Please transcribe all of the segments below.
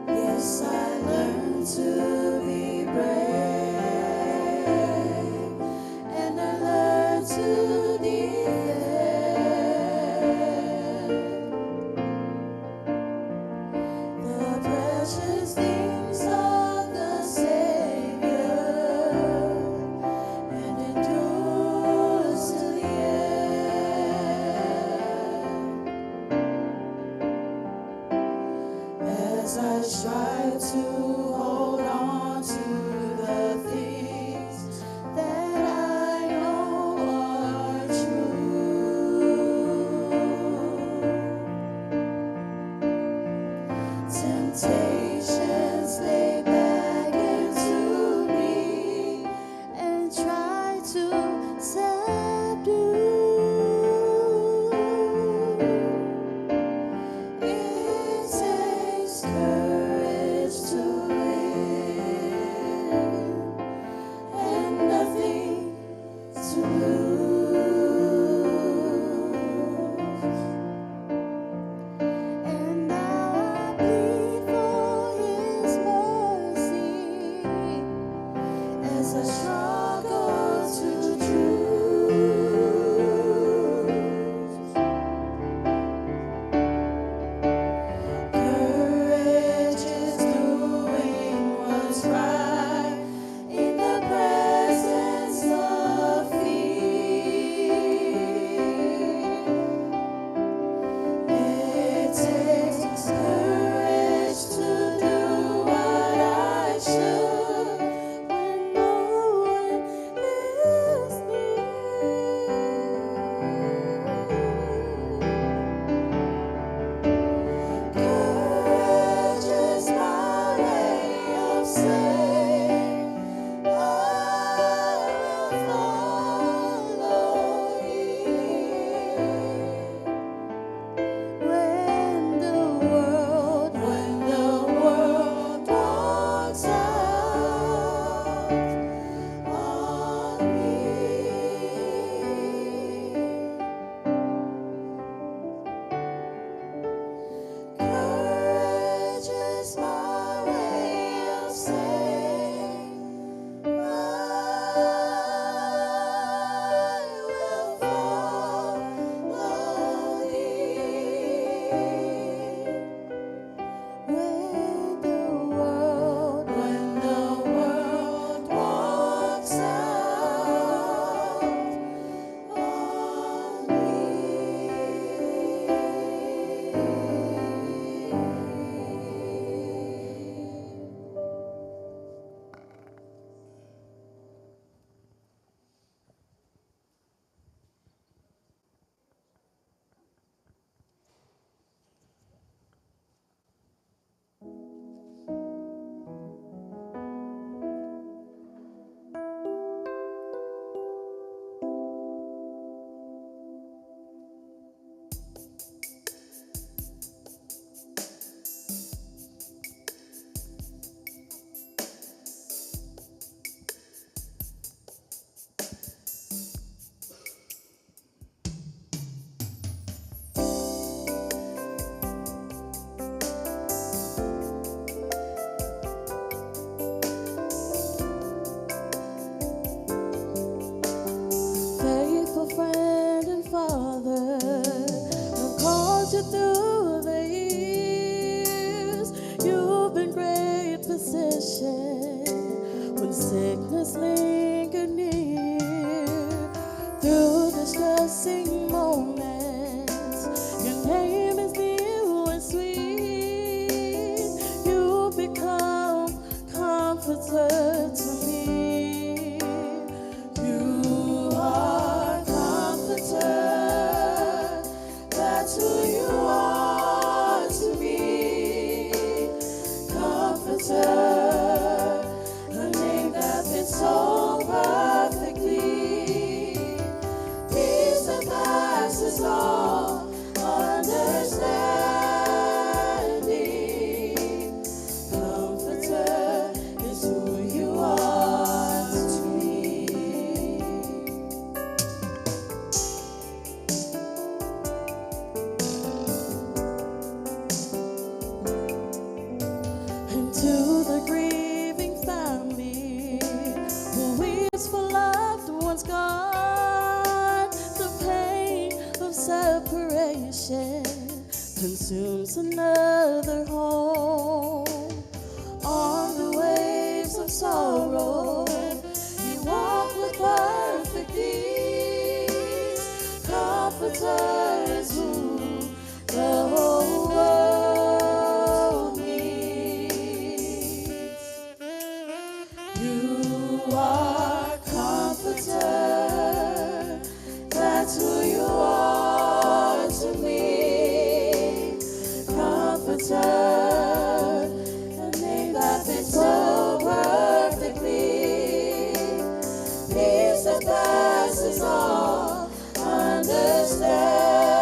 Yes, I learned to be brave. sickness lingered near, through distressing moments, your name is new and sweet. You become comforter to me. You are comforter. That's who you are to me. Comforter. So perfectly, peace that passes all understanding. Comforter is who you are to me. And to the grieving family who weeps for loved ones gone, the pain of separation consumes another home. On the waves of sorrow, you walk with perfect ease. Comforter is who the whole world needs. You are comforter, that's who you are to me. Comforter, a name that fits so perfectly. Peace that passes all understanding.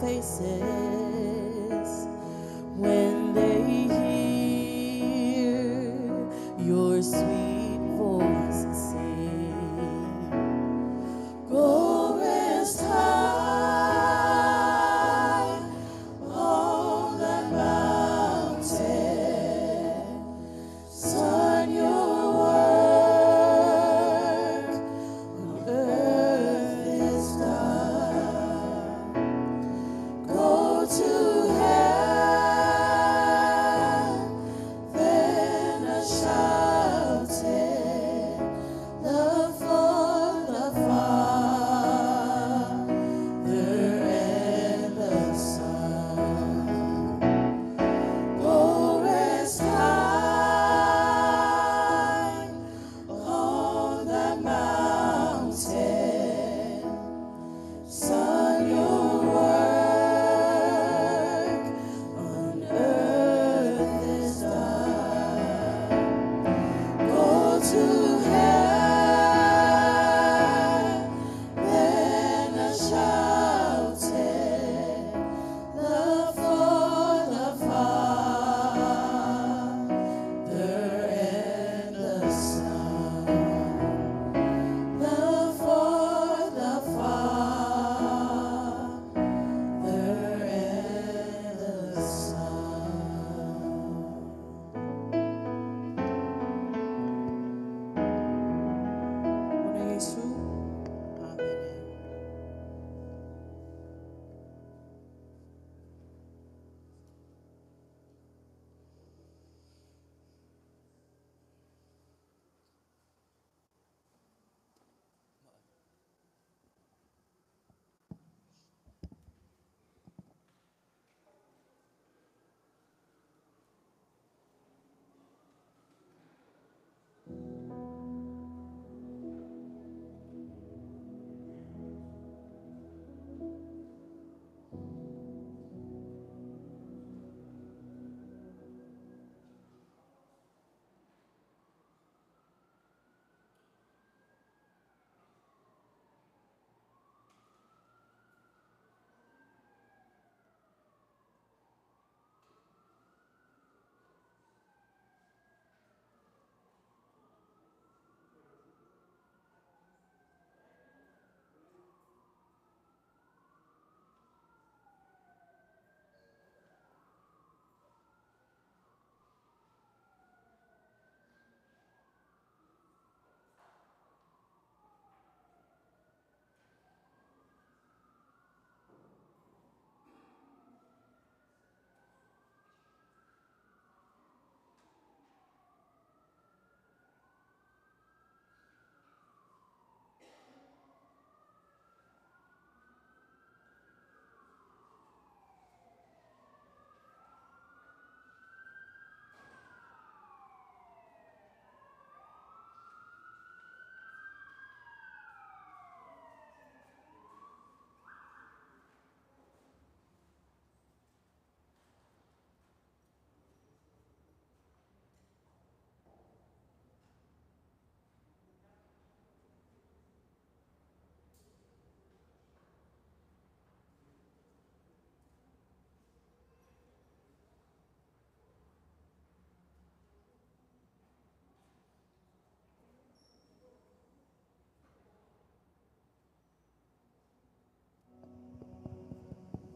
faces when they hear your sweet voice sing. Go rest high on the mountain. Son, your work on earth is done. Go to heaven a shouting, love for the Father and the Son. Go rest high on the mountain. Son, your work on earth is done. Go to heaven a shouting, love for the Father and the Son. Love for the Father and the Son. 오늘 예수 아멘.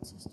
Sister.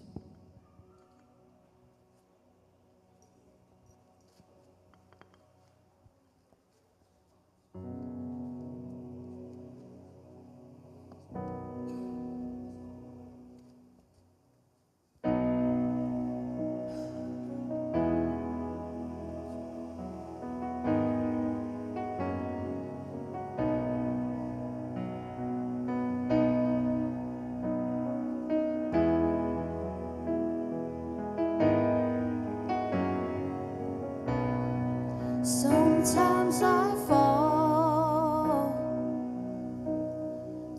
Sometimes I fall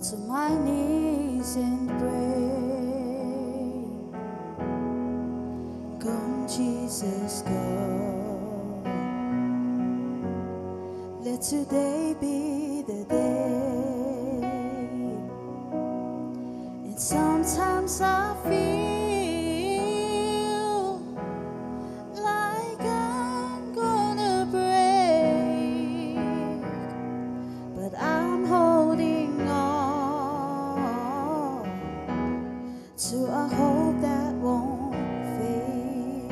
to my knees and pray. Come, Jesus, come. Let today be the day. And sometimes I feel to a hope that won't fade.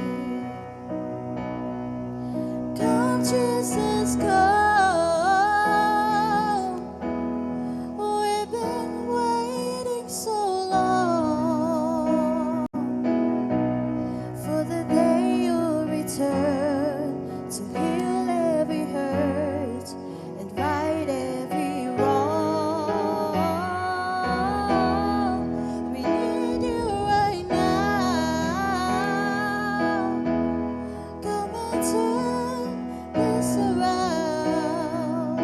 Come, Jesus, come. We've been waiting so long for the day you'll return to heal every hurt and right every wrong. We need you right now. Come and turn this around.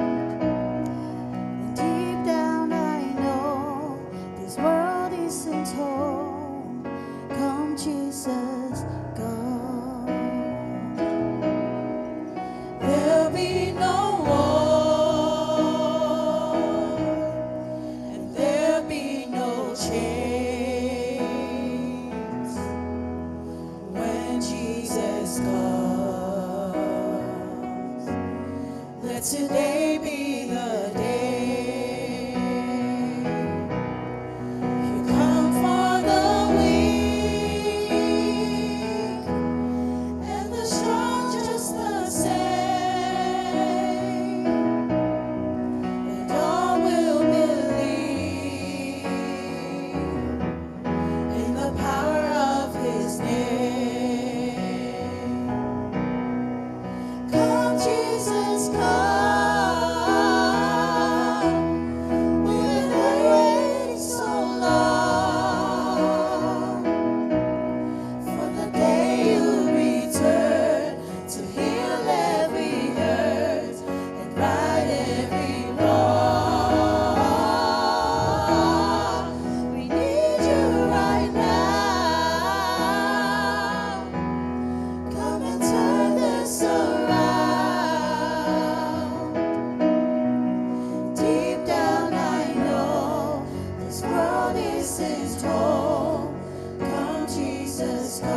And deep down I know this world isn't home. Come, Jesus, come. There'll be no war, and there'll be no chains when Jesus comes. Let today be the day. You come for the weak and the strong just the same, and all will believe in the power of His name. Come, Jesus, come. We've been waiting so long for the day you return to heal every hurt and right every wrong. We need you right now. Come and turn this around. Deep down I know this world isn't home. Come, Jesus, come.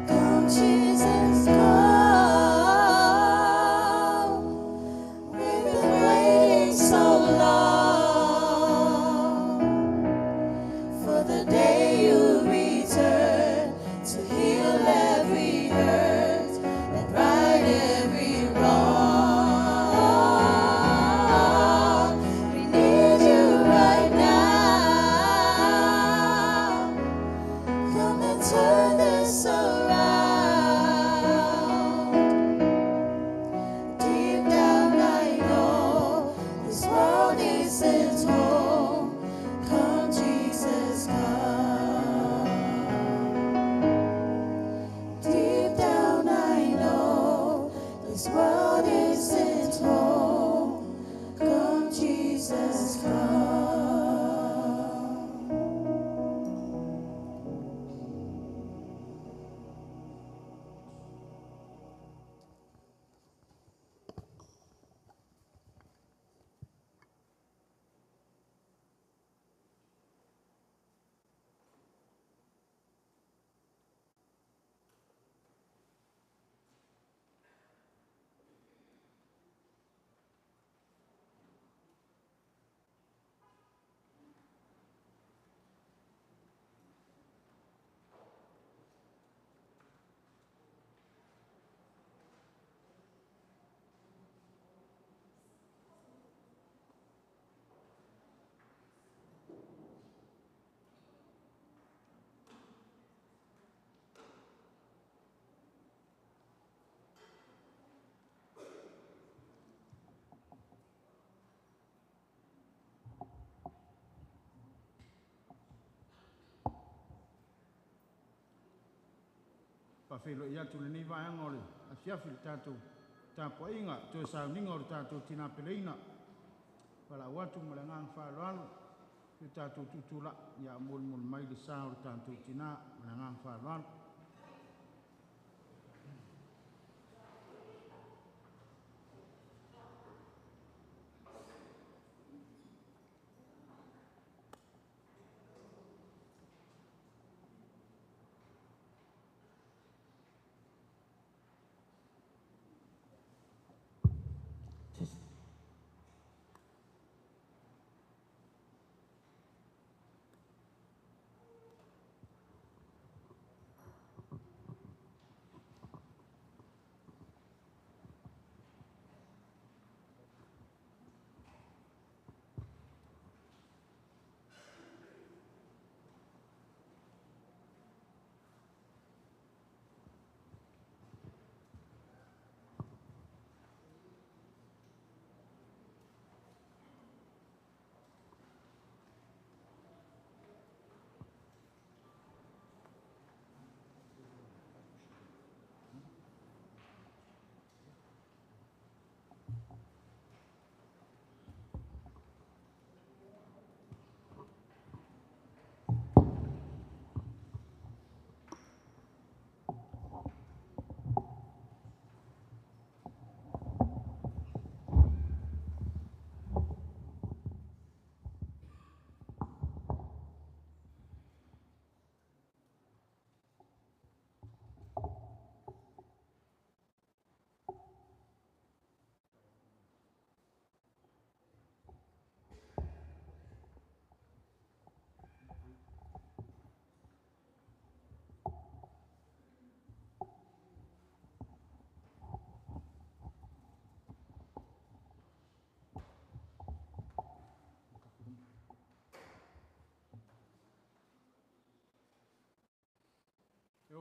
Come, Jesus, come. We've been waiting so long for the day you return to heal every hurt and right every wrong. We need you right now. Come and turn this around. Deep down I know this world isn't home. Come, Jesus, come. Deep down I know this world isn't home. Come, Jesus, come. Pafelo ia tu le ni vai ngole a fiafi tatu tapo inga to sa ningo tatu tina peleina para watu malangang fa loalo tatu tutula ya mul mai de sa tatu tina malangang fa loalo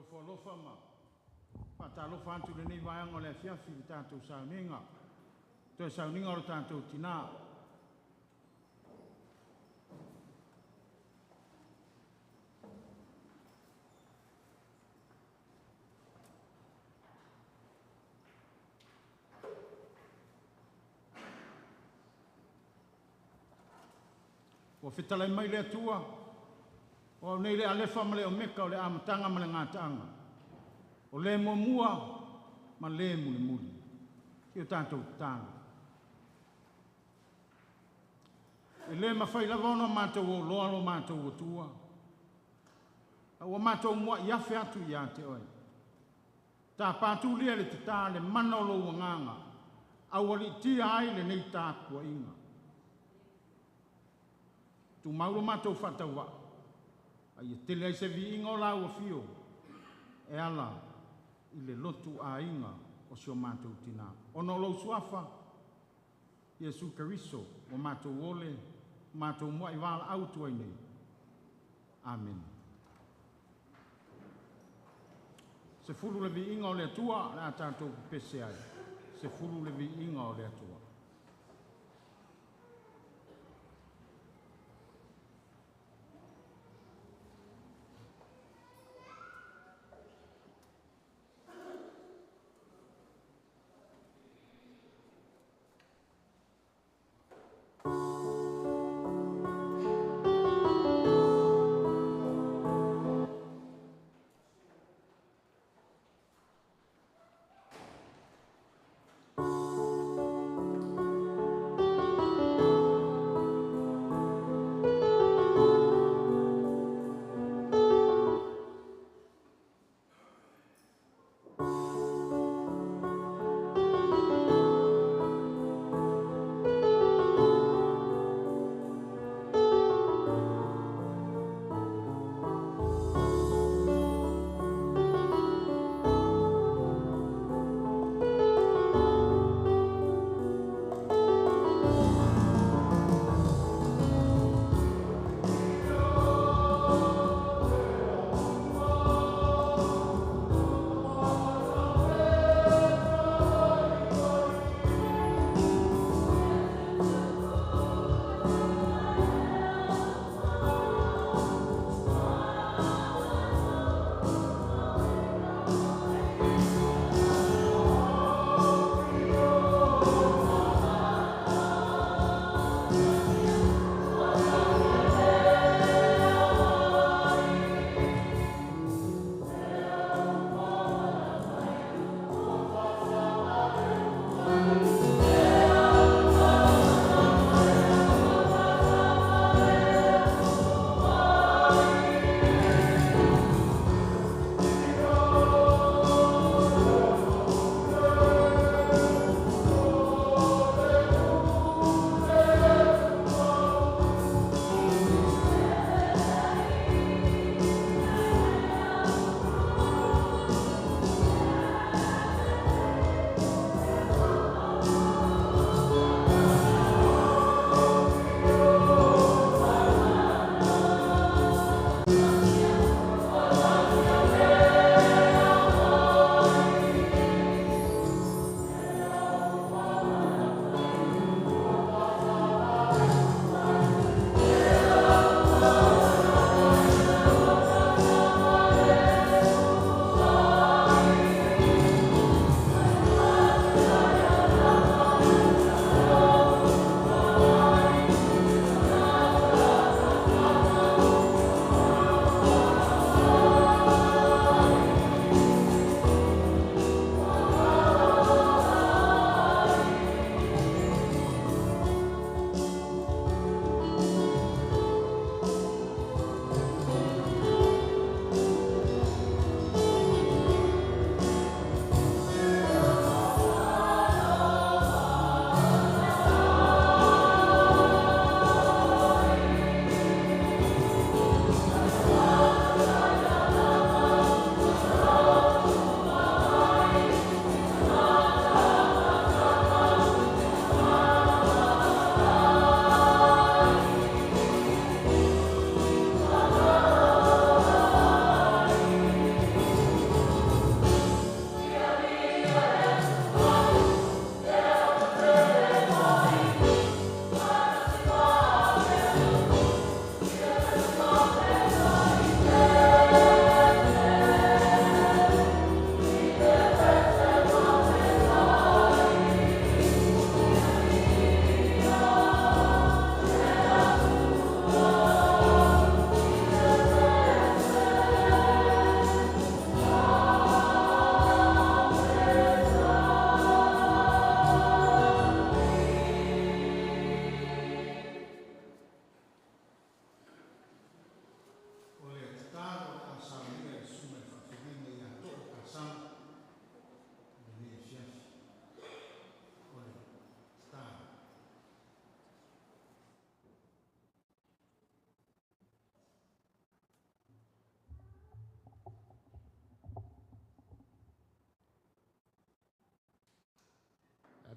lofa ma. Pata lofa antu le nei vaianga le fiafi le tātou sauninga. Toi sauninga o le tātou tina. O fitalai mai le atua. O nei le alefa ma le o meka o le amatanga ma le ngātanga. O le mua ma le muli muli. Ki o tātou tanga. E le mawhai lava ona mātou o loa lo mātou o tua. O mātou mua i awhi atu i a te oi. Tā pātū lia le te tā le mana o lo nganga. Awali tia ai le nei tā kua inga. Tu mauro mātou whatawa. Ai e tele ai se vi inga o lau a fio. E ala i le lotu a inga o sio mātou tina. Ono lo suafa. Iesu Kariso o mātou ole. Mātou mua i wala autu ai nei. Amen. Se fulu le vi inga o le atua, la tātou pese ai. Se fulu le vi inga o le atua.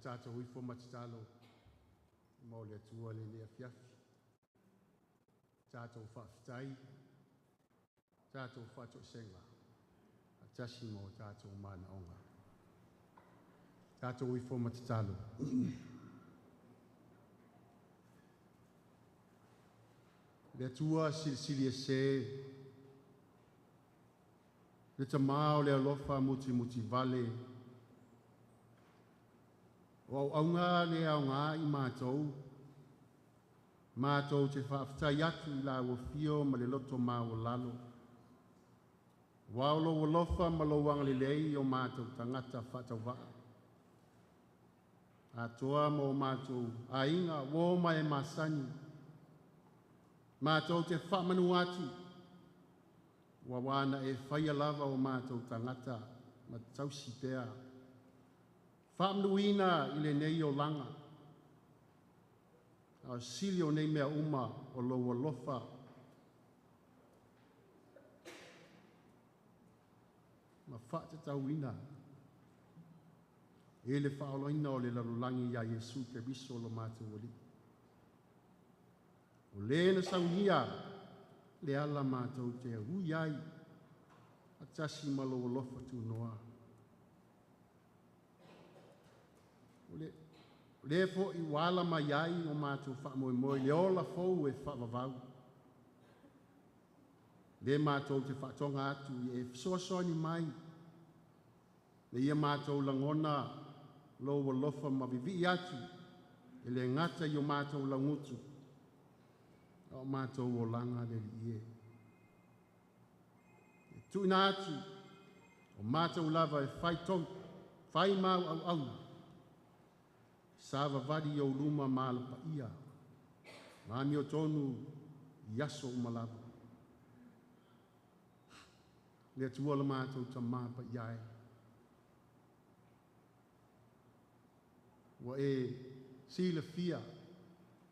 tātou i fo matitalo, mo le tua le le afiafi. Tātou whaafitai, tātou whato senga, a tasi mo tātou mana onga. Tātou i fo matitalo. Le tua sili se, le tamao le alofa muti vale, o aunga le aunga i mātou te whaafitai atu I la wafio ma le loto māo lalo. Waolo walofa ma lo wang le lei o mātou tangata whatauwaa. Atoa mo mātou ainga wo mai masani. Mātou te whamanu atu. Wawana e whaia lava o mātou tangata ma tausi pēa. Whamanu ina I le nei o langa. A sili o nei mea uma o lo walofa. Ma whaata tauina. E le whaoloina o le lalulangi ia Yesu te biso lo mātou wali. O le na saunia le ala mātou te hui ai. A tasi malo walofa tu noa. O le fo I wala mai ai o mātou whaamoemoe, le ola fou e whaavavau. Le mātou te whaatonga atu e fisoasoani mai. Le ia mātou langona lo walofa mavivi atu. E le ngata I o mātou langutu. O mātou o langa le li e. E tuina atu. O mātou lava e whai tong, whai mau au. Sava vadi o luma malapa ia. Mami o tonu yaso umalava. Le tuola mātou tamapa iai. Wa e sila fia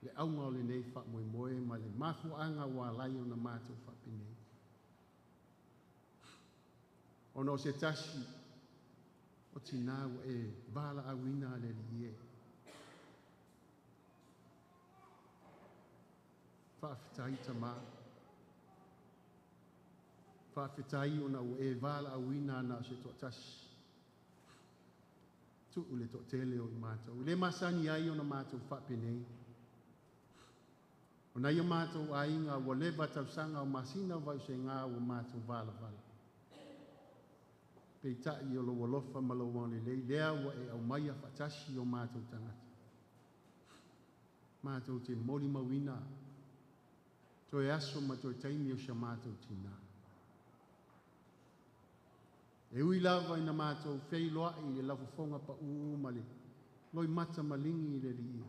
le aunga o le nei wha moe ma le mafuanga wa lai o na mātou wha pinei. Ono se tashi o tina wa e vala awina le liye. Whaafitai tama. Whaafitai o na o e vala awina na se to tashi. Tu ule to tele o I mātou. Ule masani ai o na mātou whaapenei. O na ia mātou ainga o leva tausanga o masina vai se ngā o mātou vala. Pei tai o lo walofa malo wale lei lea wa e au maia whatashi o mātou tangata. Mātou te moli mawina. Toi aso ma toi taimi o sha mātou tina. E ui lava ina mātou fei loa I le lafufonga pa male. Loi mata malingi I le li.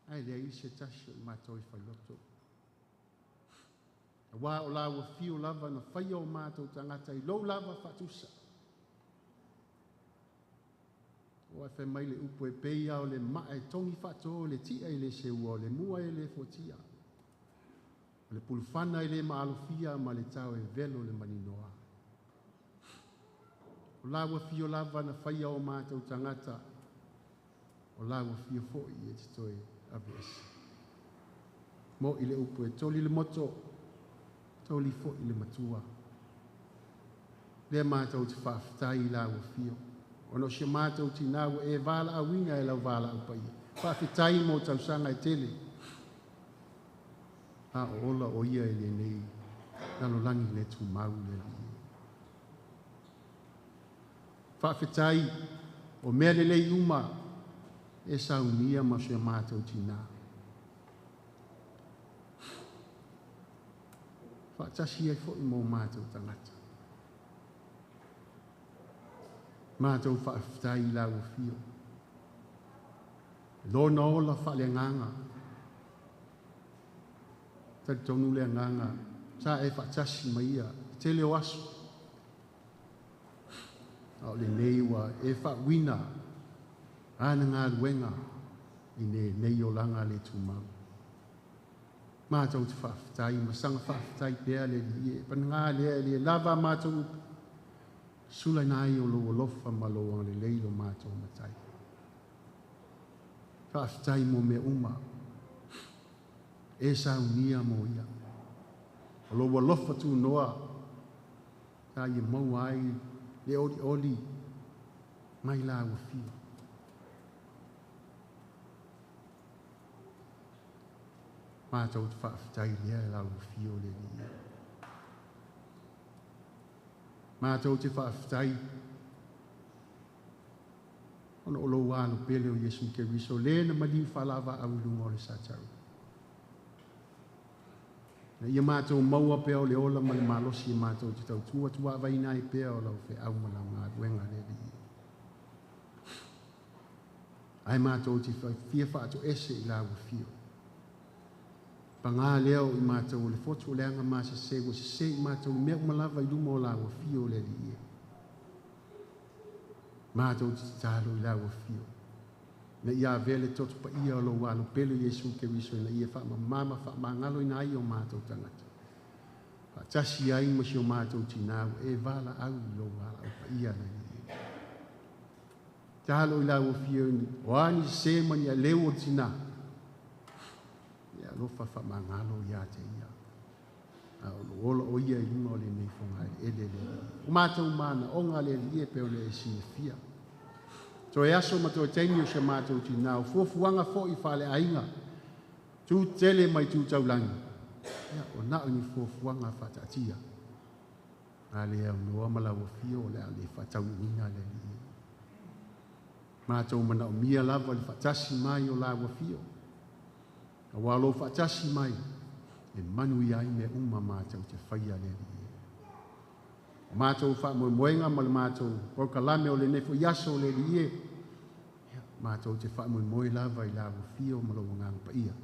Ai le I se tasho I mātou I whailoto. A wā o lawa fio lava na whaia o mātou tangata I lou lava whatusa. O ai whai mai le upo e peia o le maa e tongi whato le tia I le se ua o le mua e le fotia. Le pulufana I le maalofia ma le tau e velo le maninoa. O lawa fio lava na whaia o mātou tangata. O lawa fio foi e te toi AUVA'A. Mo I le upo e toli le moto. Toli foi le matua. Le mātou te whaafitai I lawa fio. Ono se mātou tinawa e vala awina e lau vala upai. Whaafitai mo tausanga e tele. A ola o ia e le nei. Nalo langi le tu mau le li. Whaafitai o mea le lei uma e saunia ma se mātou tina. Whaatasi e fo I mo mātou tangata. Mātou whaafitai I lau fio. Lona ola whaale nganga. Tari tonu le nganga. Sa e whaatasi maia. Tele o aso. O le nei wa e whaawina. Ana ngā ruenga. I nei o langa le tūmau. Mātou te whaafitai. Masanga whaafitai pēa le li. Panangā le lava mātou. Sulai nai o lo lofa ma lo le leilo mātou matai. whaafitai mo mea uma. E saunia mo ia. O lo walofa tu noa. Ta ia mau ai le oli oli. Mai la ua fia. Mātou te whaafitai lea e la ua fia o le ni. Mātou te whaafitai. Ono o lo wāno pele o Yesu Keriso. Le na mali whalawa au lunga o le sātau. Na ia mātou maua pea o le ola ma le malosi e mātou te tau tua vainai pea o lau whe au malau ngā duenga le li. Ai mātou te fia whaato ese i la ua fio. Pa ngā leo i mātou le fotu o leanga māsa se i mātou mea umalawa i luma o la ua fio le li. Mātou te tālo i la ua fio. Na ia vele totu pa ia o lo wāno pelo Yesu Keriso na ia wha mama wha mangalo i nai o mātou tangata. Wha tasi ai masi o mātou tinau e wala au i lo wala au pa ia na ia. Tālo i la ua fio ni o ani se mani a leo o tina. Ia lofa wha mangalo i a te ia. O lo o ia i lima o le nei fonga e le. O mātou mana o ngā le ia peo le e si fia. So e aso ma tō teini o se mātou ti nāu. Fuafuanga fo i whale ainga. Tū tele mai tū taulangi. O nao ni fuafuanga whatatia. A le au noa malawa fio le a le whatau ina le li. Mātou mana o mia lava le whatasi mai o lawa fio. A walo whatasi mai. E manu i ai me uma mātou te whaia le li. Mātou wha moenga ma le mātou o kalame o le nefo yaso o le lie. Mātou te wha moe lava i lawa fio ma lo ngang pa ia.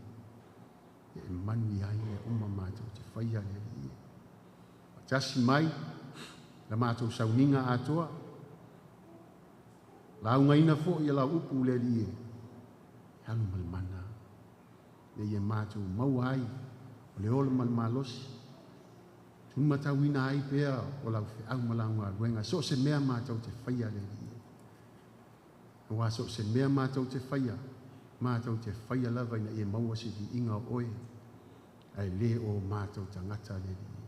E manu i ai e uma mātou te whaia le lie. Tasi mai, la mātou sauninga atoa. Lau ngaina fo i la upu le lie. Halu mal mana. E ia mātou mau ai. O le ola mal malosi. Tun matawina ai pea o lau whi au malangua ruenga. So se mea mātou te whaia le li. Wa so se mea mātou te whaia. Mātou te whaia lava ina e maua se di inga o oe. Ai le o mātou tangata le li.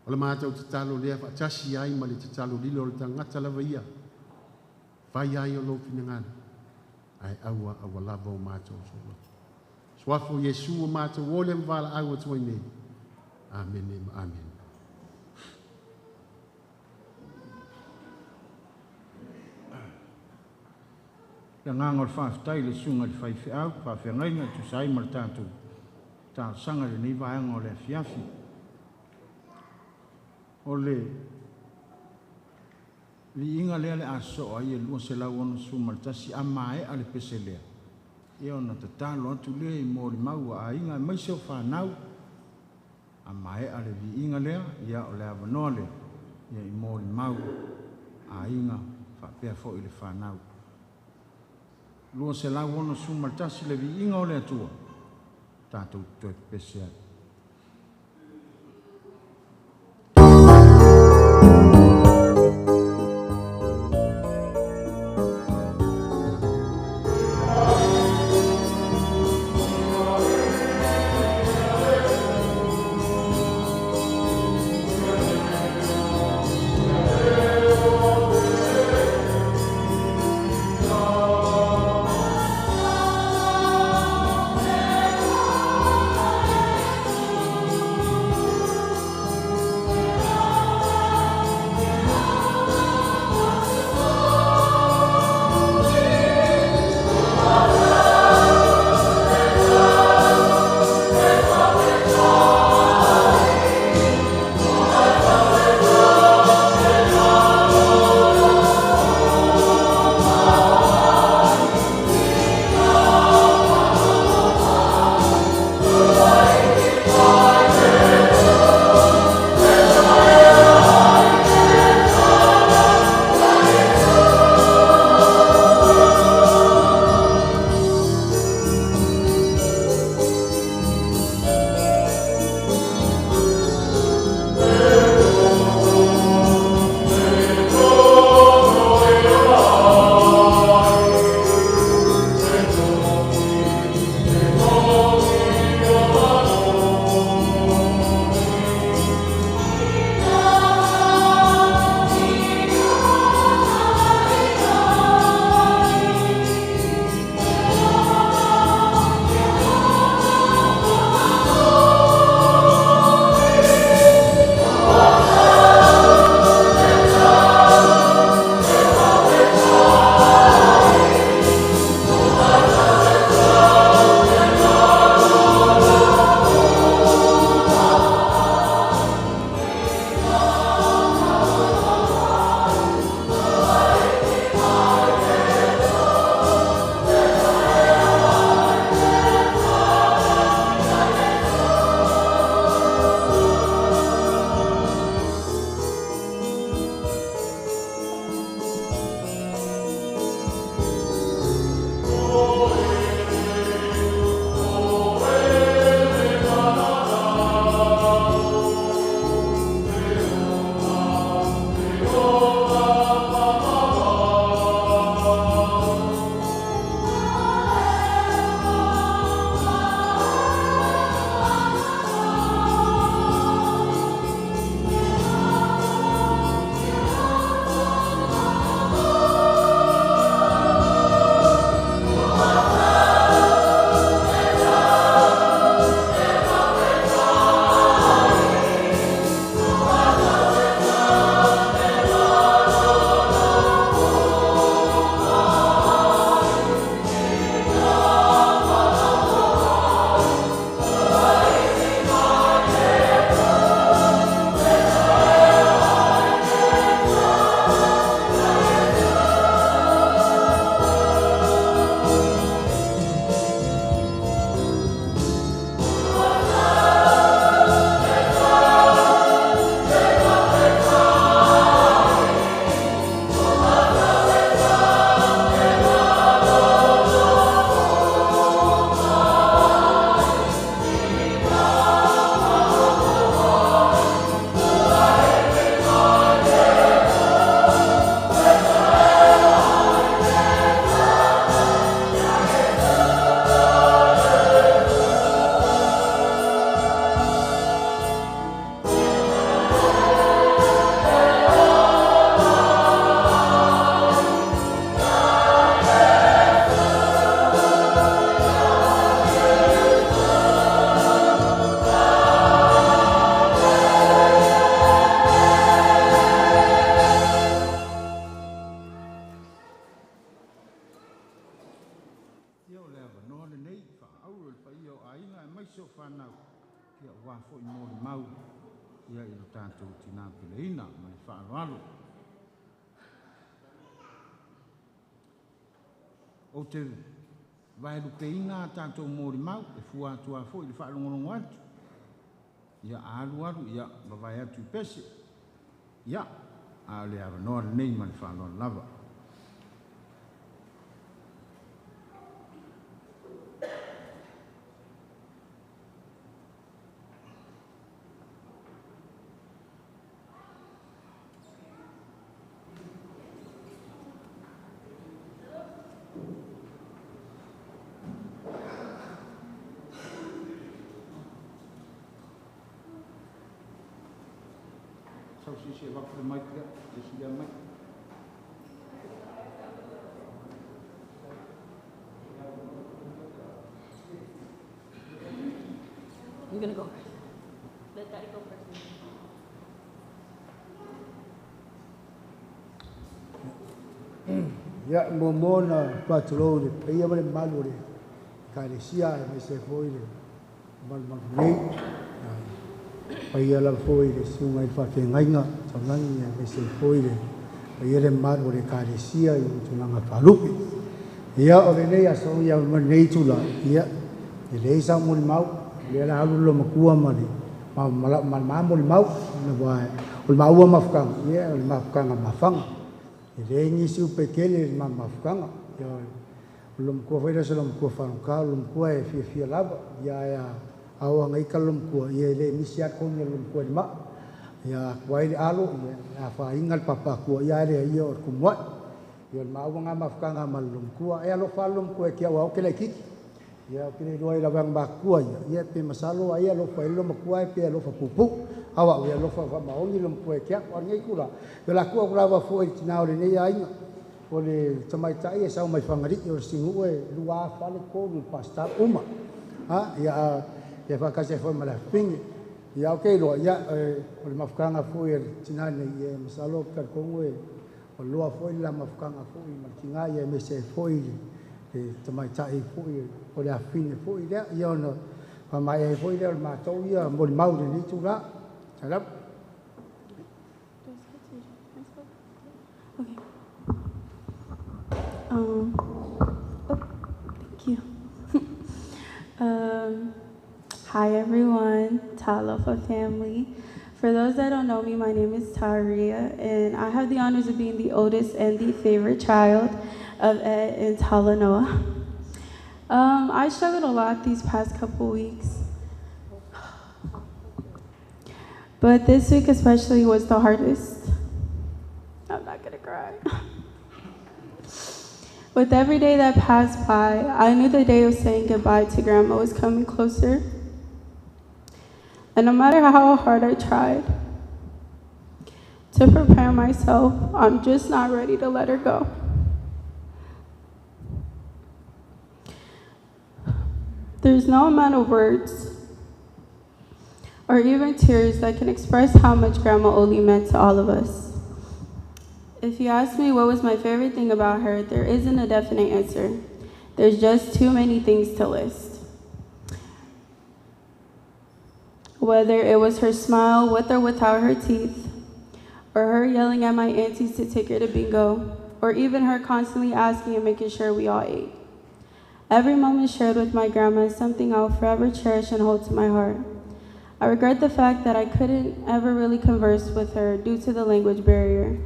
O la mātou te talo lea whaatasi ai ma le te talo lilo le tangata lava ia. Whai ai o lopi ngana. Ai aua awa lava o mātou solo. Swafo Yesu o mātou ole mwala aua tuai nei. Amen, amen. Le nganga le whaafitai le sunga le whaifi au, whaawhiangaina tu sai ma le tātou. Tā sanga le ni vaenga o le fiafi. O le li inga lea le aso ai e lua se lau ono suma le tasi amae ale pese lea. Ia ona tatalo atu lea i mōri maua a inga mai seo whanau. A mai ale vi inga lea, ia o le avanoa lea, ia i mōri mau, a inga, whapea fo i le whanau. Lua se lau ono sumartasi le vi inga o le atua, tātou toi pese atu. so whanau kia wafo I mōre mau ia I lo tātou tina peleina mai whaaloalo. O te vailu peina tātou mōre mau e fua atua fo I le whaalongolongo atu. Ia alu ia mawai atu I pese. Ia a le awanoa nei mai whaaloalo lava. Se va for mic there, just the mic. You're gonna go. Let Daddy go first. Ya momona patrol de ia male malore. Kare sia me se foi de mal nei. Ia la foi de sunga fa ke ngainga tsanang me se foi de ia le malore kare sia I tunanga falupi. Ia o nei aso ia nei tula ia le sa mul mau le la halu lo makua mali. Mal mul mau na vai. Ul mau mafkang ia mafkang mafang. Ele ngisi upekele mamafkanga ya lum ko faida salam ko fanka lum ko e fi lava ya awa ngai kalum ko ye le misia ko lum ko ma ya kwai alo ya fa ingal papa ko ya le yo ko mo ya ma awa mafkanga malum ko ya lo falum ko ke wa ke le ki ya kini doi la bang bakua ya pe masalo ya lo fa lo makua pe lo fa pupu awa ya lo fa ma ongi lum ko ke on ngai kula yo la ko grava fo I tinao le nei ai o le tamai tai e sa mai fangari o singu e lua fa le ko lu pasta uma ha ya fa ka se fo mala ping ya okay lo ya o le mafkanga fo e tinane ye masalo ka ko ngwe o lua fo la mafkanga fo I matinga ye me se fo e tamai tai fo o le afine fo I le ia no pa mai fo I le ma to ia mo le mau ni tu la salap. Okay. Thank you. Hi everyone, Talofa family. For those that don't know me, my name is Taria, and I have the honors of being the oldest and the favorite child of Ed and Talanoa. I struggled a lot these past couple weeks, but this week especially was the hardest. I'm not gonna cry. With every day that passed by, I knew the day of saying goodbye to Grandma was coming closer. And no matter how hard I tried to prepare myself, I'm just not ready to let her go. There's no amount of words or even tears that can express how much Grandma Oli meant to all of us. If you ask me what was my favorite thing about her, there isn't a definite answer. There's just too many things to list. Whether it was her smile with or without her teeth, or her yelling at my aunties to take her to bingo, or even her constantly asking and making sure we all ate. Every moment shared with my grandma is something I'll forever cherish and hold to my heart. I regret the fact that I couldn't ever really converse with her due to the language barrier,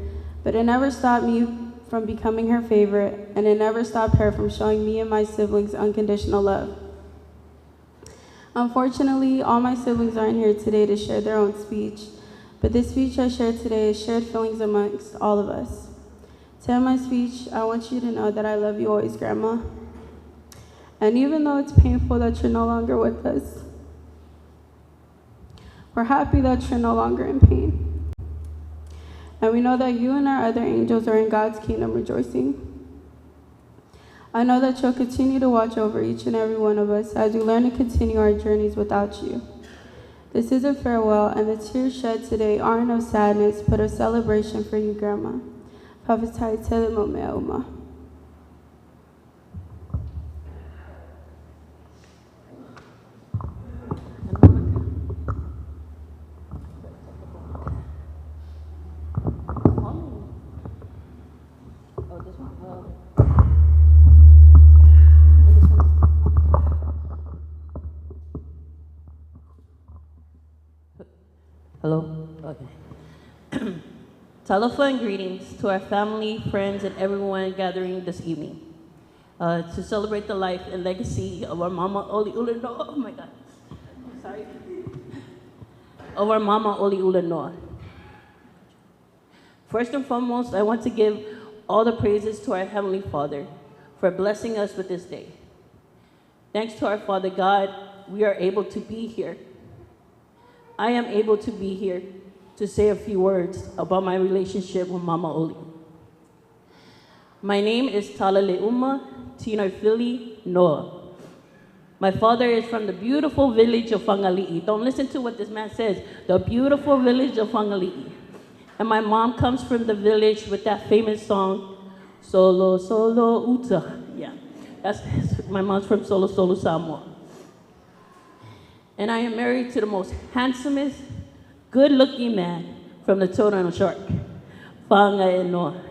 but it never stopped me from becoming her favorite, and it never stopped her from showing me and my siblings unconditional love. Unfortunately, all my siblings aren't here today to share their own speech, but this speech I share today is shared feelings amongst all of us. To end my speech, I want you to know that I love you always, Grandma. And even though it's painful that you're no longer with us, we're happy that you're no longer in pain. And we know that you and our other angels are in God's kingdom rejoicing. I know that you'll continue to watch over each and every one of us as we learn to continue our journeys without you. This is a farewell, and the tears shed today aren't of sadness, but of celebration for you, Grandma. Papatai tele mo mea uma. Hello? Okay. Talofa and greetings to our family, friends, and everyone gathering this evening to celebrate the life and legacy of our mama Oliula. Oh my God. I'm sorry. Of our mama Oliula. First and foremost, I want to give all the praises to our Heavenly Father for blessing us with this day. Thanks to our Father God, we are able to be here. I am able to be here to say a few words about my relationship with Mama Oli. My name is Talale'uma Tinarfili Noah. My father is from the beautiful village of Whangali'i. Don't listen to what this man says. The beautiful village of Whangali'i. And my mom comes from the village with that famous song, Solo, Solo, Uta. Yeah, that's my mom's from Solo, Solo, Samoa. And I am married to the most handsomest, good-looking man from the Toronto Shark, Whanga Noa.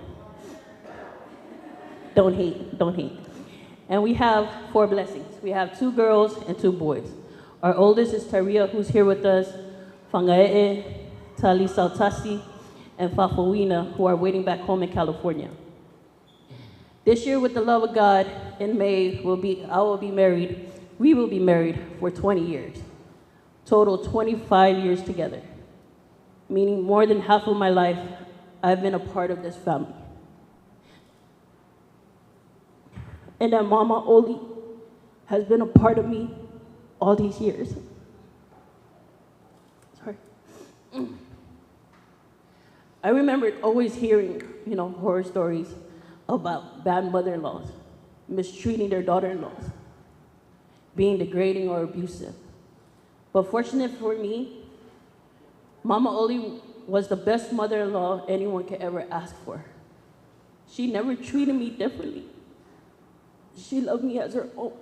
Don't hate, don't hate. And we have 4 blessings. We have 2 girls and 2 boys. Our oldest is Taria, who's here with us, Whangae'e, Tali Sautasi, and Fafawina, who are waiting back home in California. This year, with the love of God, in May, we will be married for 20 years. Total 25 years together, meaning more than half of my life, I've been a part of this family. And that Mama Oli has been a part of me all these years. Sorry. I remember always hearing, horror stories about bad mother-in-laws, mistreating their daughter-in-laws, being degrading or abusive. But fortunate for me, Mama Oli was the best mother-in-law anyone could ever ask for. She never treated me differently. She loved me as her own.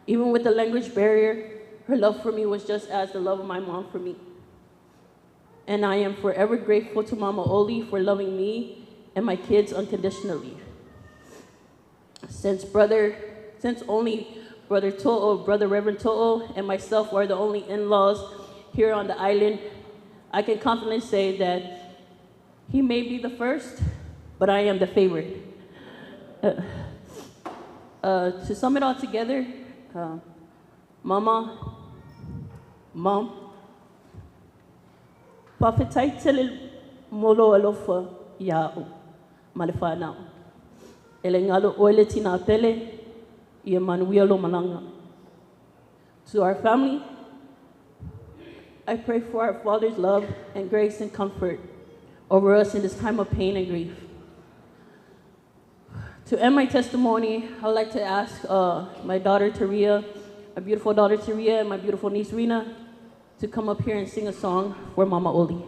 Even with the language barrier, her love for me was just as the love of my mom for me. And I am forever grateful to Mama Oli for loving me and my kids unconditionally. Since only Brother To'o, Brother Reverend To'o, and myself are the only in-laws here on the island, I can confidently say that he may be the first, but I am the favorite. To sum it all together, Mom, Pafitai tele molo alofa ya'u malifana. Elengalo oile tina tele. To our family, I pray for our Father's love and grace and comfort over us in this time of pain and grief. To end my testimony, I would like to ask my daughter Taria, my beautiful daughter Taria, and my beautiful niece Rena to come up here and sing a song for Mama Oli.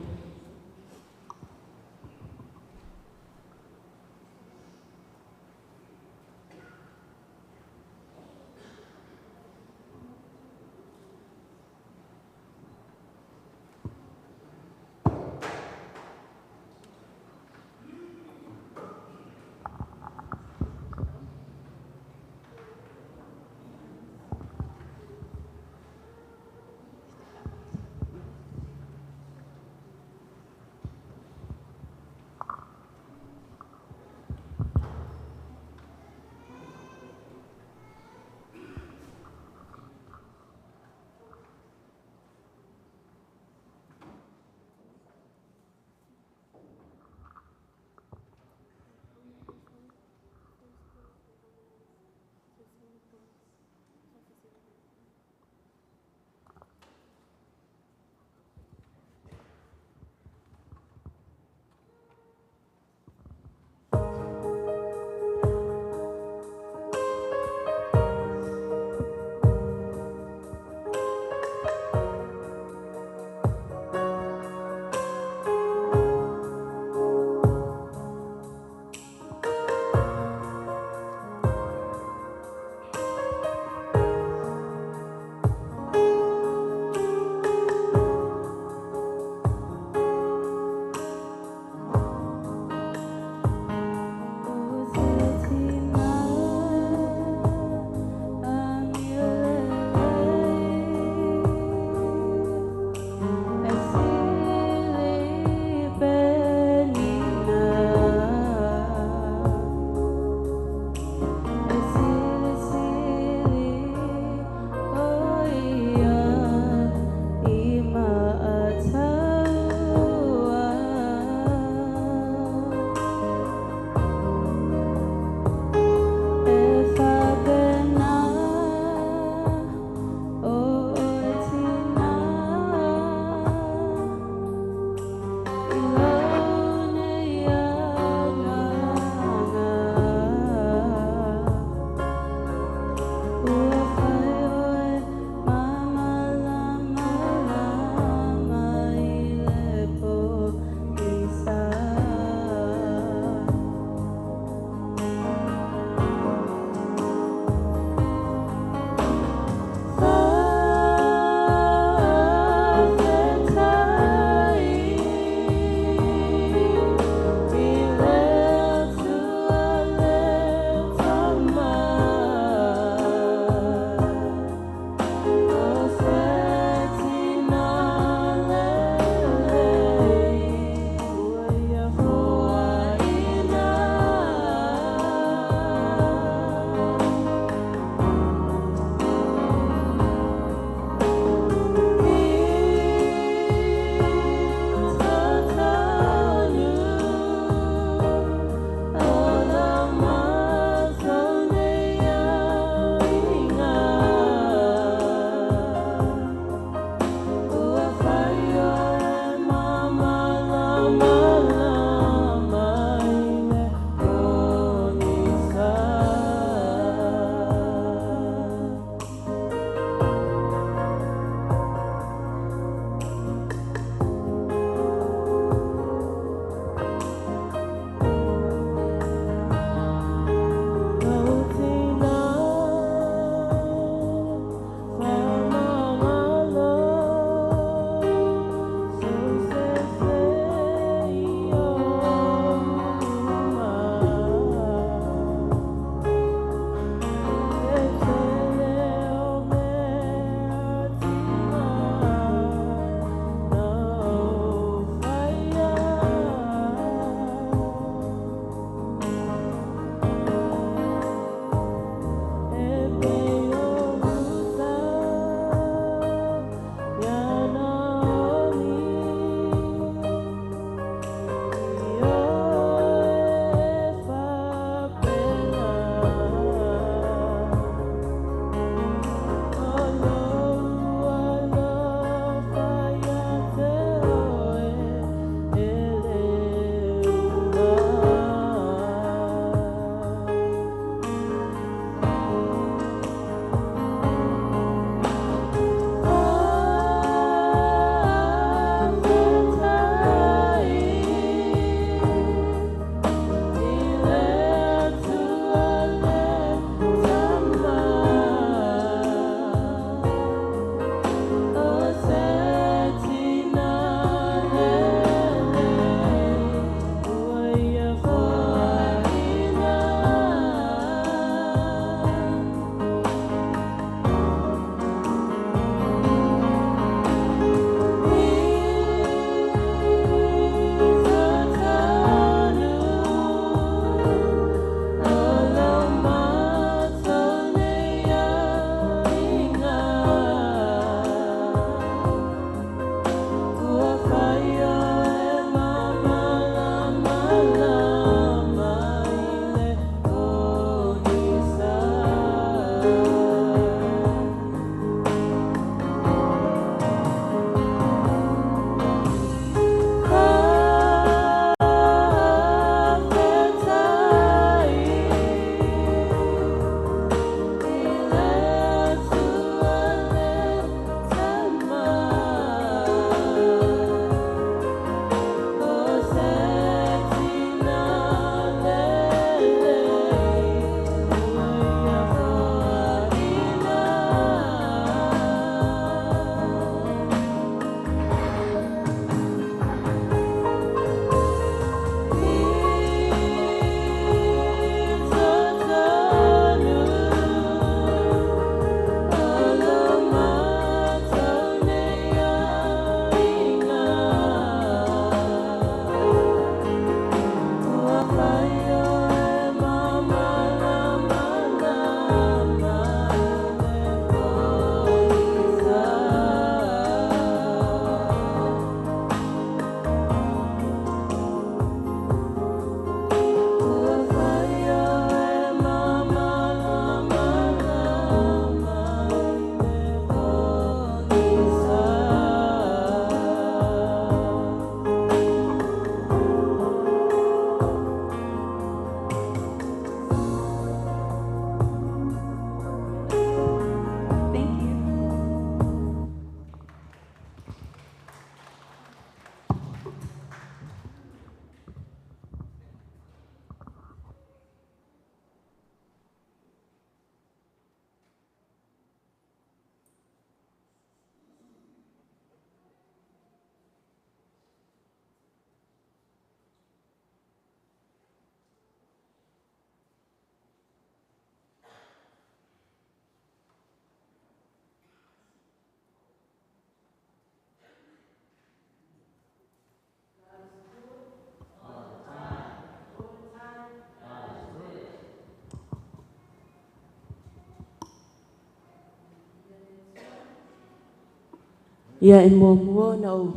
Ia e mua na o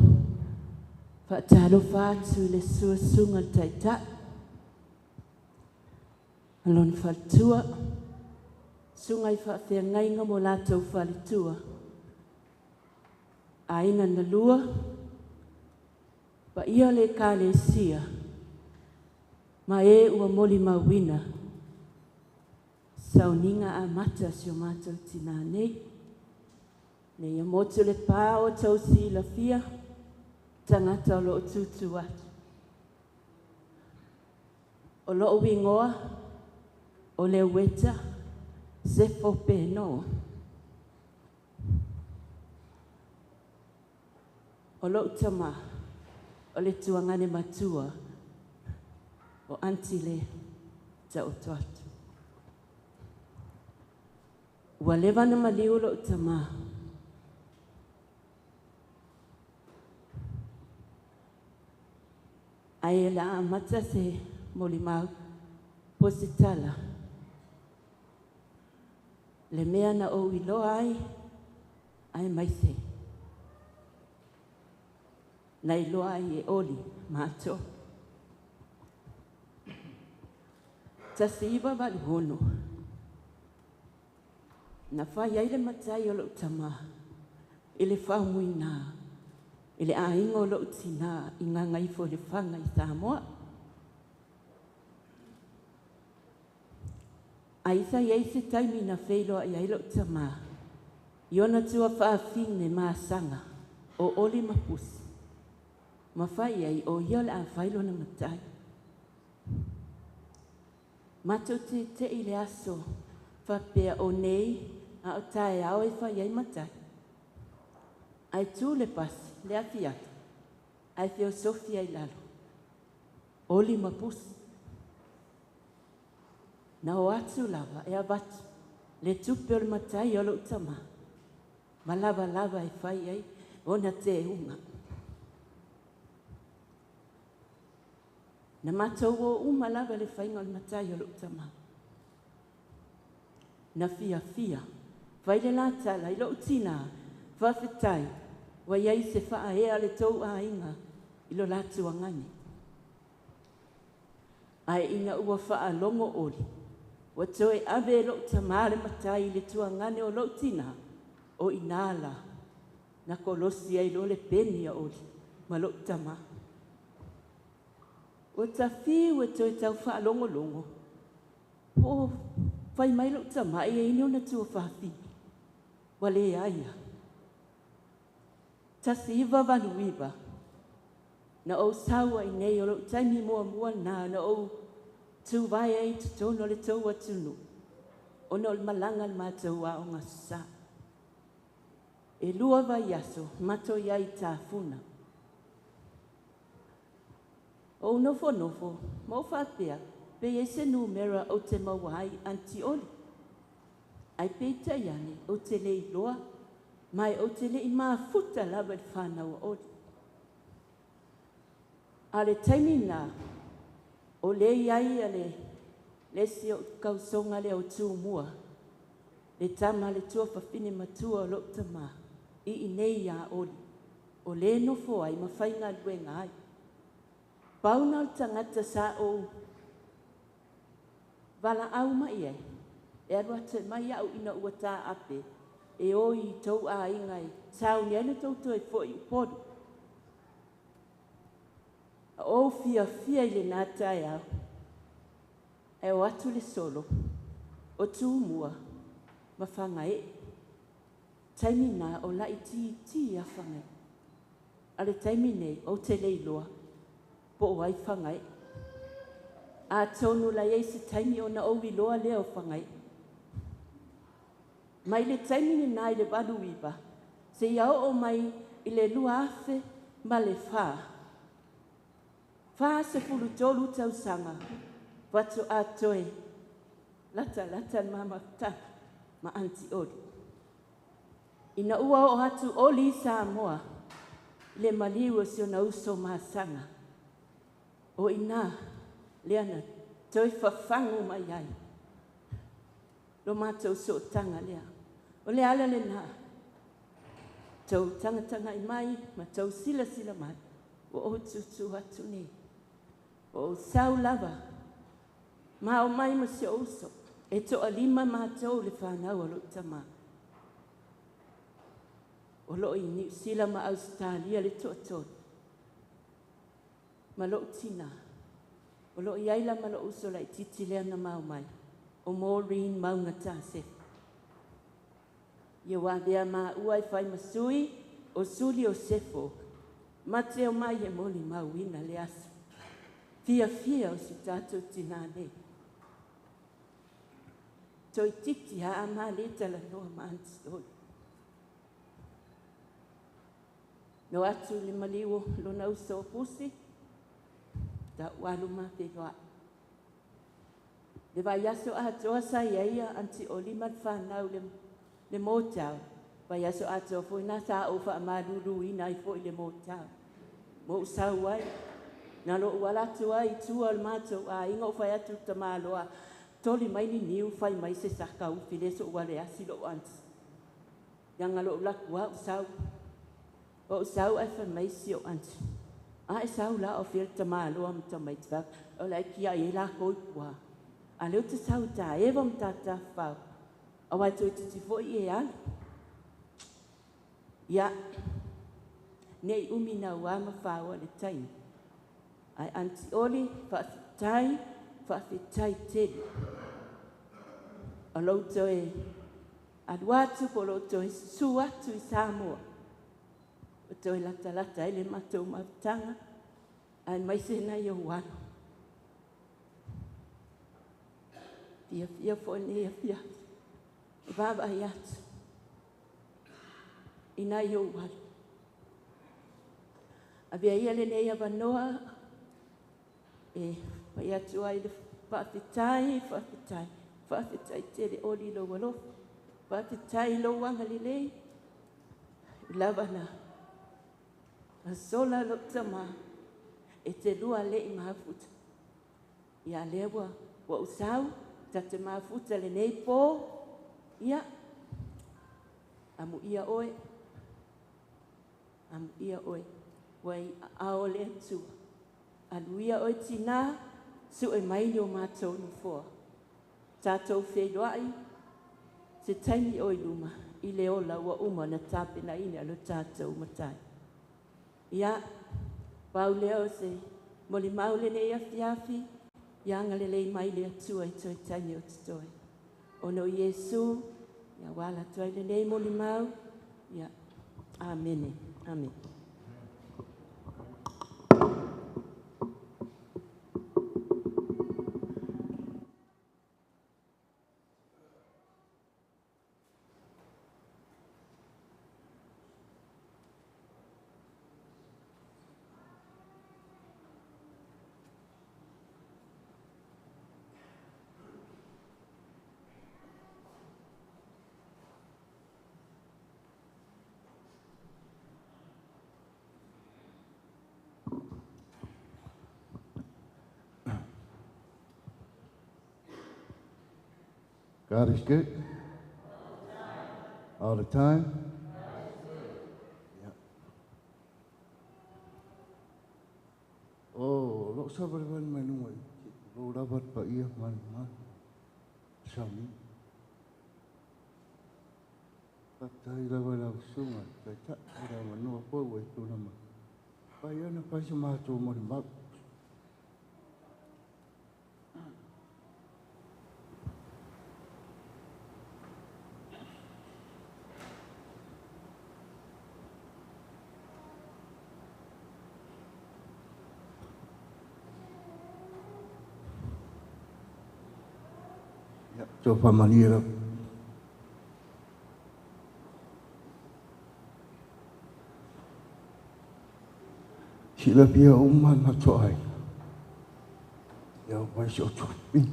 whaataro whātu le suasunga taita. Alon whatua, sungai whaawhia ngainga mo lātou whalitua. Aina na lua, pa ia le kāle sia, ma e ua moli mawina. Sauninga a mata sio mātou tina nei. Ne ia motu le pā o tau si la fia, tangata o loo tutu atu. O loo wingoa, o le weta, zefo Peno. O loo tama, o le tuangane matua, o antile ta o toatu. Ua lewa na maliu loo tama, ai la amata se molimau positala. Le mea na o ilo ai maise. Na ilo ai e oli mato. Tasi iwa wali hono. Na whai ai le matai o lo tama. Ile whau muina. Ile a ingo lo tina i ngā ngaifo le whanga i Samoa. Aisa iei se taimi na wheiloa i ailo tama. Iona tua whaafine maa sanga o oli mapusi. Ma whai ai o ia le a whailo na matai. Mato te i le aso whapea o nei a o tae au e whai ai matai. Ai tū le pasi. Le afiata, ai theosofia i lalo. Oli mapusi. Na o atu lava e abatu, le tupe o le matai o lo utama. Ma lava lava e whai ai, ona te unga. Na matou o uma lava le whainga o le matai o lo utama. Na fia fia, whai le latala i lo utina, whawhetai, wa iai se wha ea le tau a inga i lo latu angani. Ai inga ua wha longo oli. Wa toe ave lo tamare matai le tu angane o lo tina o inala. Na kolosi ai lo le peni a oli. Ma lo tama. O ta fi wa toe tau wha longo longo. Po whai mai lo tama i e ino na tua wha fi. Wa le aia. Tasi iwa wanuiwa, na o sawa i nei o lo taimi mua na o tu vai ai tu tono le tau atunu, o no le malanga le mātou a o ngā sa. E lua vai aso, mato iai tā funa. O nofo, mo whapea, pe e se numera o te mawai anti oli. Ai pe taiane o te lei loa, mai o te le i futa lava le whanau o ori. A le taimi nā, o le iai a le si o kausonga le o tū mua, le tama le tua whawhine matua o lo tama, i nei a ori, o le nofo ai ma whainga luenga ai. Pauna o tangata sa o wala au mai ai, e arua te mai au ina ua tā ape, e o i tau a ingai, tau ni ane tau tau e fo i upodu. O fia i le nata e au, e o atu le solo, o tū mua, ma whanga e. Taimi nā o lai ti a whanga e. Ale taimi nei o te leiloa, po o ai whanga e. A tonu la e se taimi o na o loa leo whanga e. Mai le taimini nai le waluiwa, se iau o mai i le lua afe ma le whā. Whā se fulu tolu tau sanga, watu a toe, lata mama ta, ma anti ori. Ina ua o hatu oli Samoa, le maliwa si o na uso ma sanga. O ina, le ana, toi whawhangu mai ai. Lo mātou so tanga lea. O le ala le nā. tau tanga I mai, ma tau sila mai, o tu atu nei. O sau lava, ma o mai ma se oso, e to alima ma tau le whanau alo tama. O lo I New Zealand ma Australia le to. Ma lo tina, o lo I aila ma lo uso lai titi lea na mau mai, o Maureen maunga tase. Ia wabea ma uai whai masui, o suli o sefo, ma te o mai e moli mauina le asu. Fia o si tātou tina nei. Toi titi ha ama le tala noa ma antistoi. No atu le maliwo lo na uso o pusi, ta walu ma te goa. Le vai aso atoa sa ia anti o lima whanau le motau. Vai aso atoa fo ina sa o wha amaruru ina I fo I le motau. Mo usau wai. Nā lo wala tua I tua al mātou a ingo whai atu ta māloa. Toli mai ni niu whai mai se saka uwhi le so wale asi lo anti. Yanga lo lakua usau. O usau ai whai mai si o anti. A e sau la o whir ta māloa mta mai tvak. O lai kia e la koi kua. A leo te sau ta ewa mta ta whau. A wai toi titi fo I e ana. Ia. Nei umi na wama whaua le taimi. Ai anti oli whaafitai teli. A lauto e aduatu po lauto e suatu I Samoa. O to e lata ele matou mawtanga. Ai mai se na I o wano. Fia fo ne fia. Baba I atu. Ina I o wano. A vea ia le nei avanoa. E vai atu ai le whaafitai tere oli lo walo. Whaafitai lo wanga li lei. Lava na. A sola lo tama. E te lua le I mahafuta. Ia lewa wa usau. Ta te mahafuta le nei po. Ia. Amu ia oe. Wai ao le atua. Aluia oi tina, su e mai o mātou ni fua. Tātou wheiroai, se taimi oi luma, I le ola wa uma na tāpena ina alo tātou matai. Ia, pau leo se, moli maule ne afiafi, ianga le lei mai le atua I toi taimi o titoi. Ono Yesu, ia wala toi le nei moli mau, ia, amene, amen. God is good. All the time. Yeah. Oh, lo sabar ban manu. Lo dapat pa iya man. Sami. Patay la wala sunga. Kaya ada manu apa wai tu nama. Paya na pa sama tu mo mak. Coba manira. Sila pia uman matoai. Ya wais o tupi.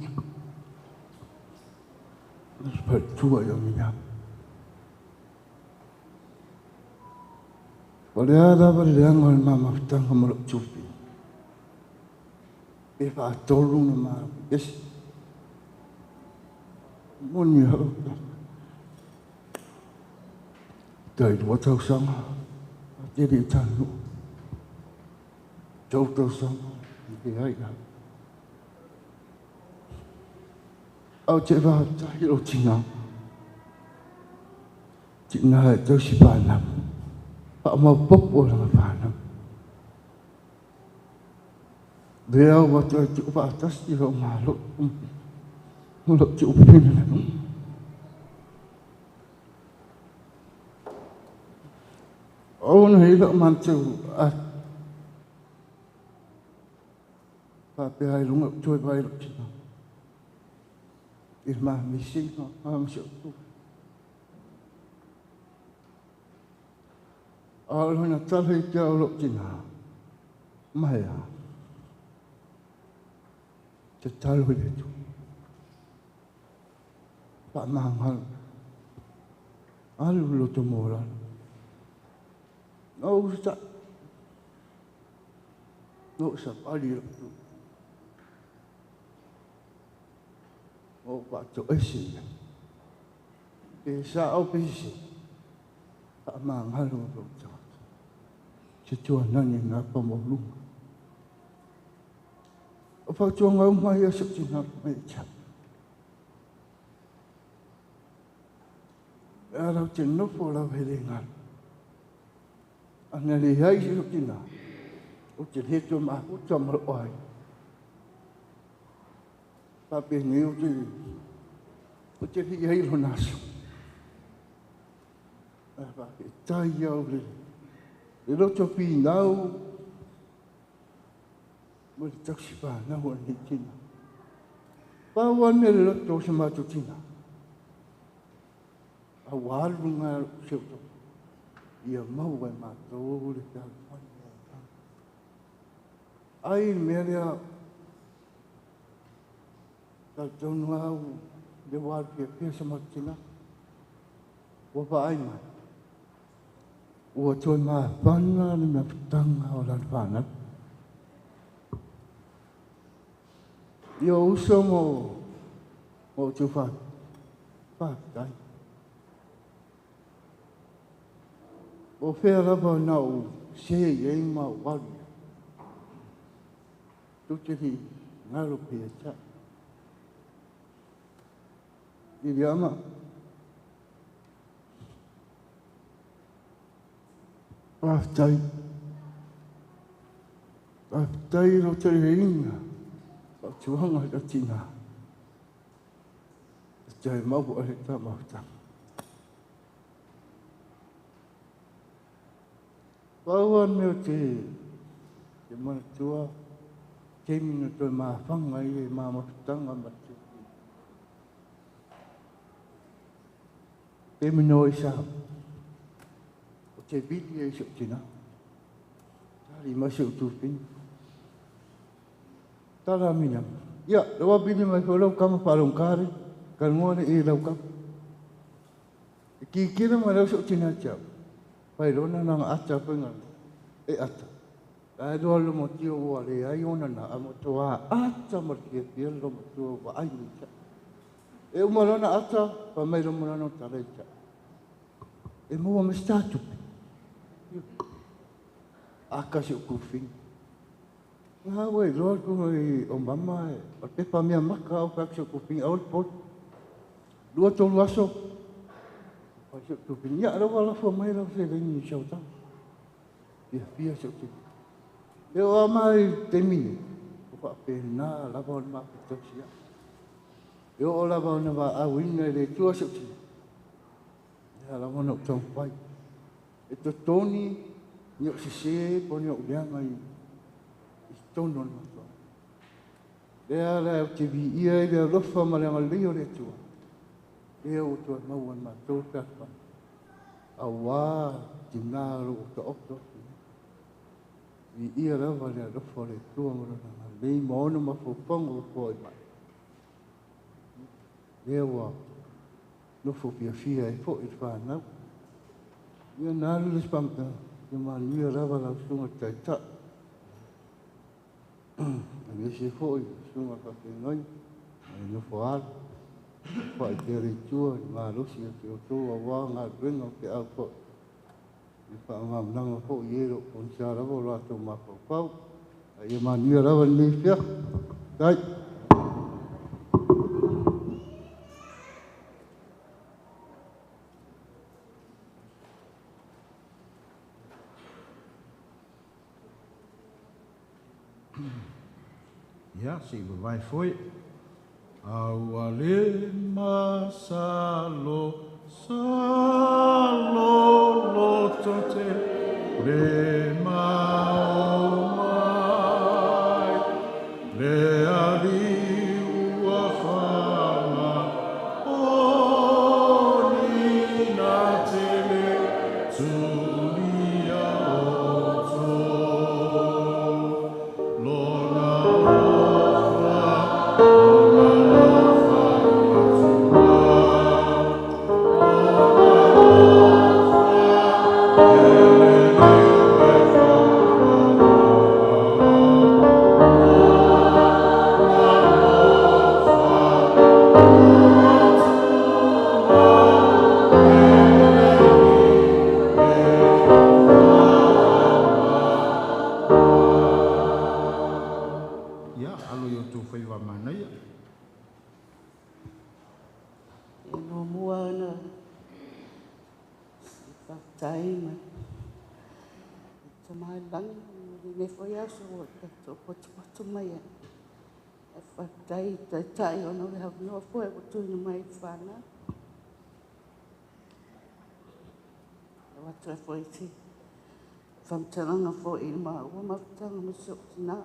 Sebab tua yang minyak. Pada ada berliang orang mama tang kamu tupi. Bapa tolong nama. Yes. Mon ya Đời của thâu sống, thế đi thằng nụ, châu thâu sống, thì hay là ở chế vào trái đồ chính nào, chính là tôi chỉ bàn làm, họ mà bốc vô là bàn làm, đeo vào tôi chịu vào tất gì không mà lúc chịu phim này. Ôn hay là man chịu à, và bây giờ lúc trôi bay lúc chỉ nào, thì mà mình sinh nó không chịu tu, lúc nào ta thấy cho lúc chỉ nào, mày à, cho ta lúc để tu, bạn mang hơn, lúc tu mồ rồi. Nó sắp ở đi rồi. Nó bắt cho ấy gì. Vì sao bây giờ ta mang hai luôn rồi cho. Chứ chùa nó nhìn nó có một lúc. Ở vào chùa ngày hôm nay sẽ chỉ nó mấy chặt. Ở đâu chỉ nó phụ là về đây ngàn. Anh này thì hay chứ gì nào, ông chỉ hết cho mà cũng cho mà oai, ta bên nhiều chứ, ông chỉ hết hay luôn nào, và cái tay nhau đi, để nó cho pin nào, mới chắc sẽ phải nó hoàn hết chứ nào, baoวันnày nó cho xem mà cho chứ nào, à quá luôn à siêu tốt. Ia mau vai matou le ta ai meria ta tonau de war pe samatina wa ba ai mai wa toi ma panna ni na tang ha lan pana yo somo mo tu fa dai o fera ba nau se ye ma wa tu che hi na ro pe cha di diama pa tai ro che hin ba chu hang ga chi na trời mau bộ ta bảo rằng bao nhiêu thì mà chúa chim tôi mà phăng ngay mà một tăng mà mặt cái mình nói sao chơi biết gì sự gì nào ta đi mà sự tu tin ta làm gì nhỉ ya đâu biết mà phải lâu cam phải lâu cá đấy cần mua này lâu cam kỳ kia mà đâu sự gì nào chậm phải đó nó đang ắt chậm với ngân ắt ai đó là một chiều qua thì ai muốn là một chỗ ắt chậm một cái là một chỗ và ai cũng chậm em mà nó ắt chậm và mấy đó mà nó trả lời chậm em mua một start chụp akasih kufing ngawe lor ko Obama o te pamia maka o akasih kufing aul pot dua tol waso akasih kufing ya ro wala fo mai ro se ni shauta ya pia shauta eu mai temini o pa pena la bon ma to sia eu ola bon ba a win le tu shauta ya la bon tong pai eto toni nhậu xí bao nhậu đen ngày tôn non mà đây là chỉ vì yêu để lúc phàm mà làm liều để chùa yêu chùa mà muốn mà tốt cả awa chỉ na lu to ốc đó vì yêu đó mà lúc phàm để chùa mà làm lấy món mà phục phong phục mà yêu nó phục việc phi ấy phục ít phản lắm nhưng na lu spam ta nhưng mà như ra vào xuống một cái chợ anh sẽ phơi xuống một cái nói nó phải chơi chua mà lúc xưa chiều chua vào ngã bên nó cái áo phơi whaangamnanga po i ero o ni sa rawa o ato mapau. Ia mania rawa ni whia. Dai. Ya, si vai foi. Aua le masalo salo lo tote le mai le ali ua fama o ni na tele tulia o to lona ya alo yo tu fai wa mana ya no muana tai ma tama lang ne foi aso to pot mai fa tai ono have no foi to ni mai fana what foi ti fam tanga foi ma o ma tanga mo so na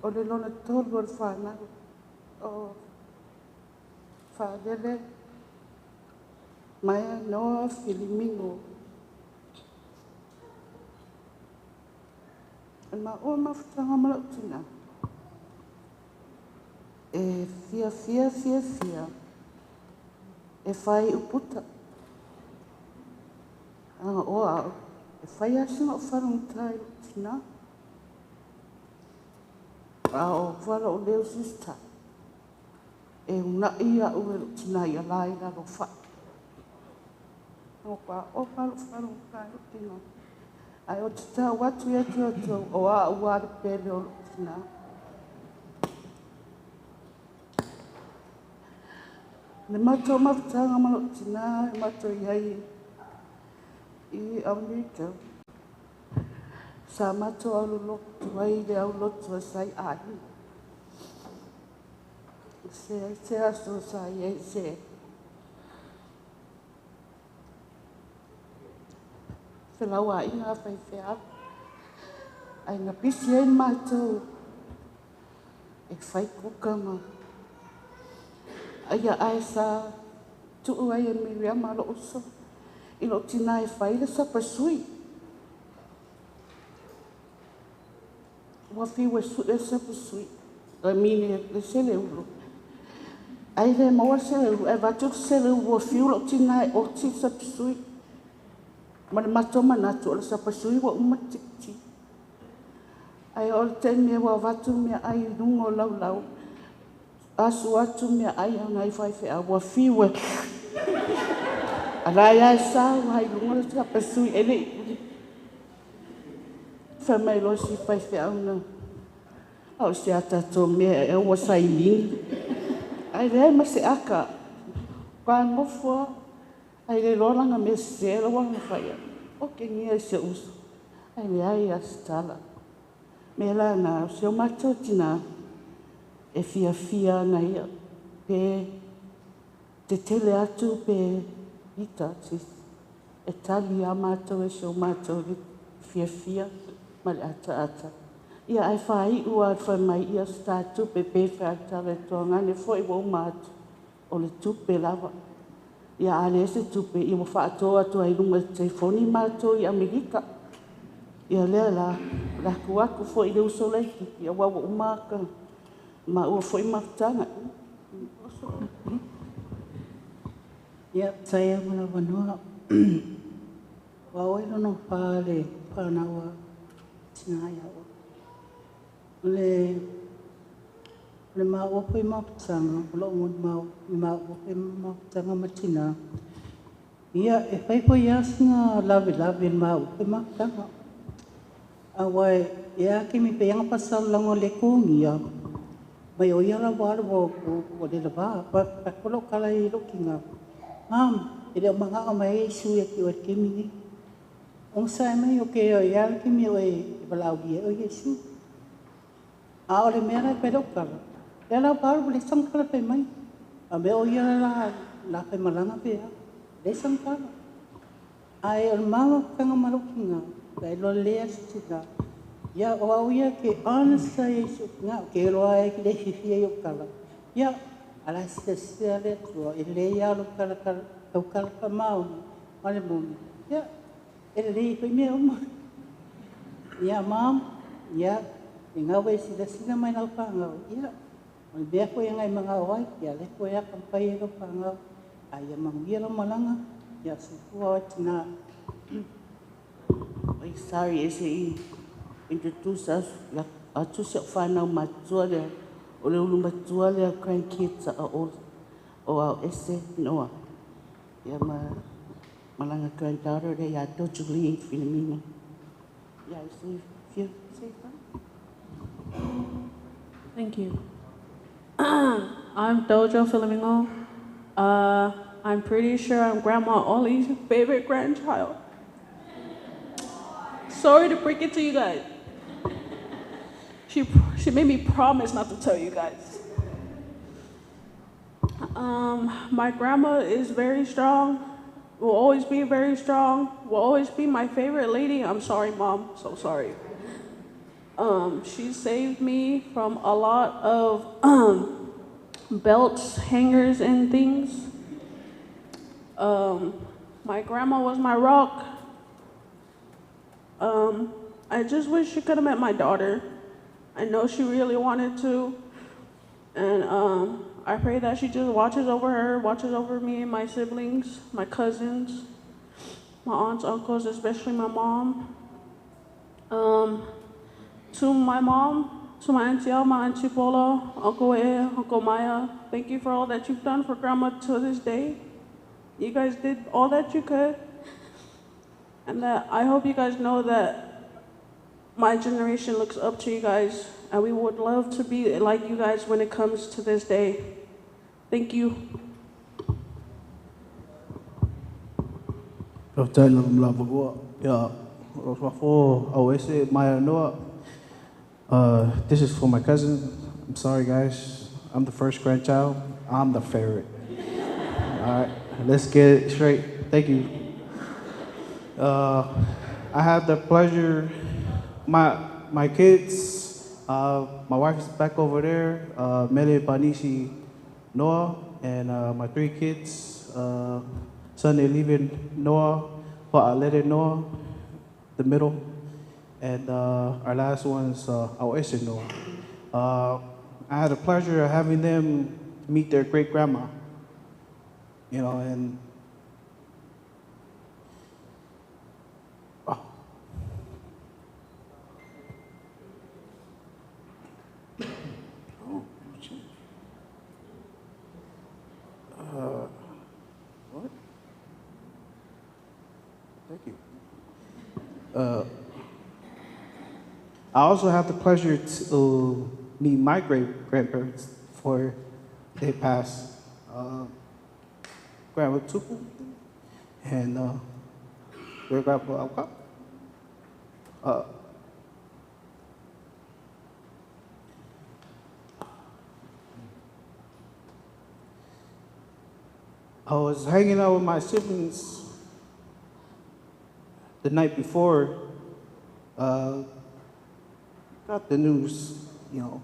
o le lona tolu al whana o whanele mai noa filimingo ma o mawhitanga malautina e fia e whai uputa o au e whai asinga o whanong tai tina o wala o leo sista e una ia ue tina ia lai la ro wha o palo whanong tai tina ai o tita watu e tio o a uare pele o tina ne mato mawtanga malo tina e mato iai i Amerika sa mato alu lotu ai le au lotu a sai ahi se aso sa iai se lau a inga whai whea ai ngā pisi e mato e whai kukama ai a ai sa tuu ai e miria malo oso i lo tina e whai le sapa sui wa fi wa su e sapa sui a mine le sele ulu ai le maua sele ulu e vatu sele ulu wa fi lo tina e o ti sapa sui ma le mato manatu o le sapa sui wa umatiti ai o le temi wa vatu mea ai nungo lau asu atu mea ai au nai whai whea wa fi wa Arai ai sa hai lunga sa pasui ele. Fa mai lo si fai fe una. Au se ata to me e o sai ling. Ai le ma se aka. Kwa mo fo ai le lo langa me se lo wa fai. O ke ni se us. Ai le ai astala. Me la na se o macho tina e fia na ia pe te tele atu pe ita e tali a mātou e so mātou fia ma le ata. Ia ai whai ua whai mai ia statu pe whaatare toanga ne fo i wau mātou o le tupe lava. Ia ale se tupe i wa whaatoa tu ai runga telefoni mātou i Amerika. Ia lea la kuaku fo i le uso leiki ia wawa umaka ma ua fo i maktanga. Ya, saya mula vanua. Wawai no pale panawa sinaya. Le le mau opo I mau tanga, lo mau opo I mau tanga matina. Ia, e whaipo iasinga lawe mau opo I mau tanga. Awai, ia ke mi peanga pasal lango le kongia. Mai o ia la wala o le lava, pa kolo kala I lokinga. Ele o manga o mai Yesu e ki o ke mini. Ong sai mai o ke o ia ke mi o e balau ia o Yesu. A o le mera e pedo kala. Le la baru le sang kala pe mai. A me o ia la pe malanga pe a. Le sang kala. A e o mama kanga malokinga. Ka e lo lea sita. Ia o au ia ke anasa Yesu nga ke roa e ki le fifia i o kala. Ia ala sia le tua e le ia lo kala au kala ka mau ale moni. Ia e le pe me o ma. Ia mam ia e ngawe sila mai na panga. Ia o be ko ia ngai manga wai ia le ko ia kampai e panga. Ai mang ia lo malanga ia su ko tina. I'm sorry, I say introduce us to se whanau matua le o le ulu matua le grandkids o au ese noa. Ia malanga granddaughter le ia to Julie Philomena. Yeah, I say if you say something. Thank you. I'm Dojo Philomena. I'm pretty sure I'm Grandma Ollie's favorite grandchild. Sorry to break it to you guys. She made me promise not to tell you guys. My grandma is very strong, will always be very strong, will always be my favorite lady. I'm sorry, Mom, so sorry. She saved me from a lot of belts, hangers, and things. My grandma was my rock. I just wish she could have met my daughter. I know she really wanted to. And I pray that she just watches over her, watches over me and my siblings, my cousins, my aunts, uncles, especially my mom. To my mom, to my Auntie Alma, Auntie Paula, Uncle E, Uncle Maya, thank you for all that you've done for Grandma to this day. You guys did all that you could. And that I hope you guys know that my generation looks up to you guys, and we would love to be like you guys when it comes to this day. Thank you. This is for my cousin. I'm sorry, guys. I'm the first grandchild. I'm the favorite. All right, let's get it straight. Thank you. I have the pleasure, my kids, my wife is back over there, Mele Banishi Noah, and my 3 kids, Sunday leaving Noah, Pa'alere Noah, the middle, and our last one's Aoese Noah. I had the pleasure of having them meet their great grandma, you know, and what? Thank you. I also have the pleasure to meet my great-grandparents before they passed. Grandma Tupu and great-grandpa Auka. I was hanging out with my siblings the night before, got the news, you know,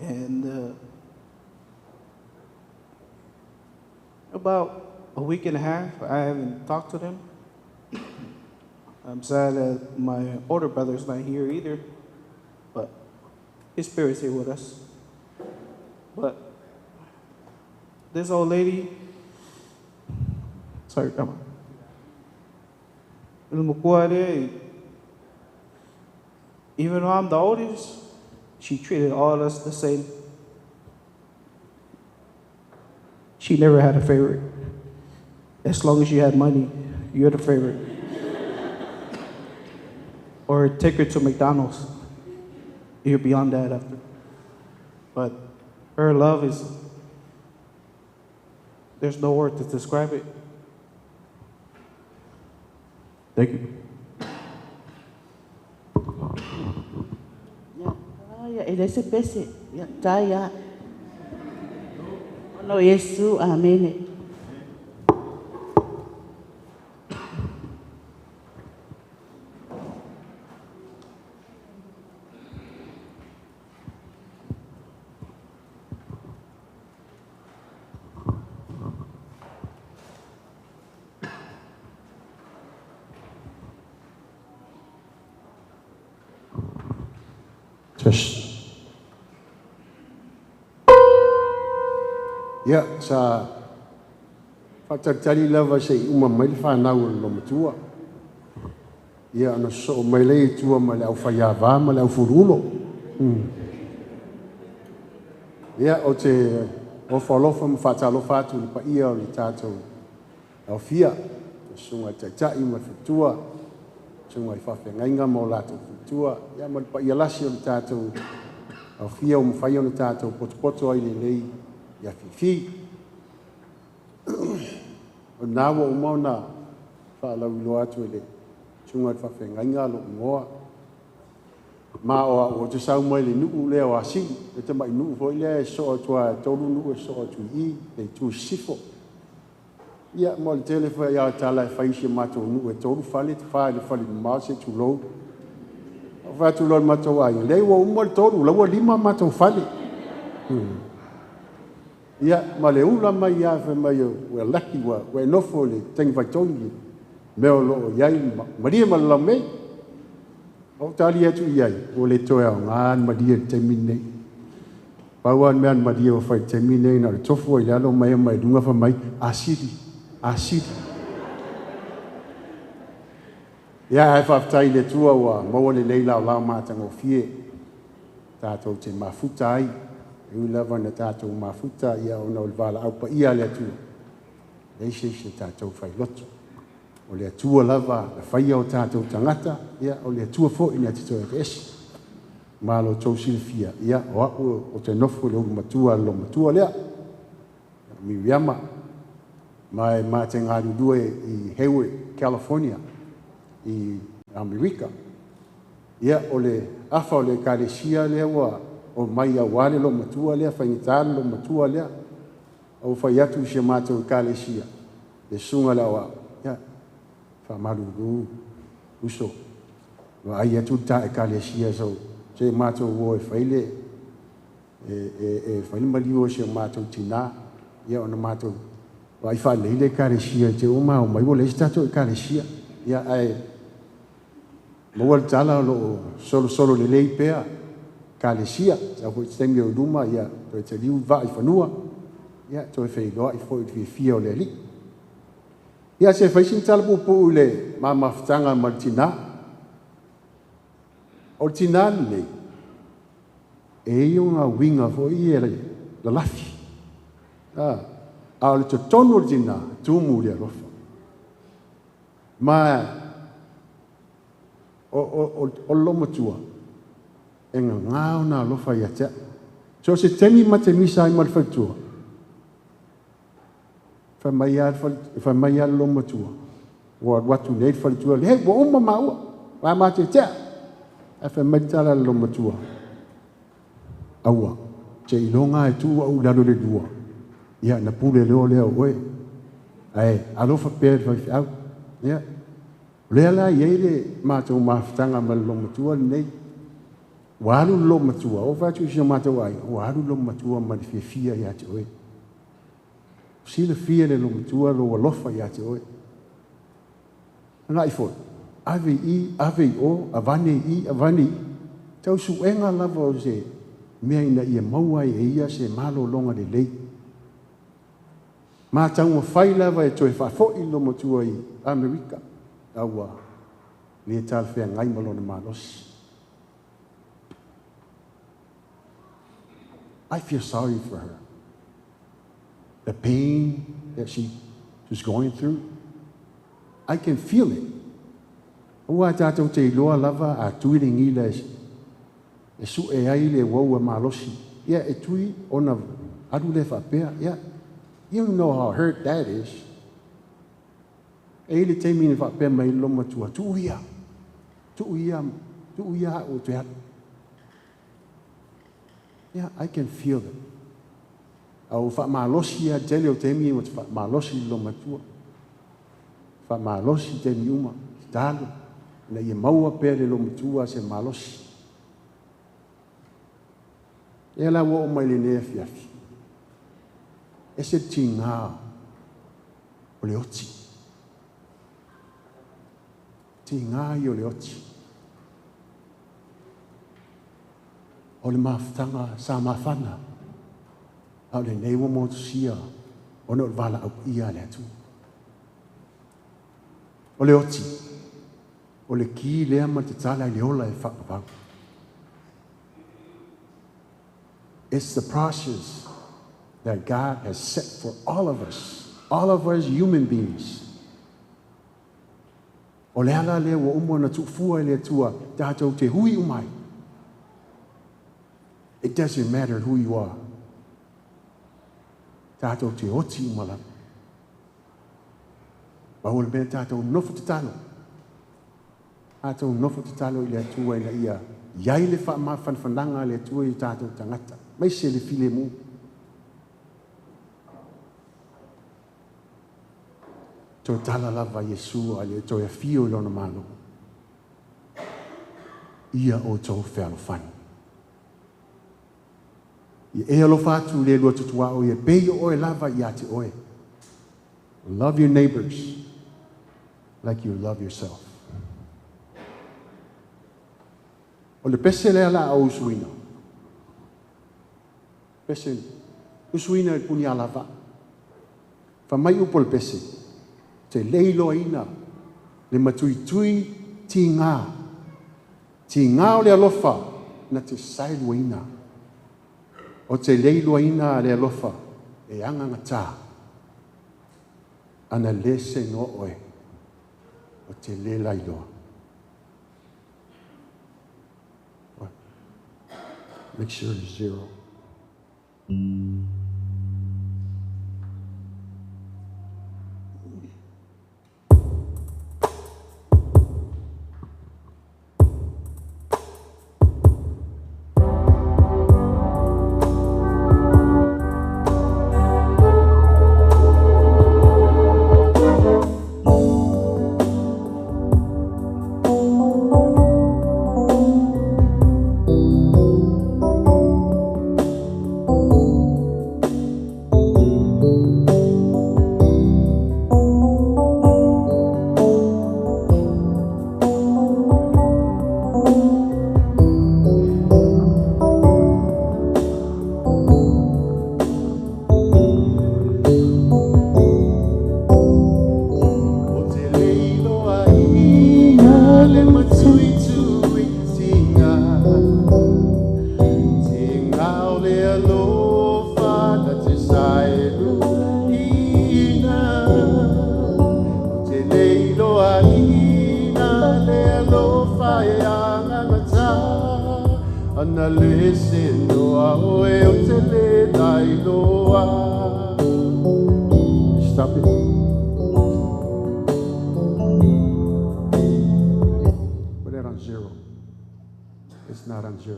and about a week and a half, I haven't talked to them. I'm sad that my older brother's not here either, but his spirit's here with us. But this old lady, sorry, Grandma. Even though I'm the oldest, She treated all of us the same. She never had a favorite. As long as you had money, you're the favorite. Or take her to McDonald's. You're beyond that after. But her love is, there's no word to describe it. Thank you. Ya, ele se pese, ya, taya. No Yesu, amen. Ya, sa whakatari lava se uma mai whanau no matua. Ia ana so mai lei tua ma le au whaiawā ma le au furulo. Ia o te o whalofa ma whatalofa atu ni pa ia o ni tātou au fia. Sunga te tai ma whitua. Sunga I whawhengainga mo lātou whitua. Ia ma pa ia lasi o ni tātou au fia o mwhai o ni tātou poto ai le lei. Ia fifi. O nāwa o mauna whaalau ilo atu ele. Tunga whawhengainga lo ngoa. Ma o te sau mai le nuu lea o asi. E te mai nuu hoi lea e so atua tolu nuu e so atu I. E tu sifo. Ia mo le telefo ia tala e whaisi mato nuu e tolu whale te whae le whale maa se tu lou. O whatu lor mato ai. Lewa umo le tolu. Laua 5 mato whale. Ia, ma le ula mai ia fe mai ua laki ua nofo le tengi whaitongi meo loo iai maria ma la mei o tali atu iai o le toe au ngaan maria te minei pauan mean maria o whai te minei na le tofu i lalo mai dunga wha mai asiri ia e whaftai le tua ua maua le leila o lao mātanga o fie tātou te mafuta ai Iu lava na tātou mafuta ia ona o le wala au pa ia le atua. Leise se tātou whai loto. O le atua lava na whaia o tātou tangata ia o le atua fo ina te toi esi. Malo tau silfia ia o aku o te nofo le ulu matua lo matua lea. Mi wiama. Mai ma te ngāru due I Hayward, California, I Amerika. Ia o le afa o le kāresia lea wa o mai a wale lo matua lea, whaingitāna lo matua lea, au whai atu se mātou kālesia, le sunga la wa, ia, whamaruru, uso, wa ai atu ta e kālesia so, se mātou wo e whaile, whaile maliwo se mātou tina, ia ona mātou, wa ai whaile kālesia, te o mao mai wo le stato e kālesia, ia ai, mawal tala lo solo le lei pea, Kalesia, sa hoi tengi o duma, ia, toi te liu va I whanua, ia, toi whai loa I fwoi fi fia o le li. Ia, se whaisin tala pupu le mamawhtanga martina. O tina nei, e o ngā winga fwoi I le lafi. A le to tono tina, tumu le rofa. Ma, o lomatua, e ngā na lofa ia tea. So se temi ma te misa I malwhaitua. Whai mai a lo matua. Wa watu nei whaitua. Le hei, wa oma maua. Wa ma te tea. E whai mai tala lo matua. Aua. Te ilonga e tua au lalo le dua. Ia na pule leo leo oe. Ai, alofa pēr whai whiau. Ia. Lea la iei le mātou mawhitanga ma lo matua nei. Waru lo matua, o whatu si matua ai, waru lo matua ma le fia ia te oe. Si le fia le lo matua lo walofa ia te oe. Nga I fo, ave I o, avane I, tau suenga lava o se, mea ina ia maua e ia se malo longa le lei. Ma tau ma whai lava e toi whafo I lo matua I Amerika, aua, le tal whea ngai malona malos. I feel sorry for her. The pain that she's going through, I can feel it. Ua tātou te iloa lava a tuiringi le e su e ai le wau e malosi. Ia e tui ona aru le whapea. Ia, you know how hurt that is. E le te mine whapea mai loma tua. Tuuia o te hatu. Yeah, I can feel it. Au whamalosi a tele o te mi o te whamalosi loma tua. Whamalosi te mi uma, te tālu. Na ia maua pere loma tua se malosi. E la wo o mai le nea fiafi. E se tingā o le oti. Tingā i o le oti. O le mafutanga sa mafana. Au le nei wa motusia. O no vala au ia le atu. O le oti. O le ki lea ma te tala i le ola e whakapau. It's the process that God has set for all of us human beings. O le ala lea wa umo na tufua le tua tātou te hui umai. It doesn't matter who you are. Tātou te oti umala. Baua le mea tātou nofu te talo. Tātou nofu te talo i le atua i la ia. Iai le whamawhanwhananga le atua i tātou tangata. Mai se le file mu. Toi tala lava Yesu a le toi a fio i lona malo. Ia o tau whelo whanu. I e alo fatu le lua tutua o i e pei o e lava i ate oe. Love your neighbors like you love yourself. O le pese le ala au usuina. Pese usuina e puni alava. Whamai upo le pese. Te leilo ina. Le matui tui ti ngā. Ti ngā o le alofa na te sailua ina. O te leilo ina le alofa e anga ngata. Ana lese no oe. O te le lailoa. Make sure it's 0. Stop it. Put it on 0. It's not on 0.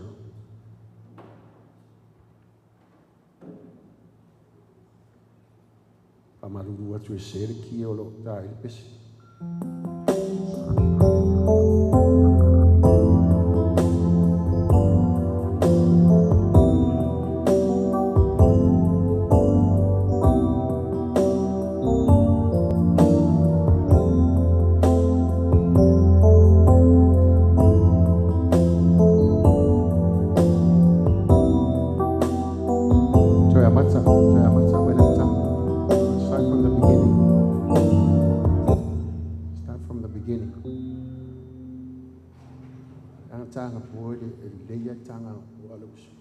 Pamaruru atu e sere ki o lo tai pese. Tanga po leia tanga o alusu.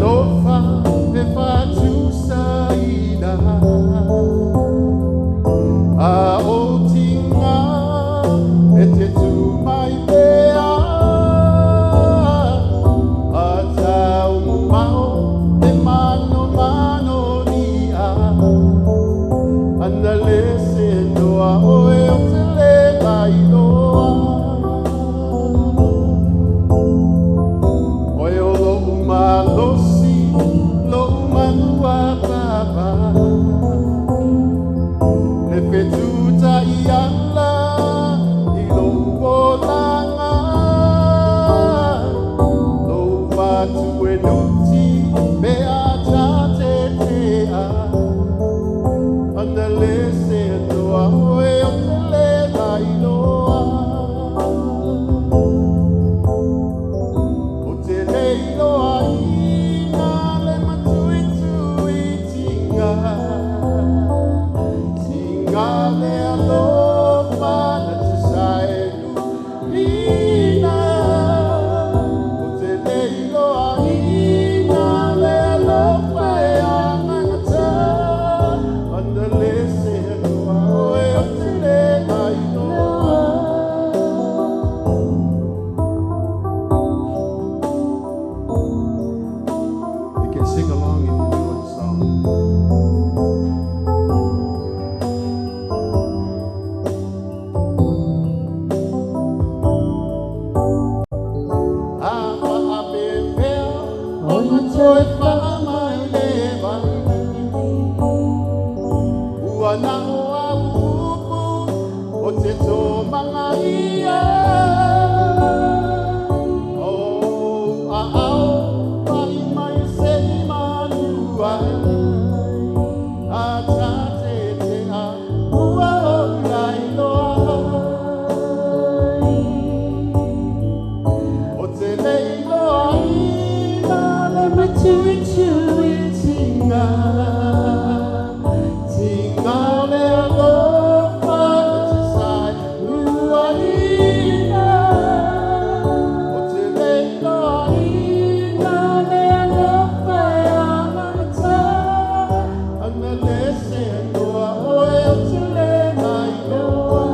lofa e fatu saida a o tinga e te tu mai pea a tau mao e mano mano ni a ana le se noa o e o te le mai noa o e o lo umalosi lo umanua papa le fetuta i ala i lo uolanga lo watu e nuti me a tate te a ana le se noa o e o te le mai noa o te le noa ina le matui tui tinga tinga le alofa na te saelu ina o te le noa ina le alofa e angata ana le se noa o e o te le mai noa. You can sing along if you know the song. Apa apepea, ona toe whamai le vai. Ua na o au upu, o te tō manga ia. O a ao, pai mai se i manua. A tate te a, ua o lai loa. O te leilo aina le matui tui tinga tinga le alofa na te sai lua ina o te leilo aina le alofa e amata ana le se noa o e o te le mai noa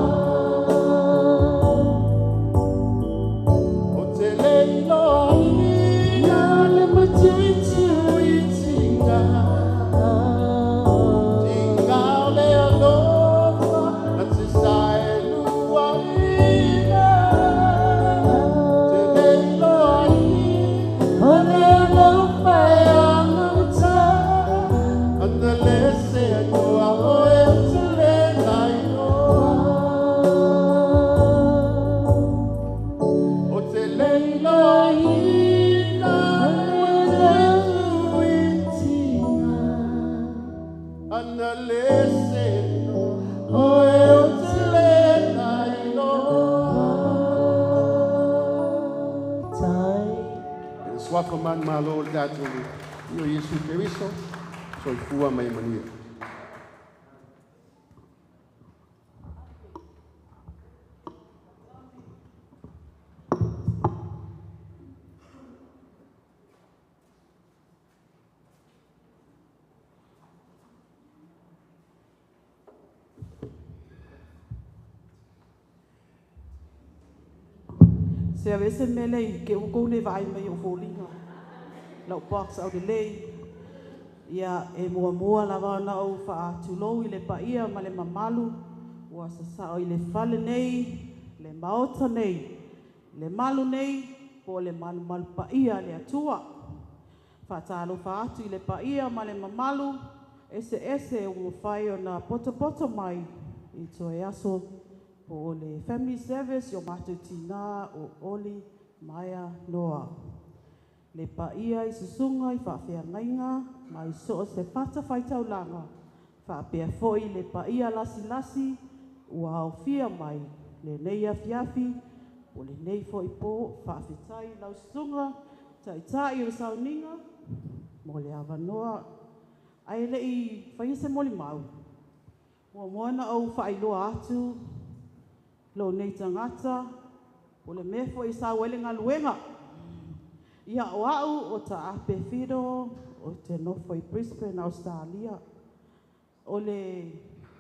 o te leilo aina le matui tui tinga tinga le alofa na te sai lua ina te leilo aina o le alofa e amata ana le se noa o e o te le mai noa o te leilo aina le tui tinga ana le se noa o e o te le mai noa tai e swafa man malo datu io Yesu Keriso so fua mai mania. Se a vese mele i ke uko le vai mai o folinga. Lau box au de lei. Ia e mua lava na au wha tulou i le paia ma le mamalu. Ua sasao i le fale nei, le maota nei, le malu nei, po le malu paia le atua. Whatalo wha atu i le paia ma le mamalu, ese ua whai o na poto mai i toe aso. Po le family service o matu tina o Oli Maya Noa. Le paia i susunga i whawhea ngainga, mai so o se pata whaitau langa. Whapea foi le paia lasi, ua au fia mai, le nei afiafi, o le nei foi po, whawhetai lau susunga, tai o sauninga, mo le awanoa, ai le i whaise moli mau. Mo moana au whailoa atu, lo nei tangata, o le mefo i sa welenga luenga. Ia o au o ta ape whiro o te nofo i Brisbane, Australia. O le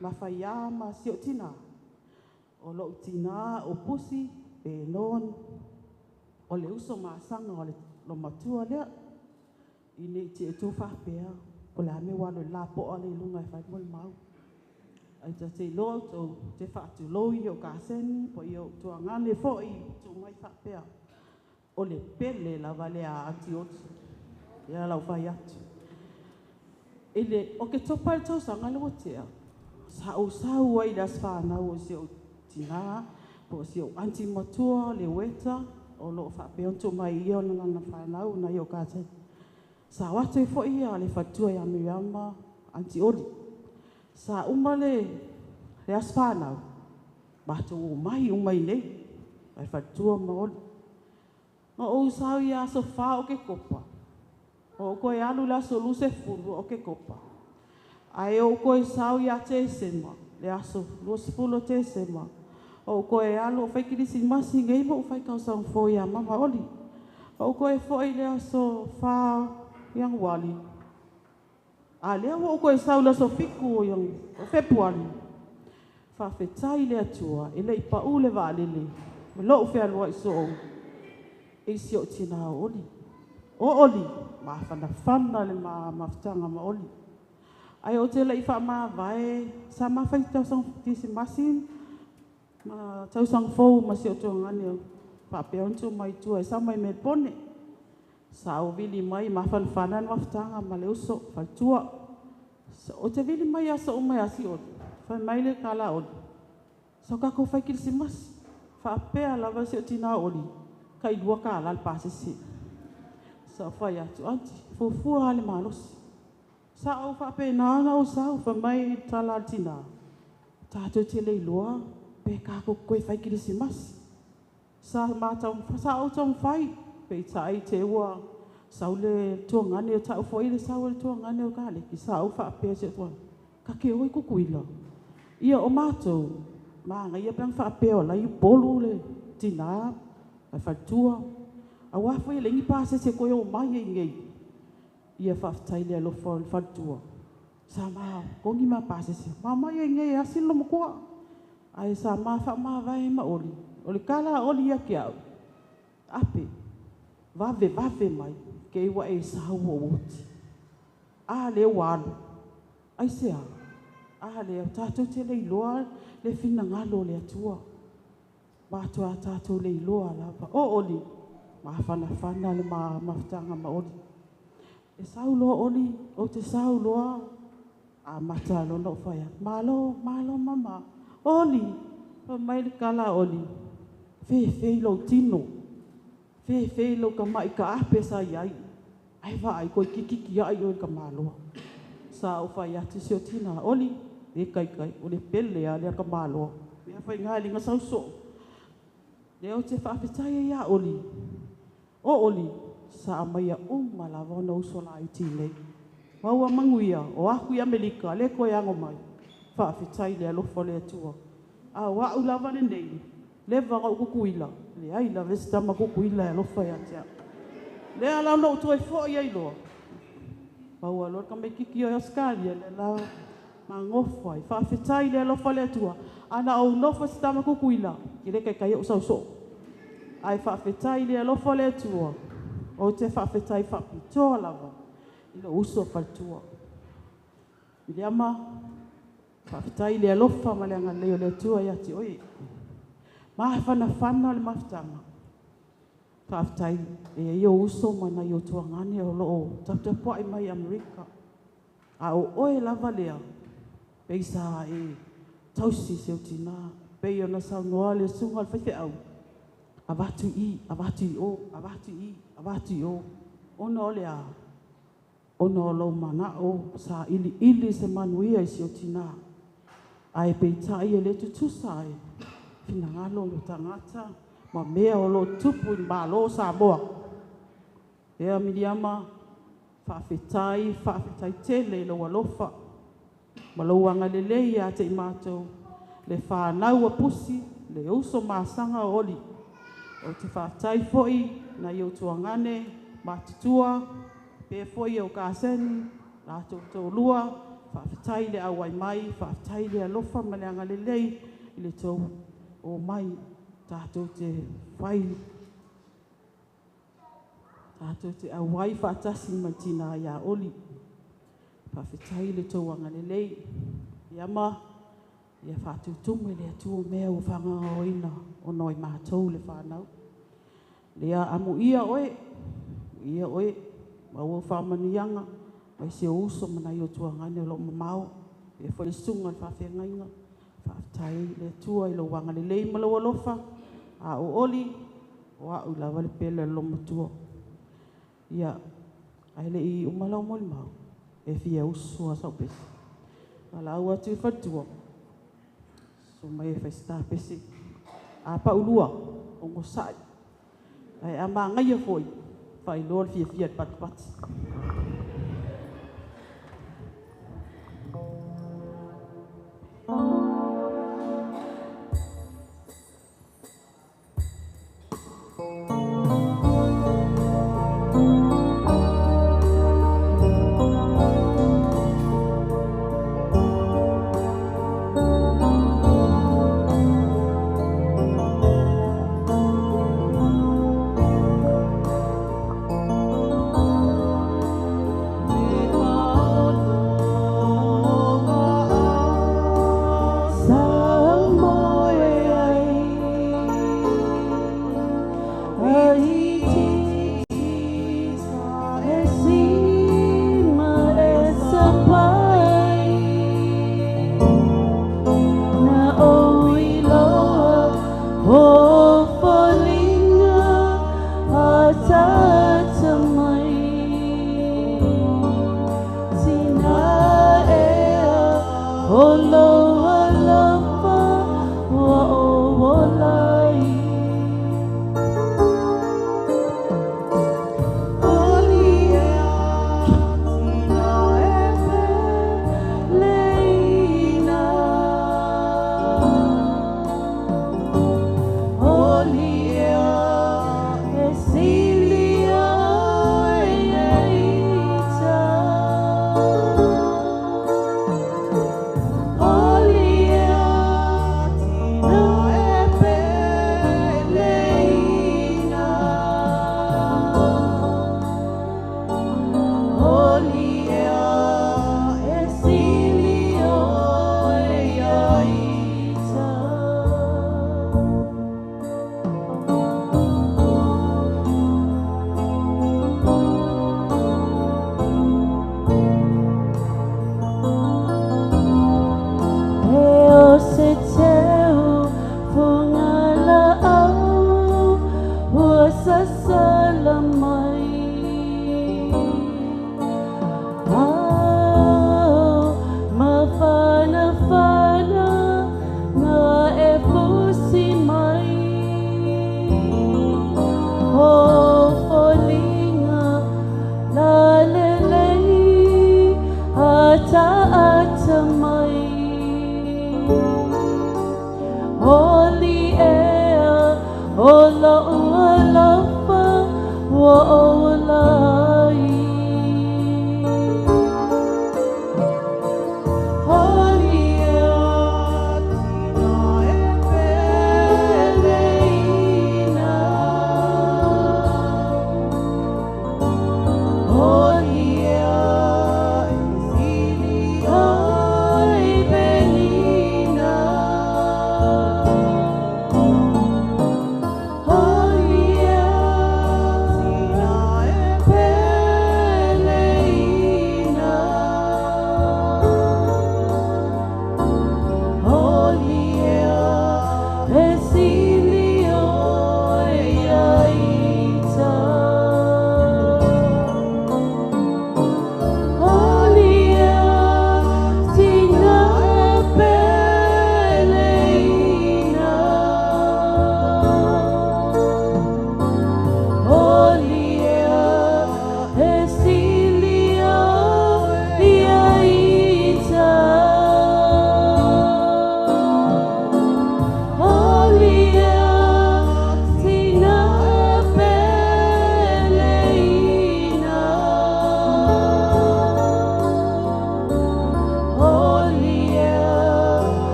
mawhaia ma sio tina. O lo tina o pusi Peno. O le uso maasanga o le lo matua lea. I nei te e tū whapea. O le ame walo la po o le lunga e whai mol mau. Ai ta te lo o te whaatu loi o kāseni. Po i o tua ngane fo i tū mai whapea. O le pele la vale a ati oti. Ia lau whai atu. Ele o ke topa le tausanga le watea. Sau ai das whanau o si o tina. Po si o anti matua le weta. O lo whapea onto mai i o ngana whanau na i o kāseni. Sa watu e fo ia le whatua ia Miriama anti ori. Sa umale le aswhanau. Bato o mai umai nei. Ai whatua ma ori. O usau ia so wha o ke kopa. O koe alu la so luse furu o ke kopa. Ai o koe sau ia te sema. Le aso luse fulu te sema. O koe alu o whaikirisi masi ngei mo o whaikau sang fo ia mama oli. O koe fo i le aso wha yang wali. A lea o koe sau la so fiku o yang o Februari. Wha whetai le atua e le ipa ule waalele. Me lo whea lua i so o. E si o tina o oli. O oli, ma whana le mawhtanga ma oli. Ai o te lei wha maa vai, sa maa whai tau sang tisi masin, ma tau sang fau ma si o tō ngane, wha peontu mai tua e sa mai me pone. Sa o vili mai, ma whana le mawhtanga ma le uso, whai tua. O te vili mai asa o mai asi oli, whai mai le kala oli. Sa kako whai kirisi masi, wha pea lava si o tina oli. Kai dua ka ala pasisi. Sa whai atu anti, fufua ale malosi. Sa au whape nana o sa ufa mai tala tina. Tātou te leiloa, pe kako koe whai kirisi masi. Sa au tau whai, pe tai te ua. Sau le tua ngane o tau fwoi le sau le tua ngane o kāleki. Sa au whape se tuan. Ka ke oi kukuila. Ia o mātou, maanga ia peang whape o lai bolu le tina. Ai whatua. A wawhai le ngi pāse se koe o mai e ngei. Ia whaftai le alofa o le whatua. Sa maa, kongi maa pāse se. Maa mai e ngei asilo mo kua. Ai sa maa wha maa vai ma oli. O le kala oli ia ke au. Ape. Vave mai. Ke iwa e sahau o oti. A le walo. Ai se a. A le tātou te le iloa le fina ngalo le atua. Mātua tātou le iloa lava. O oli, ma whana le mawhtanga ma oli. E sauloa oli, o te sauloa, a mata lo no whaia. Malo mama. Oli, o mai le kala oli. Whewhei lo tino. Whewhei lo ka mai ka ape sa iai. Ai ai koe kikiki ai o ka maloa. Sa o whaia te seo tina. Oli, e kai, o le pele a lea ka maloa. Mea whai ngai linga sauso. Leo te whawhitai ia oli. O oli, sa mai a malawa na usola i tīnei. Maua manguia, o aku i Amerika, le koe ango mai. Whawhitai le alofa le atua. A wau lava ne nei, le vanga o kukuila. Le aila vestama kukuila e alofa i atea. Le ala no tu e fo i ailoa. Maua lor ka me kiki o Australia, le la mangofa i whawhitai le alofa le atua. Ana au nofa stama kukuila. Ki reka kai o sauso. Ai whawhetai le alofa le atua. O te whawhetai whapitoa lava. Ilo uso whaitua. I le ama, whawhetai le alofa ma le anga leo le atua i ati oi. Maa whana le mawhtanga. Whawhetai e io uso mana i o tua ngane o loo. Tapua i mai Amerika. A o oe lava lea. Peisa e tausi se o tina. Pei ona sau noa le sunga al whaife au. Avatu i o. Ona ole a. Ona o lau mana o. Sa ili se manuia i se o tina. Ai pei tai e le tutusa e. Fina ngalo lo tangata. Ma mea o lo tupu i malo sa moa. Ea miliama. Whawhetai tele lo alofa. Malauanga le lei a te imatou. Le whanau a pusi, le uso māsanga o oli. O te whātai foi, na i o tuangane, matutua, pe foi o kaseni, la tō lua, whawhitai le au ai mai, whawhitai le alofa maleanga le lei, i le tō o mai, tātou te whai. Tātou te au wai whaatasi mai tina ia oli. Whawhitai le tō anga le lei, ia ma, ia whātutume le atua mea o whanga oina, o noi mātou le whanau. Lea amu ia oe, maua whamanianga, mai se o uso mana i o tuangane o lo mamao, e whalisunga le whawhengainga, whaatai le tua i lo wanga le lei malawa lofa, a o oli, o a ulawa le pele lo matua. Ia, aile i umalau moli mau, e fia uso a sau pesi. Ala au atu i whatua, so mai e whaista pesi, a pa ulua, o ngosai, ai a maa ngai a foi, whai lor fia pat.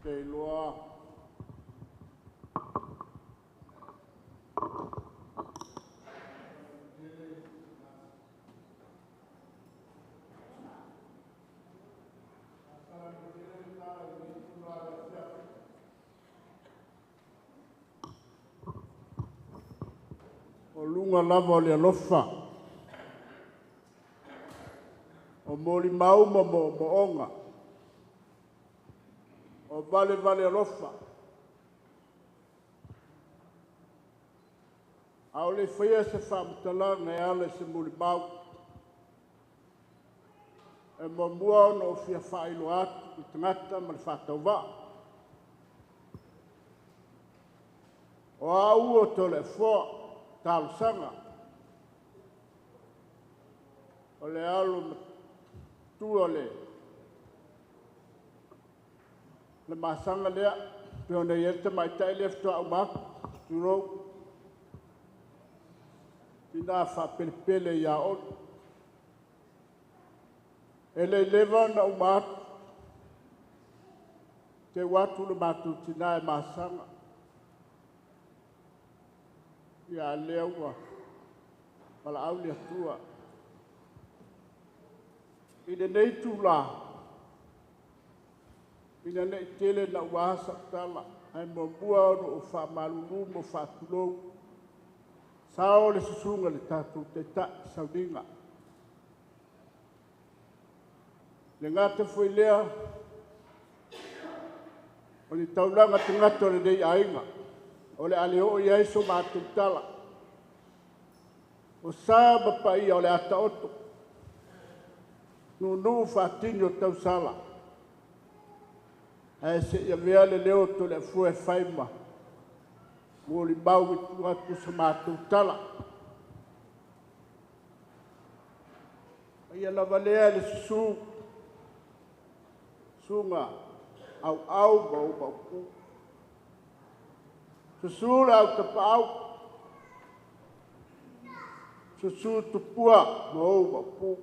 te loa. O lunga lava o le alofa. O mori mau mo onga. O vale alofa. Au le whaia se whamtala ngai ale se mori mau. E mo mua no fia whailo atu i tangata ma le whatau wā. O au o tole fua tau sanga. O le alu tua le masanga lea, peo nei ete mai tai lefto au maku, turo. Tina whapelepele ia on. Ele lewa na au maku. Te watu le matu tina e masanga. Ia lewa. Wala au lea tua. Ine nei tūla. Ina nei tele na wasa tala. Ai mo bua no o wha maruru mo wha tulou. Sao le susunga le tātou te ta sauninga. Le ngata fwoi lea. O le taulanga te ngata le nei ainga. O le aleo o iaiso mātou tala. O sāba pa ia o le ata oto. No whatinho tau sala. Ai se ia mea le leo to le fue whaima. Mo li mau i tuatu sa mātou tala. Ia lava lea le susu. Sunga au bau pu. Susu la au tapau. Susu tupua bau pu.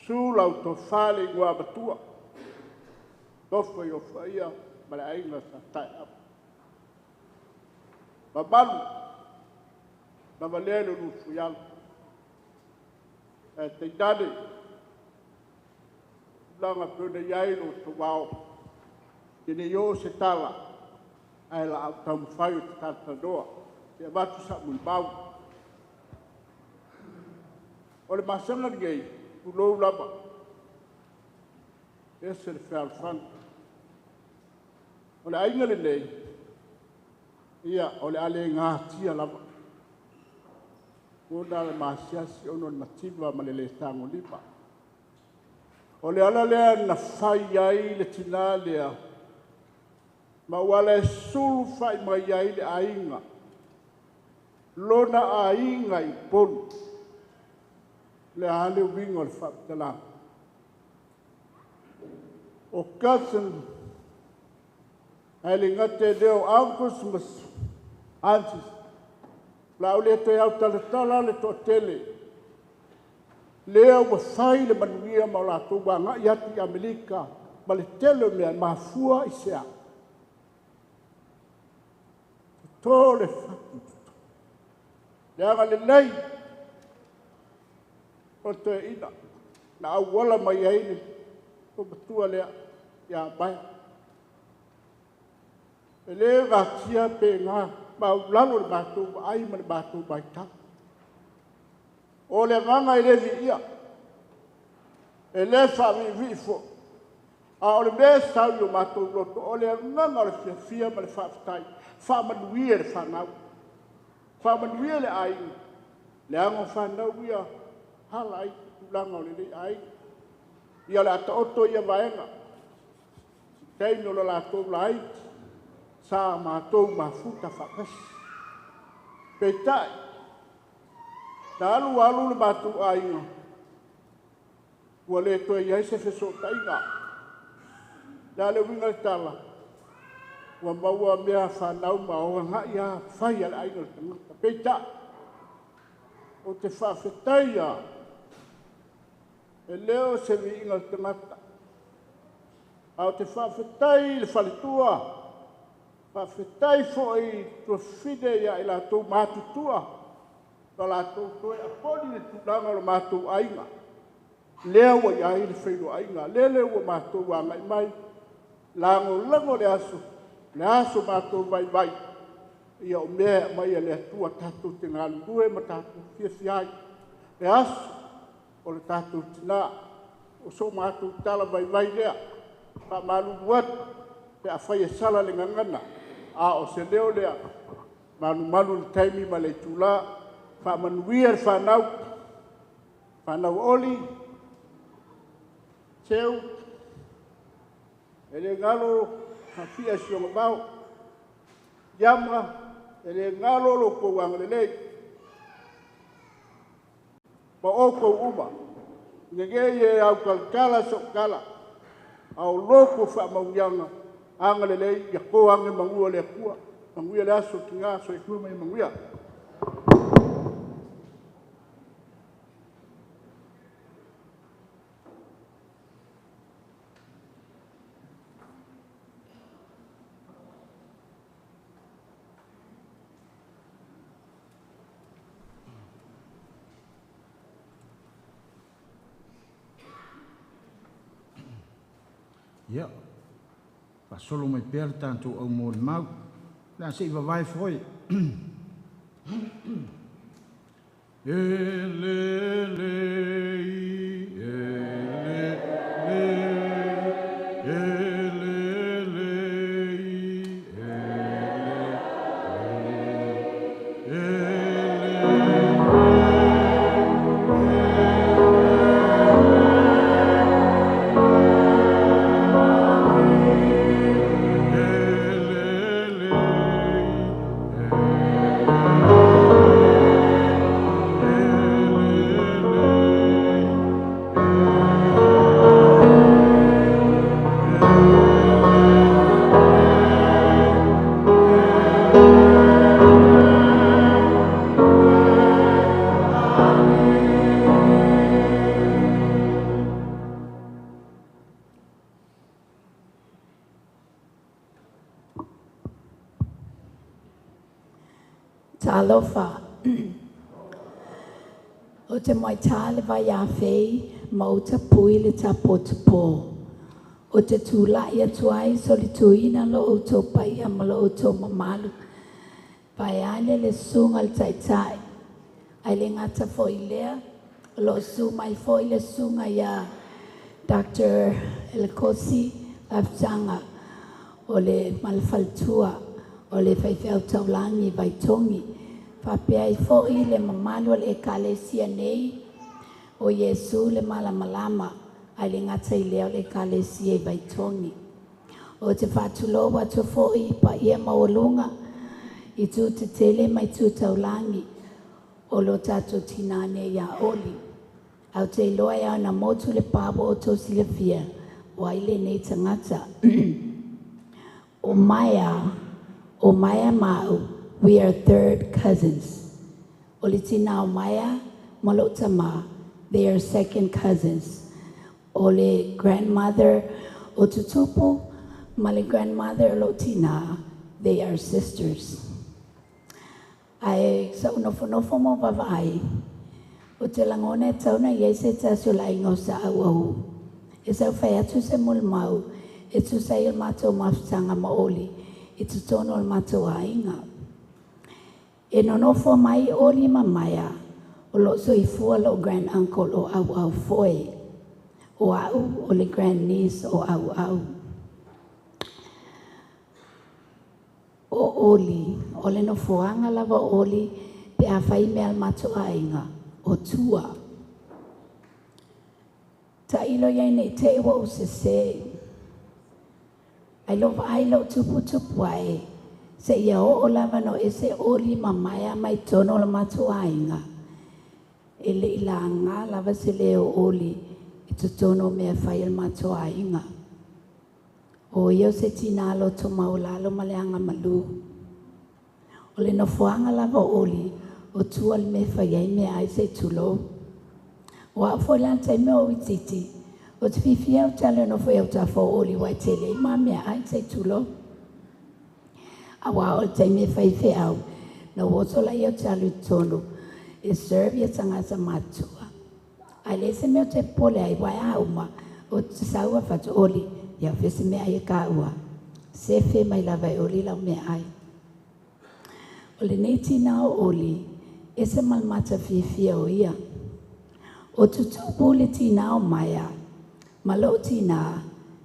Sulau to fale ngua batua. Tofa yo faia, mala ainga sa tai ap. Babalu, na valelo no fuyal. E te dade, langa pune iai no to wao. Kene yo se tala, ai la au tamu faio te tata doa. Te abatu sa mui bau. O le masanga ngei, ulou lava. Ese le whaalfan. O le ainga le nei. Ia, o le ale ngā tia lava. Kona le maasiasi ono le mativa ma le tango lipa. O le ala lea na whai ai le tina lea. Ma wale sulu whai mai ai le ainga. Lona ainga i ponu. Le hale wingo le whaptala. O cousin, ai le ngate leo uncles mas aunties. La ule te au talatala le to tele. Leo wa whai le manuia ma la tuba nga iati Amerika. Ma le tele mea mafua i sea. Tō le whaptala. Le anga le nei. O te ina, na au wala mai aile, o matua lea, ia bai. E le vatia pe ngā, mau lalo le mātou, ai ma le mātou bai tā. O le nganga i le vi ia, e le whaami vi fo. A o le mea sau i o mātou loto, o le nganga le fia ma le whaafitai, whaamanuia le whanau. Whaamanuia le ai, le ango whanau ia, hala ai tulanga o le ai. Ia le ata oto ia vaenga. Teino le lātou lai. Sa mātou mafuta whakasi. Peitai. Ta alu le mātou ainga. Ua le toi iai se wheso tainga. Nā le winga le tala. Ua maua mea whanau maoa ngā ia whai ale ainga le tangata. Peitai. O te whawhetaia. E leo se vi inga tangata. au te whawhetai le whaletua, whawhetai fo'i tua whine ia i lātou mātutua, pa lātou toi a poni le tūlanga o mātou ainga. Lea ua ia i le whaino ainga, lele ua mātou wāngai mai, lango lango le aso mātou vai vai, ia o mea mai a le atua tātou te ngālu due ma tātou fia fiai, le aso o le tātou tina, o so mātou tala vai vai lea, pa malu buat, pe a whai e sala le ngangana, a o se leo lea, malu le taimi ma le tūla, pa manuia le whanau oli, Teu, ele ngalo hafia sionga mau, yama, ele ngalo lo ko wanglele, pa oko uma, ngege ye au kalkala sokala, au loko fa mauyanga, anglele ya ko ange mangua le kua, mangua le aso kinga so ikua mai mangua. Ia, pa solo mai pēr tātou au mō le mau, nā se iwa vai foi. Talofa. O te mai tāle vai a whei, ma o te pui le tapo te pō. O te tūlai atu ai, so le tuina lo o tō pai ama lo o tō mamalu. Pai ale le sunga le taitai. Ai le ngata fo i lea, lo su mai fo i le sunga ia Dr. Elkosi Afzanga o le malfaltua o le whaiwhau taulangi vai tongi. Whapea i fo i le mamalu le kalesia nei o Yesu le malamalama ai le ngata i leo le kalesia vai tongi. O te whatuloa to fo i pa ia maolunga i tu te tele mai tu taulangi o lo tato tinane ia oli. Au te loa ia na motu le pabo o to silafia o aile nei tangata. O Maya Mau, we are third cousins. O le tina o Maya, Malotama, they are second cousins. O le grandmother o Tutupu, Male grandmother Lotina, they are sisters. Ai sa unofo mo vavai. O te langone tauna yese tasu la ingo sa au. E sa whai atu se mulmau, e tu sa il mato mafutanga maoli, e tu tono il mato ainga. E nonofo mai oli mamaya, o lo so i fua lo grand uncle o au foi. O au o le grand niece o au. O oli, o le no foanga lava oli, pe a whai mea mato ainga, o tua. Ta ilo iai nei te iwa o se se. Ai lo vai lo tupu ai, se ia o lava no e se oli mamaya mai tono la mato ainga. E le ilanga lava se leo oli, e tu tono mea whai il mato ainga. O io se tina lo to maulalo maleanga malu. O le no fuanga lava oli, o tua le me whaiai me ai se tulo. O a fo lanta me o ititi, O te whiwhia o tala no whai au ta whao oli wai te lei ma mea ai te tulo. A wā o te me whai whi au, na woto lai au talu tonu, e serve ia tangata matua. Ai le se meo te pole ai wai au ma, o te saua whatu oli, ia whese mea ai ka ua. Se whi mai la vai oli lau mea ai. O le nei tina o oli, e se malmata whiwhia o ia. O tutupu le tina o maia, malo tina,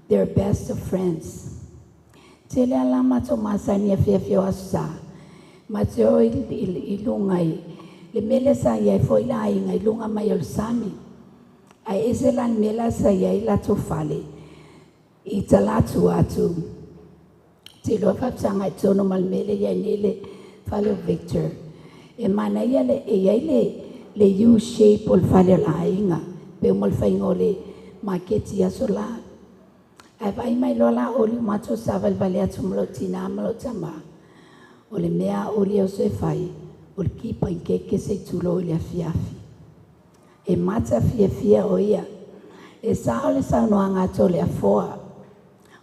they're best of friends. Te le alama to masani a whiawhio asa, ma te o ilunga i, le mele sa iai fo ila inga ilunga mai o sami. Ai ese lan mela sa iai la to fale, i talatu atu. Te loa whapsanga i tono mal mele iai nele fale o Victor. E mana ia le U-shape o le fale la inga, pe umal whaingo le maketi aso la. Ai vai mai lola oli mato saval vale atu malo tina malo tama. O le mea oli au se fai, o le kipa in keke se tulo ili a fiafi. E mata fia o ia, e sao le sao noa ngato le a foa.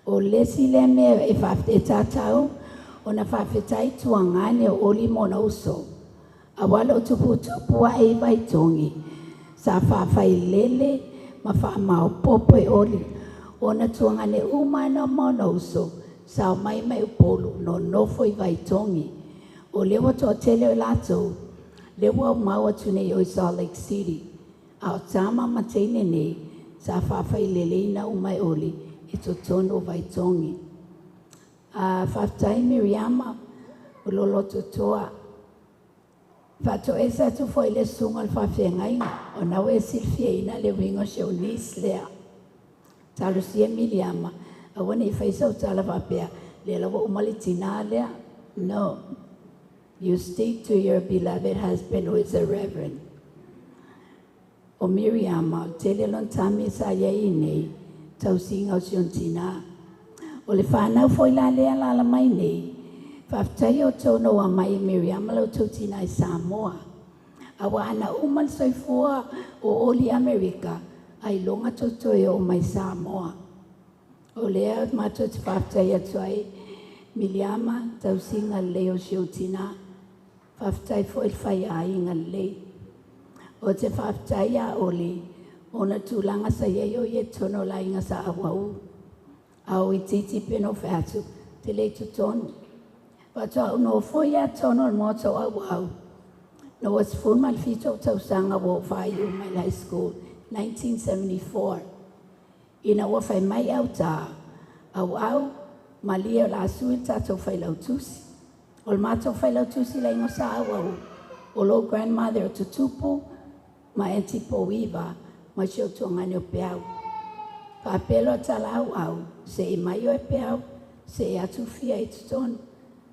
O lesi le mea e whafte tatau, o na whawhetai tuangane o oli mona uso. A wala o tupu a e vai tongi, sa whawhai lele, ma whamao popo e oli. O na tuangane umana mona uso, sa o mai upolu, no nofo I vai tongi. O lewa to tele o lato, lewa o maua tune o Salt Lake City. A o tama matene ne, sa whawhai lele ina umai oli, I to tono vai tongi. Whaftai Miriama, o lolo totoa. Fato esa tu foi le sunga al whawhengai, o nau e silfia ina le wingo se o nis lea. Talo sia Miriama, a wana I whaisa o tala whapea, le lawa umalitina lea. No, you stick to your beloved husband who is a reverend. O Miriama, tele lon tami sa iei nei, tau singa o siontina. O le whanau foi la lea la mai nei, whaftai o tono a mai Miriam lau tautina I Samoa. Awa ana umal soifua o oli Amerika ai longa totoe o mai Samoa. O lea mato te whaftai atu ai Miriama tausinga leo siotina. Whaftai fo il whai a inga lei. O te whaftai a oli ona tūlanga sa iei o ie tono la inga sa awau. Au I titi Peno whatu te le tutonu. Watoa no foia tono moto au. No was full mal fito tau sanga wo fai my high school 1974. Ina wo fai mai au ta. Au malia la suita to fai lautusi. Ol mato fai lautusi la ingo sa au. Olo grandmother to tupu ma enti po wiva ma sio to ngane peau. Pa pelo tala au se I mai o peau se atu fia I tonu.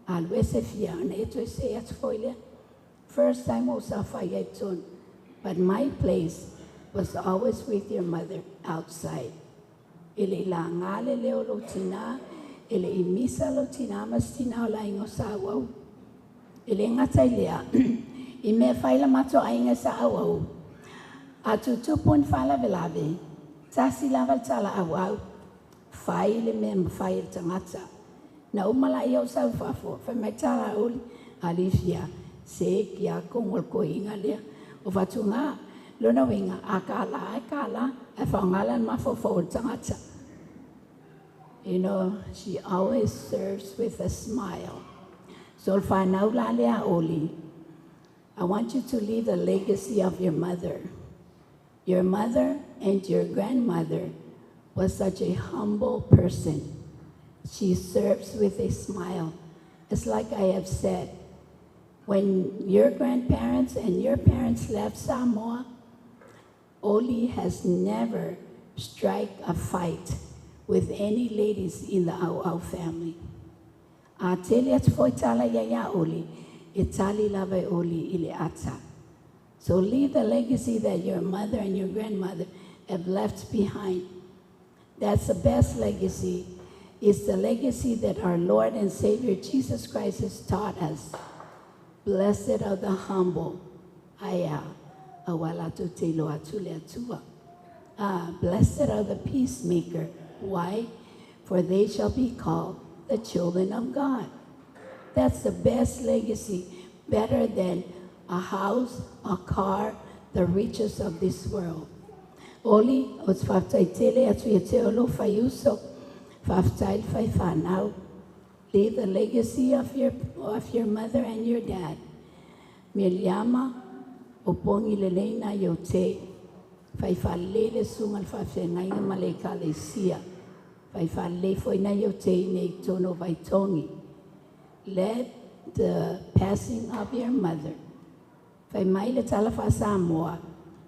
Always fia na ito se at foile. First time o sa faya ton, but my place was always with your mother outside. Ele la ngale leo lotina, ele imisa lotina mastina la ingo sa wau. Ele ngata lea, ime faila mato ainga sa awau. Atu 2.5 velave, tasi lava tala awau. Faile mem faile tangata. Na umala ia o sau whafo, whamai tala uli, alifia, se kia kongol ko inga lea. O whatunga, lona winga, a kala, e whangalan mafofo o tangata. You know, she always serves with a smile. So whanau la lea oli, I want you to leave the legacy of your mother. Your mother and your grandmother was such a humble person. She serves with a smile. It's like I have said, when your grandparents and your parents left Samoa, Oli has never struck a fight with any ladies in the AUVA'A family. A tele at foi tala yaya Oli, itali lava Oli ile ata. So leave the legacy that your mother and your grandmother have left behind. That's the best legacy. It's the legacy that our Lord and Savior Jesus Christ has taught us. Blessed are the humble. Aya, awala tu te loa tu le atua. Blessed are the peacemaker. Why? For they shall be called the children of God. That's the best legacy, better than a house, a car, the riches of this world. Oli, os whaftaitele atu i te olo whaiuso, whaftail whai whanau. Leave the legacy of your mother and your dad. Miliama, o pongi leleina yo te, whai whalele sungal whawhengainga male kalesia, whai whalele foina yo te nei tono vaitongi. Let the passing of your mother, whai mai le tala wha Samoa,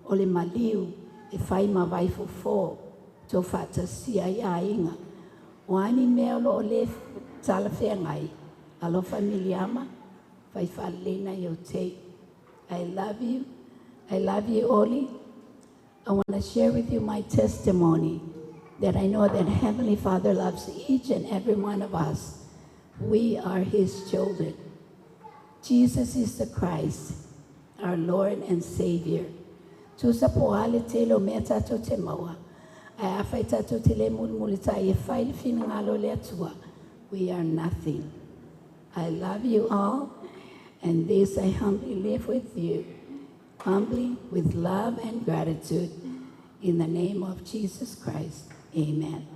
o le maliu, e whai ma vai fofo, to whatasia ia inga. O ani mea lo o le tala whengai, alo familiama, whai whalena yo te. I love you. I love you, Oli. I want to share with you my testimony that I know that Heavenly Father loves each and every one of us. We are His children. Jesus is the Christ, our Lord and Savior. Tusa poale te lo mea tato te maua. Ai awhai tato te le mulmulita e whai le whinangalo le atua. We are nothing. I love you all, and this I humbly live with you, humbly with love and gratitude. In the name of Jesus Christ, amen.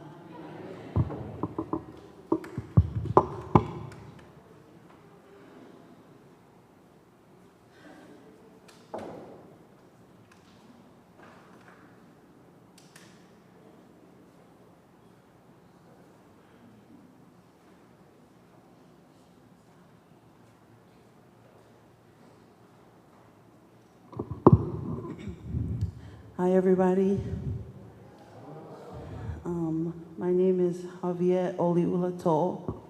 Hi, everybody. My name is Oliula To,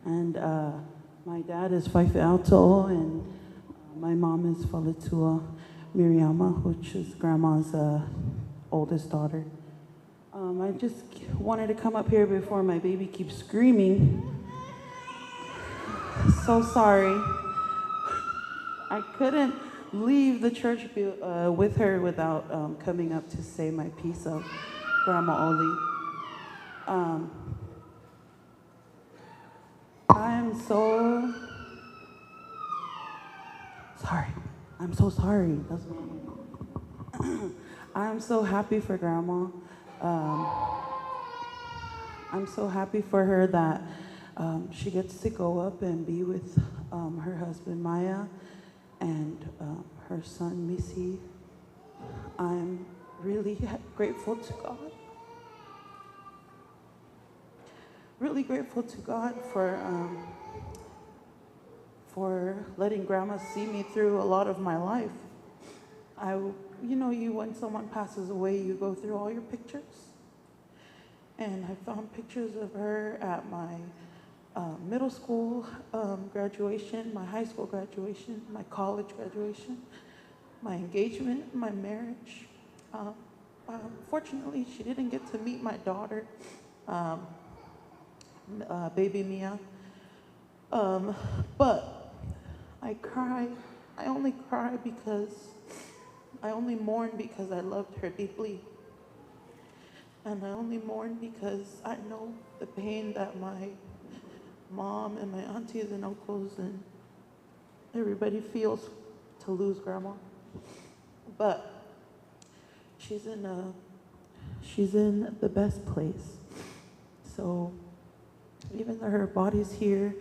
and my dad is Faife and my mom is Falitua Miriama, which is Grandma's oldest daughter. I just wanted to come up here before my baby keeps screaming. So sorry. I couldn't leave the church with her without coming up to say my piece of Grandma Oli. I am so sorry. I'm so sorry. That's what I'm so happy for Grandma. I'm so happy for her that she gets to go up and be with her husband Maya and her son Missy. I'm really grateful to God. Really grateful to God for letting Grandma see me through a lot of my life. When someone passes away, you go through all your pictures. And I found pictures of her at my middle school graduation, my high school graduation, my college graduation, my engagement, my marriage. Fortunately, she didn't get to meet my daughter, baby Mia. But I cry. I only cry because I only mourn because I loved her deeply. And I only mourn because I know the pain that my mom and my aunties and uncles and everybody feels to lose Grandma. But she's in the best place. So even though her body's here,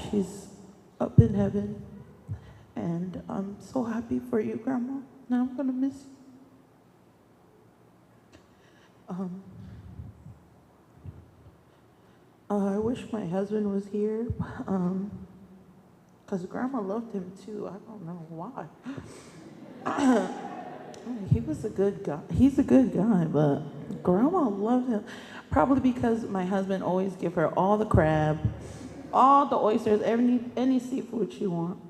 she's up in heaven. And I'm so happy for you, Grandma. And I'm gonna miss you. I wish my husband was here, because Grandma loved him too. I don't know why. He was a good guy. He's a good guy, but Grandma loved him. Probably because my husband always give her all the crab, all the oysters, any seafood she wants.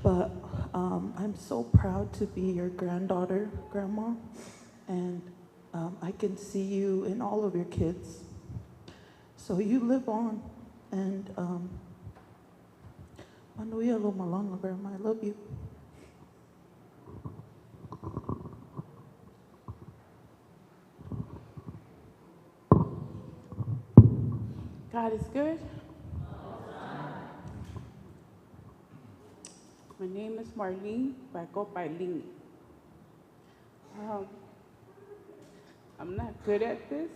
But I'm so proud to be your granddaughter, Grandma, and I can see you in all of your kids. So you live on, and Manuia lo malanga, Grandma, I love you. God is good. My name is Marlene, but I go by Lini. I'm not good at this.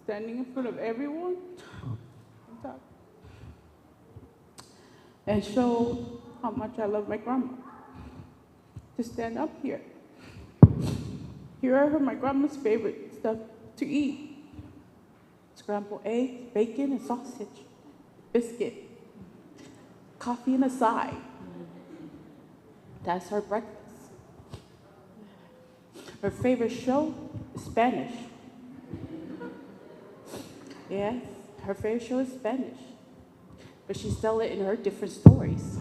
Standing in front of everyone and talk. And show how much I love my grandma. To stand up here. Here are my grandma's favorite stuff to eat. Scrambled eggs, bacon, and sausage. Biscuit. Coffee and a side. That's her breakfast. Her favorite show is Spanish. Yes, her favorite show is Spanish. But she tells it in her different stories.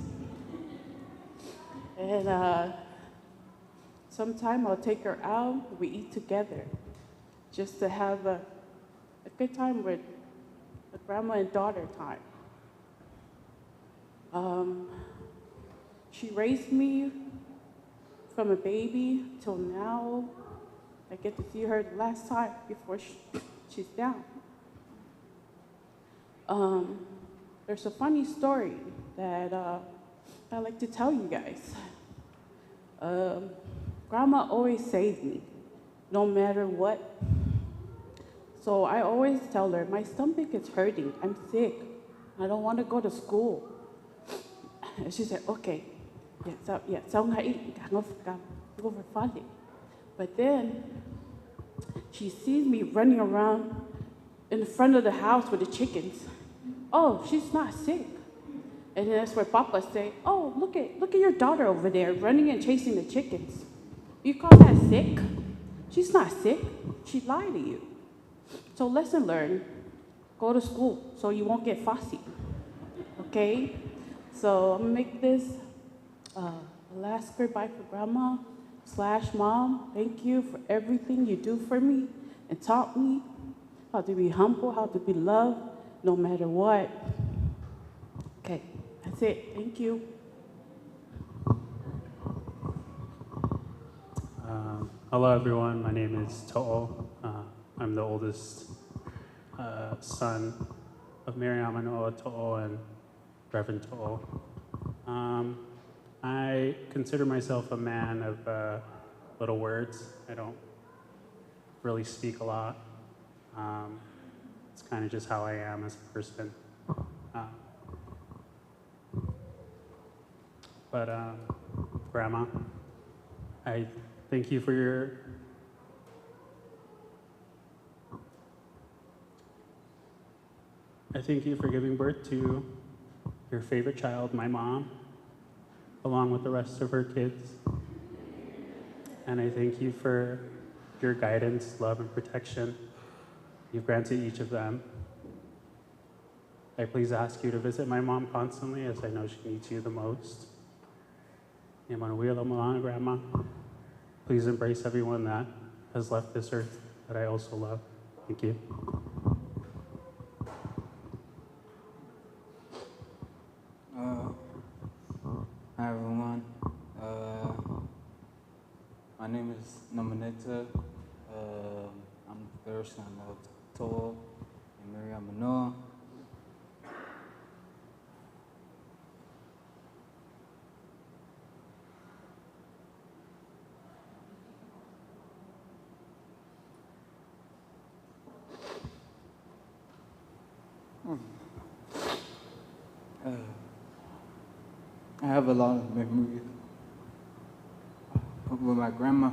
And sometime I'll take her out, we eat together. Just to have a good time with a grandma and daughter time. She raised me from a baby till now. I get to see her the last time before she's down. There's a funny story that I like to tell you guys. Grandma always saved me, no matter what. So I always tell her, my stomach is hurting, I'm sick, I don't want to go to school. And she said, okay, but then she sees me running around in front of the house with the chickens. Oh, she's not sick. And then that's where Papa say, oh, look at your daughter over there running and chasing the chickens. You call that sick? She's not sick. She lied to you. So lesson learned, go to school so you won't get fussy, okay? So I'm gonna make this a last goodbye for Grandma / Mom. Thank you for everything you do for me and taught me how to be humble, how to be loved, no matter what. Okay, that's it. Thank you. Hello, everyone. My name is To'o. I'm the oldest son of Miriam Manoa To'o and Reverend To'o. I consider myself a man of little words. I don't really speak a lot. It's kind of just how I am as a person. But Grandma, I thank you for your giving birth to your favorite child, my mom, along with the rest of her kids. And I thank you for your guidance, love, and protection you've granted each of them. I please ask you to visit my mom constantly, as I know she needs you the most. Grandma, please embrace everyone that has left this earth that I also love. Thank you. Hi everyone. My name is Namaneta. I'm the third son of To'o and Miriam Manoa. I have a lot of memories with my grandma,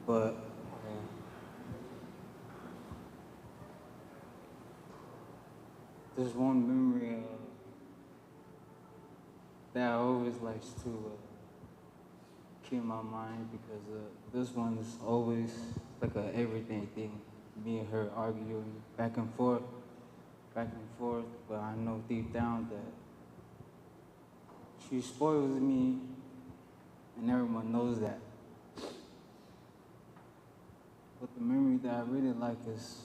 but there's one memory that I always like to keep in my mind, because this one is always like a everyday thing. Me and her arguing back and forth, but I know deep down that she spoils me, and everyone knows that. But the memory that I really like is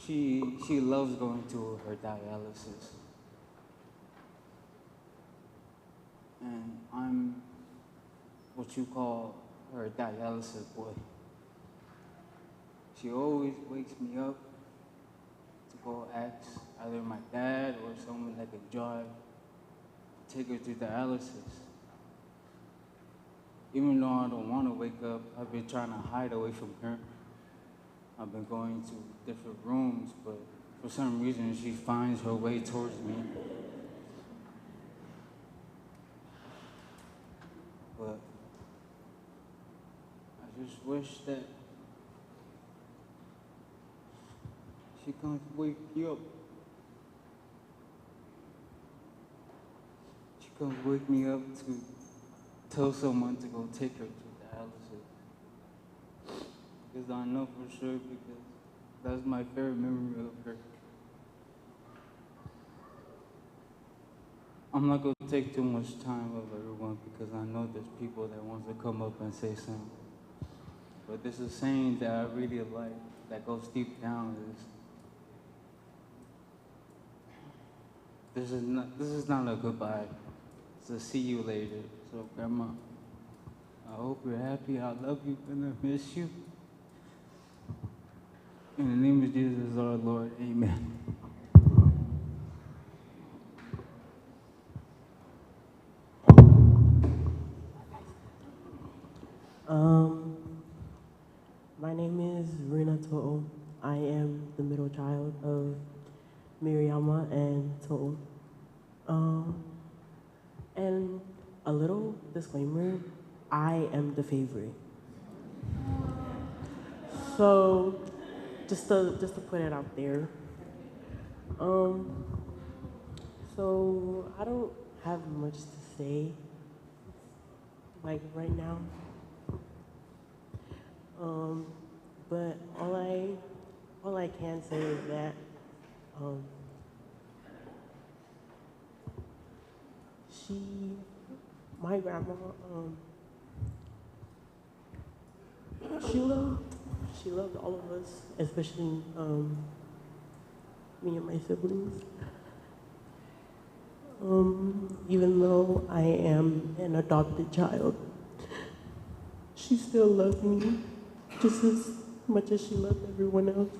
she loves going to her dialysis. And I'm what you call her dialysis boy. She always wakes me up to go ask either my dad or someone that could drive, take her to dialysis. Even though I don't want to wake up, I've been trying to hide away from her. I've been going to different rooms, but for some reason she finds her way towards me. But I just wish that she comes wake you up. She comes wake me up to tell someone to go take her to dialysis. Because I know for sure, because that's my favorite memory of her. I'm not going to take too much time of everyone because I know there's people that want to come up and say something. But this is a saying that I really like, that goes deep down, is this is not a goodbye. It's a see you later. So Grandma, I hope you're happy. I love you and I miss you. In the name of Jesus our Lord, amen. My name is Rina To'o. I am the middle child of Miriama and To'o. And a little disclaimer, I am the favorite. So, just to put it out there. So I don't have much to say, like right now. But all I can say is that my grandma, she loved all of us, especially me and my siblings. Even though I am an adopted child, she still loved me just as much as she loved everyone else.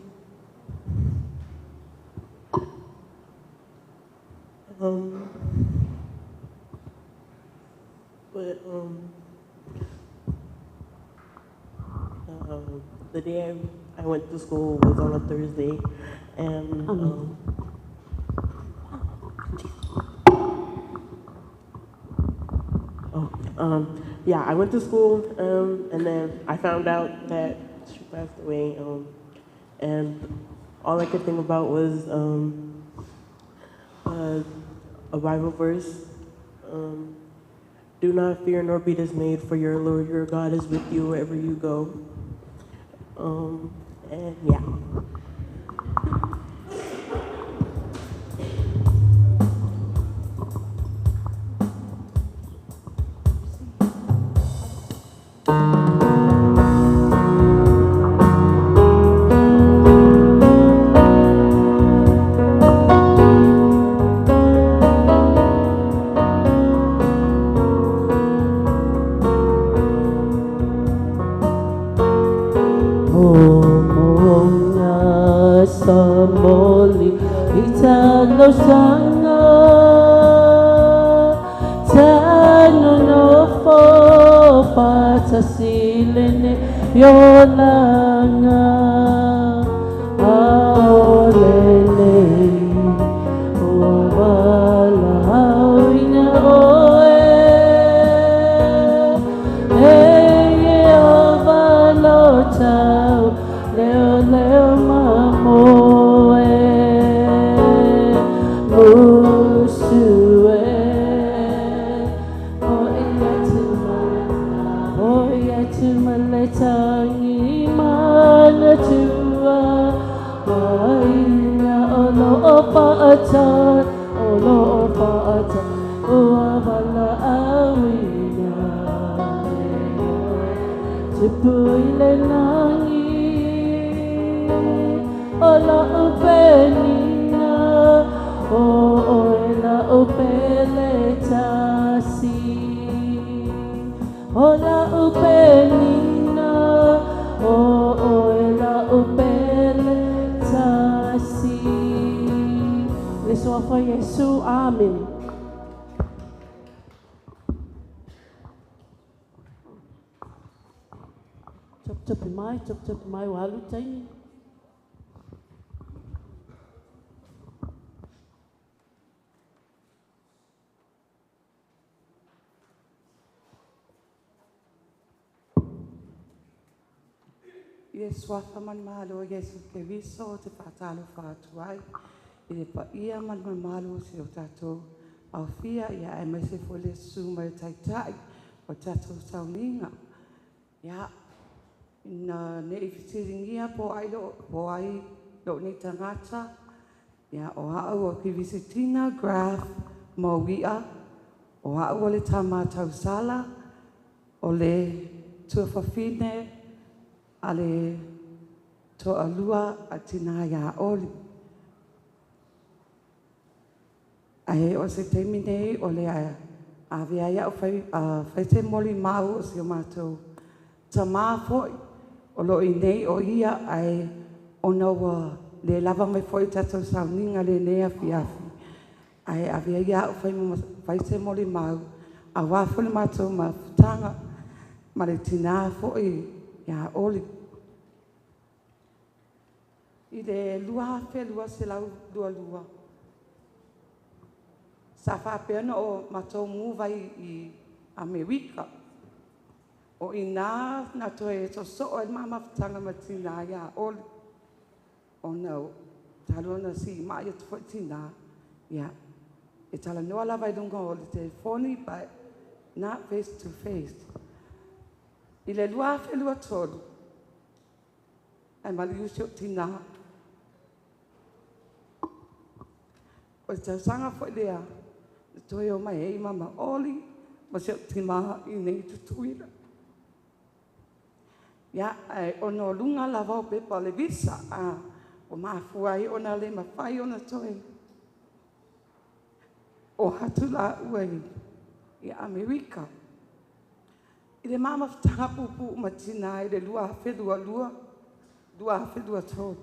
The day I went to school was on a Thursday, and yeah, I went to school, and then I found out that she passed away, and all I could think about was a Bible verse. Do not fear nor be dismayed, for your Lord your God is with you wherever you go. And yeah. Ola upeni sofa Yesu. Amen. Chop mai, walu taini. Yesu afa man malo Yesu ke viso te patalo fatuai. Ile pa ia man malo se o tato. Au fia ia e mese fole suma tai tai. O tato sauninga. Ya na ne ifitiringia po ai lo ni tangata. Ya o hao o ki visitina graph mo wia. O hao o le tamata usala. O le tuafafine. Ale to alua atina ya oli. Ai o se termine o le avea ya o fai te moli mau o se o matou. Ta maa foi o lo i nei o ia ai o naua le lava mai foi tatou sauninga le nea fiafi. Ai avea ya o fai te moli mau a wafo le matou ma futanga ma le tina foi ya oli. I le lua lua se lau lua. Sa fa Peno o matou muva i Amerika. O ina na toe to so e mama tanga matina ya oli. O no. Talo na si ma ia tu tina. Ya. E tala no ala vai dunga o le telefoni but not face to face. I le lua tolu. Ai mali usio tina. O te sanga foi lea. Toi o mai ei mama oli. Ma se tima i nei tutuira. Ya, o no lunga lava o pepa le visa. O mafuai o na le mawhai o na toi. O hatu la uei. I Amerika. I le mama tanga pupu matina i le lua whelua lua. Lua whelua tō.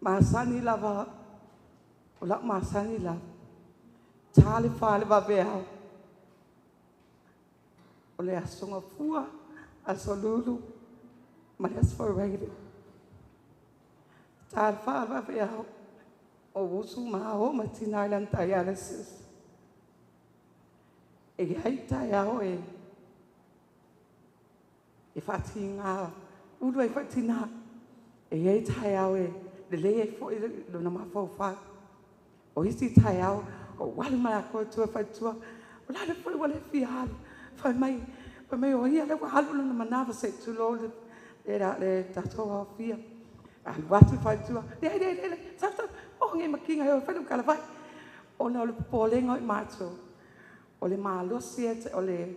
Masani lava. O la masani lava. Tale whale wa beau. O le asonga fua. Asolulu. Ma le asforeire. Tale whale wa beau. O usu maa o matina ilan dialysis. E hei tai ao e whati ngā uru e whati ngā e hei tai ao e le lei e fo i luna mawhau whai o isi tai ao o wale mai a koe tua whaitua o lade fo i wale fi halu whai mai o ia le wahalu luna manawa se tu lo le tatoa o fia a watu whaitua le tata o nge makinga e o whaitu kala vai o na o le polenga i mātou o le mālosi o le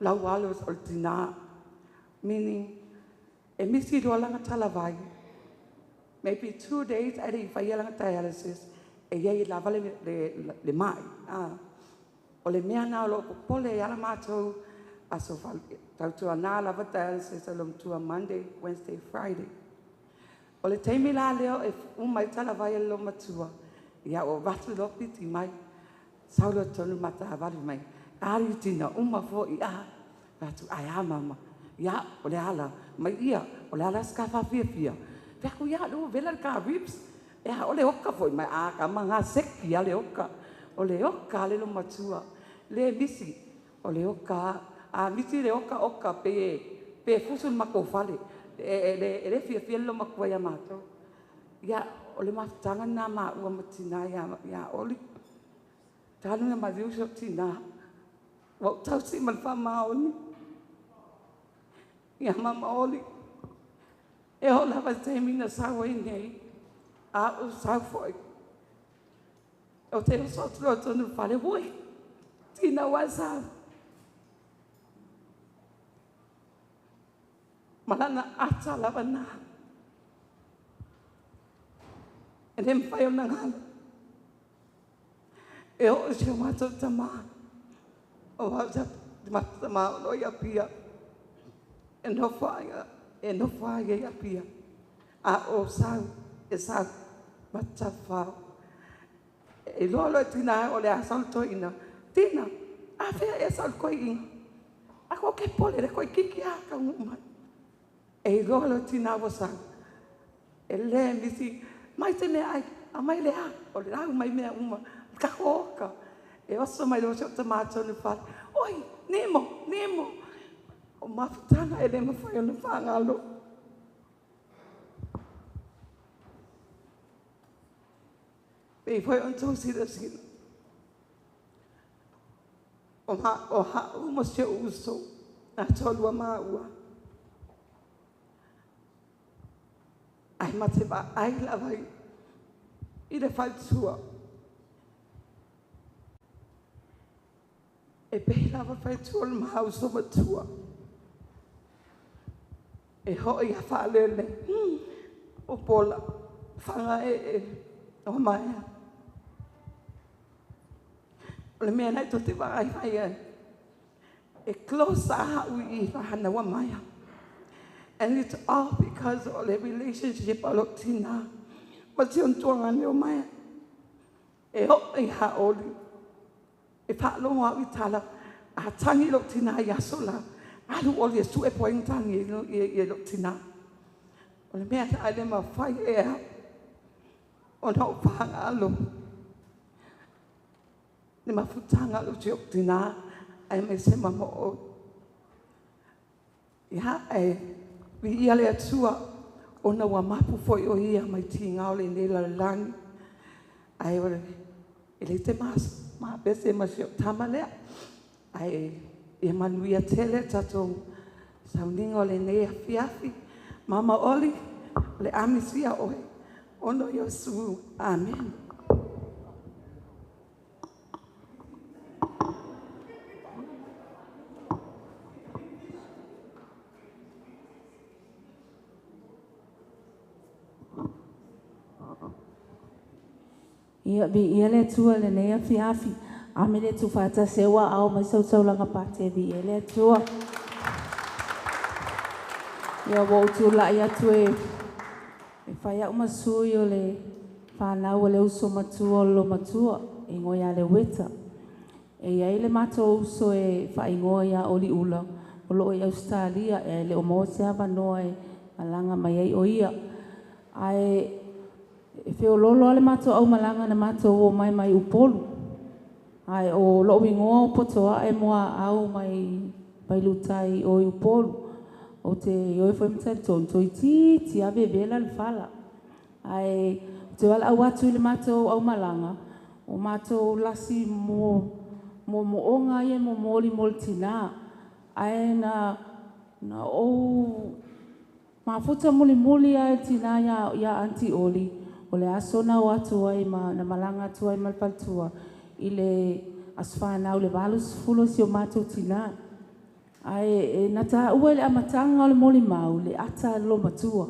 laualos o le tina. Meaning, e misi roa langa talavai. Maybe 2 days ai i whai langa dialysis e iei lava le mai. O le mea nā o lo popole e ala mātou a so tautua nā lava dialysis a tua Monday, Wednesday, Friday. O le teimi la leo e umai talavai e lo matua. Ia o watu lopi ti mai. Saulo tonu mata avali mai. Ari tina uma fo i a. Watu ai a mama. Ia o le ala. Mai ia o le ala skafa fia. Veku ia lo vela ka ribs. Ia o le oka fo i mai a ka manga seki a le oka. O le oka le lo matua. Le misi. O le oka. A misi le oka pe fusul mako fale. Le fia lo makua ia mato. Ia o le matanga na ma ua matina ia oli. Tanu na mariusho tina. Wau tau si malfa maoni. Ia mama oli. E ho lava teimi na sawa i nei. A o sau foi. O te o sotro o tonu fale hui. Tina wasa. Malana ata lava na. E nem fai o nangana. E o se mato tama. O hauta mato tama o no ia pia. E no whaia ia pia. A o sau, e sau. Matafa. E lolo tina o le asalto ina. Tina, a fea e sal ko ina. Ako ke pole re ko kiki a ka nguma. E lolo tina wasa. E le misi mai te me ai a mai le a o le au mai me uma ka hoka. E oso mai lo te mato ni fa. Oi, Nemo, Nemo. O mafutana e le mafai ona fa ngalo. Pei foi on tau sida sida. O ha uma se uso. Na tolua maua. Ai mate ba ai la vai. I le falsua. E pei lava falsua le mahauso matua. E hoi a whalele. O pola. Whanga o maia. O le mea nei to te wai mai ai. E close a hau I wahana wa maia. And it's all because of the relationship alo tina. What's yon tuanga ni o maia. E ho I ha oli. E whaalonga I tala. A tangi lo tina I asola. Alu oli e su e poing tangi I lo tina. O le mea ta ale ma whai e ha. O nao whanga alo. Ni ma futanga alo te o tina. Ai me se mamo o. Ia e. Vi ia le atua. Ona wa mapu foi o ia mai ti ngao le ne la langi. Ai ora. Ele te mas. Ma bese ma se o tamalea. Ai. E manuia tele tatou. Sauningo le ne afiafi. Mama oli. Le amisia oe. Ono Yesu. Amen. Ia bi ia le tua le nei afi. A me le tu fata sewa au mai sau langa pate bi ia le tua. Ia wo tu la ia tue. E whaia umasui o le whanau o le uso matua o lo matua. E ngoia le weta. E ia le mato uso e whaingoa ia Oliula. O lo i Australia e le o mo se avanoa e malanga mai ai o ia. Ai e feo lolo ale mato au malanga na mato o mai upolu. Ai o lo wingoa o potoa e moa au mai lutai o upolu. O te oi foi mta tonto I ti ave vela le fala. Ai te wala au atu le mato au malanga. O mato lasi mo onga ia mo moli moltina. Ai na o mafuta muli ai tina ya anti oli. O le asona o atu ai na malanga atu ai malpaltua. I le asfana o le valus fulo si o mato tina. Ai nata ua le amatanga o le moli mau le ata lo matua.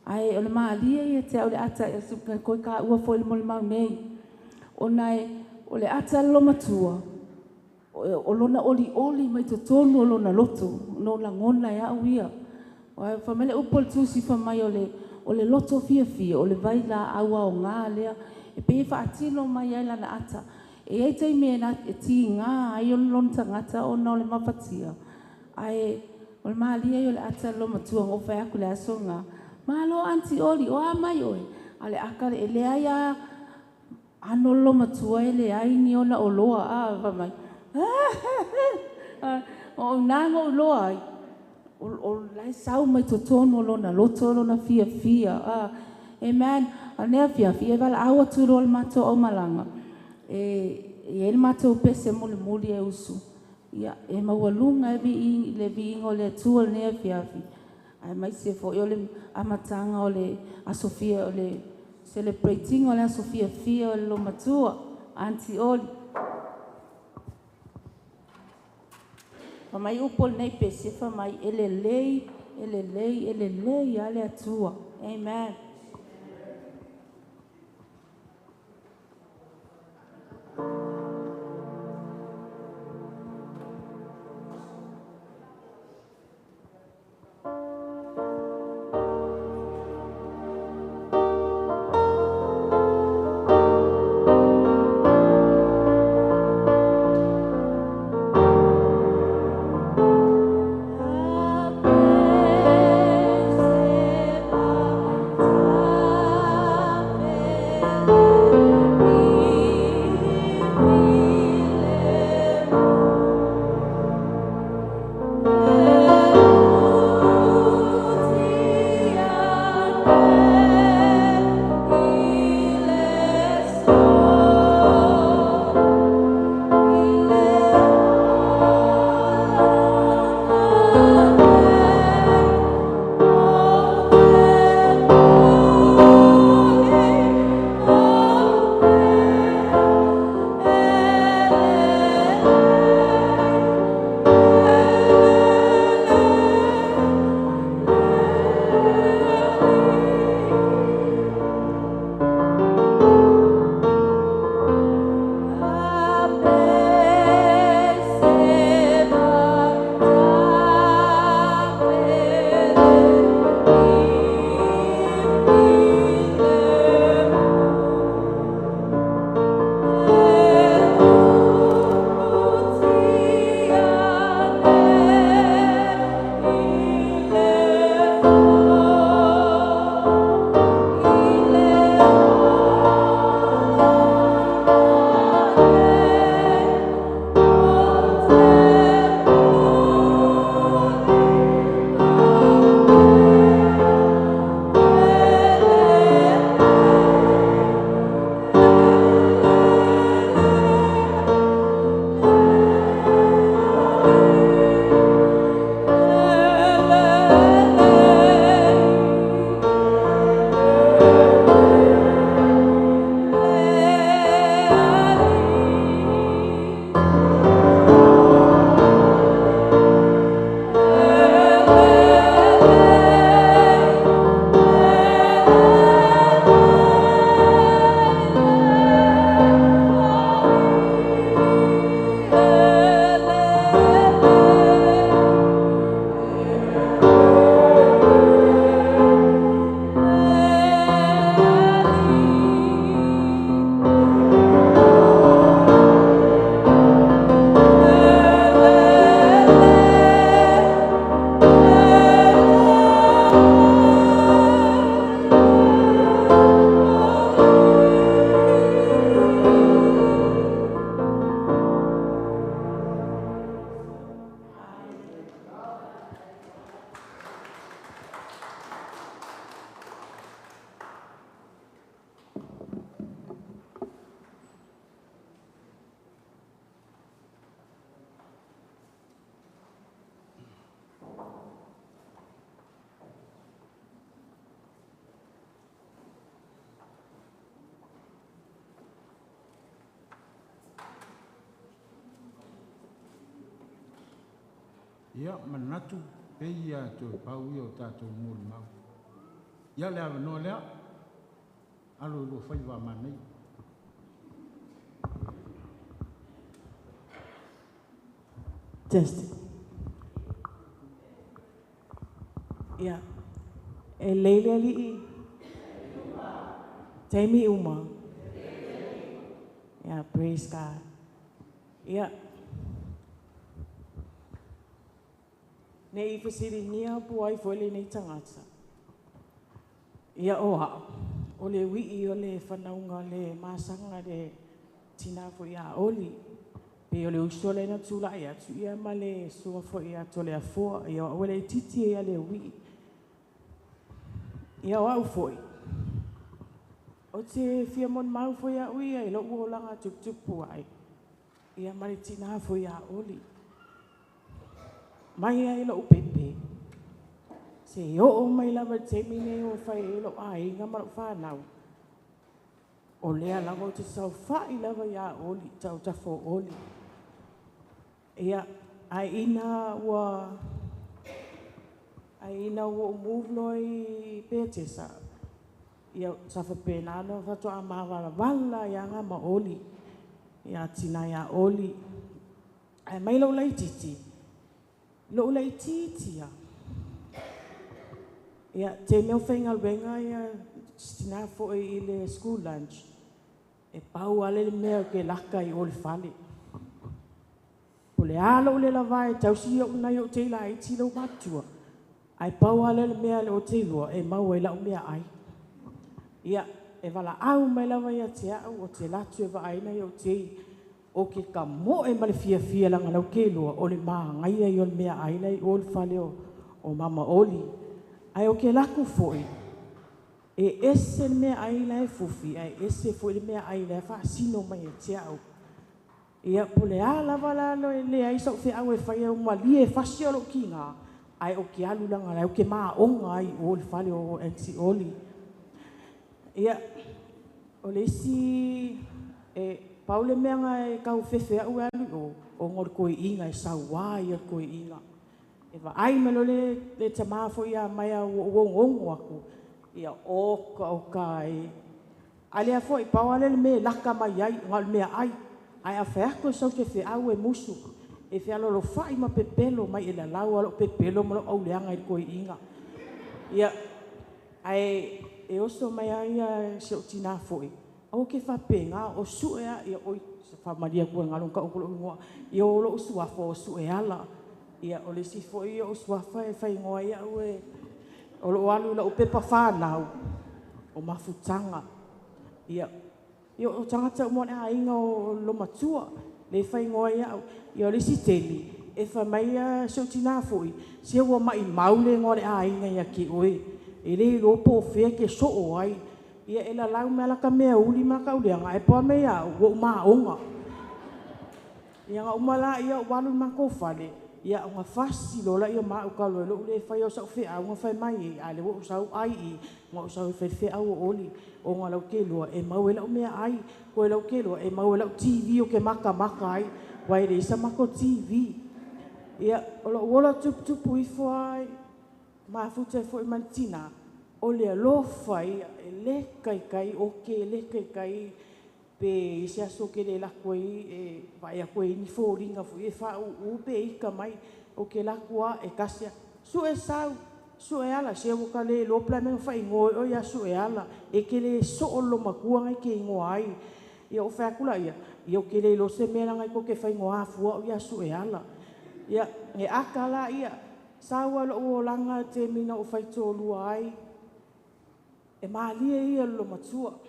Ai o le maalia I te o le ata koi ka ua fo le moli mau nei. O nai o le ata lo matua. O lona oli mai to tonu o lona loto. No la ngona ya uia. O ai famele upol tusi famai o le loto fia o le vai la aua o ngā lea. E pe fa atino mai ai lana ata. E ai tei me na ti ngā ai o lona tangata o na o le mapatia. Ai o le maalia I o le ata lo matua o whai aku le aso ngā. Malo anti oli o a mai oe. A le aka le ele ai a ano lo matua e le ai ni ona o loa a whamai. O nanga o loa ai. O lai sau mai to tono lona loto lona fia. Amen. A nea fia e wala awa turo le mato o malanga. E ele mato pese muli e usu. Ia e mawalunga e le ingo le tua le nea fia. Ai mai se fo o le amatanga o le asofia o le celebrating o le asofia fia o le lo matua. Anti oli. Mai upol nei pese mai ele lei ale atua. Amen. Ia manatu pe ia to pau ia o tātou mōli mau. Ia le awa noa lea, alo lo whai wā manei. Just. Yeah. E leile ali I. Taimi uma. Yeah, praise God. Yeah. Nei fasiri nia puai fole nei tangata. Ia oa. O le wii o le whanaunga le masanga le tina fo ia oli. Pe o le usole na tula ia tu ia ma le sua fo ia to le afua. Ia o le titi ia le wii. Ia o au foi. O te fia mon mau fo ia ui ai lo ua langa tuk tuk puai. Ia ma le tina fo ia oli. Mai ai lo pepe. Se o mai lava te mine o fai lo ai nga ma whanau. O lea lava te sau whai lava ia oli, tau tafo oli. Ia, ai ina ua move noi petesa. Ia safa penano fato amawa wala ia nga ma oli. Ia tina ia oli. Ai mai lo lai titi. Lo lai titia. Ia te meo whainga wenga ia tina fo I le school lunch. E pau ale le mea ke laka I ole whale. O le alo le lawai tausi o nai o te la I tilo matua. Ai pau ale le mea le o te lua e mau e lau mea ai. Ia e wala au mai lawa ia te au o te latu e wa aina I o te o ke ka mo e male fia fia langa lau ke lua o le maa ngai ai o le mea aina I ole whale o mama oli. Ai o ke laku foi. E ese mea aina e fufi, ai ese foi le mea aina e whaasino mai e te au. Ia po le ala wala lo e le ai sau whi au e whai au mali e whasi o lo ki ngā. Ai o ke alu langa lai o ke maa onga ai o le whale o enti oli. Ia o le isi e paule mea nga e kau whewhe au e alu o ngor koe inga e sau wai a koe inga. E wa ai melo le tamafo ia mai a uongongo aku. Ia oka o kai. Ale a fo I pawale le me laka mai ai, ngal mea ai. Ai a wheako sau te whe au e musu. E whe alolo whai ma pepelo mai e la lau alo pepelo malo au leanga I koe inga. Ia ai e oso mai ai a se o tina foi. Au ke whapenga o suea ia oi se whamaria kua ngalong ka ukolo ingoa. Ia o lo usuafo o sueala. Ia o le sifo I o suafa e whai ngoa ia ue o lo alu la o pepa whanau o mafutanga. Ia o tangata umone a inga o lo matua le whai ngoa ia o le siteli e wha mai a se o tina foi se ua mai maule ngore a inga ia ki oe e le lopo o whea ke so o ai ia e la lau mea laka mea uli maka uleanga e poa mea o maa onga. Ia nga umala ia o walu mako whale ia o nga fasi lola ia maa ukalo e lo ule whai o sau whea o nga whai mai e ale o sau ai I nga o sau whai o oli o nga lau ke lua e mau e lau mea ai ko e lau ke lua e mau e lau TV o ke maka ai wai re isa mako TV ia o lo wola tupu I fwai maa futa fwai mantina o le alofa ia e le kai o ke le kai pe se aso ke le la koi e vai a koi ni foringa fu e fa u pe I ka mai o ke la kua e kasia su e sau su e ala se o ka le lo pla me fa ngo o ya su e ala e ke le so o lo makua ngai ke ngo ai ia o fa kula ia o ke le lo se mena ngai ko ke fa ngo a fu o ya su e ala ia e akala ia sawa lo o langa te mina o fa tolu ai e mali ia lo matua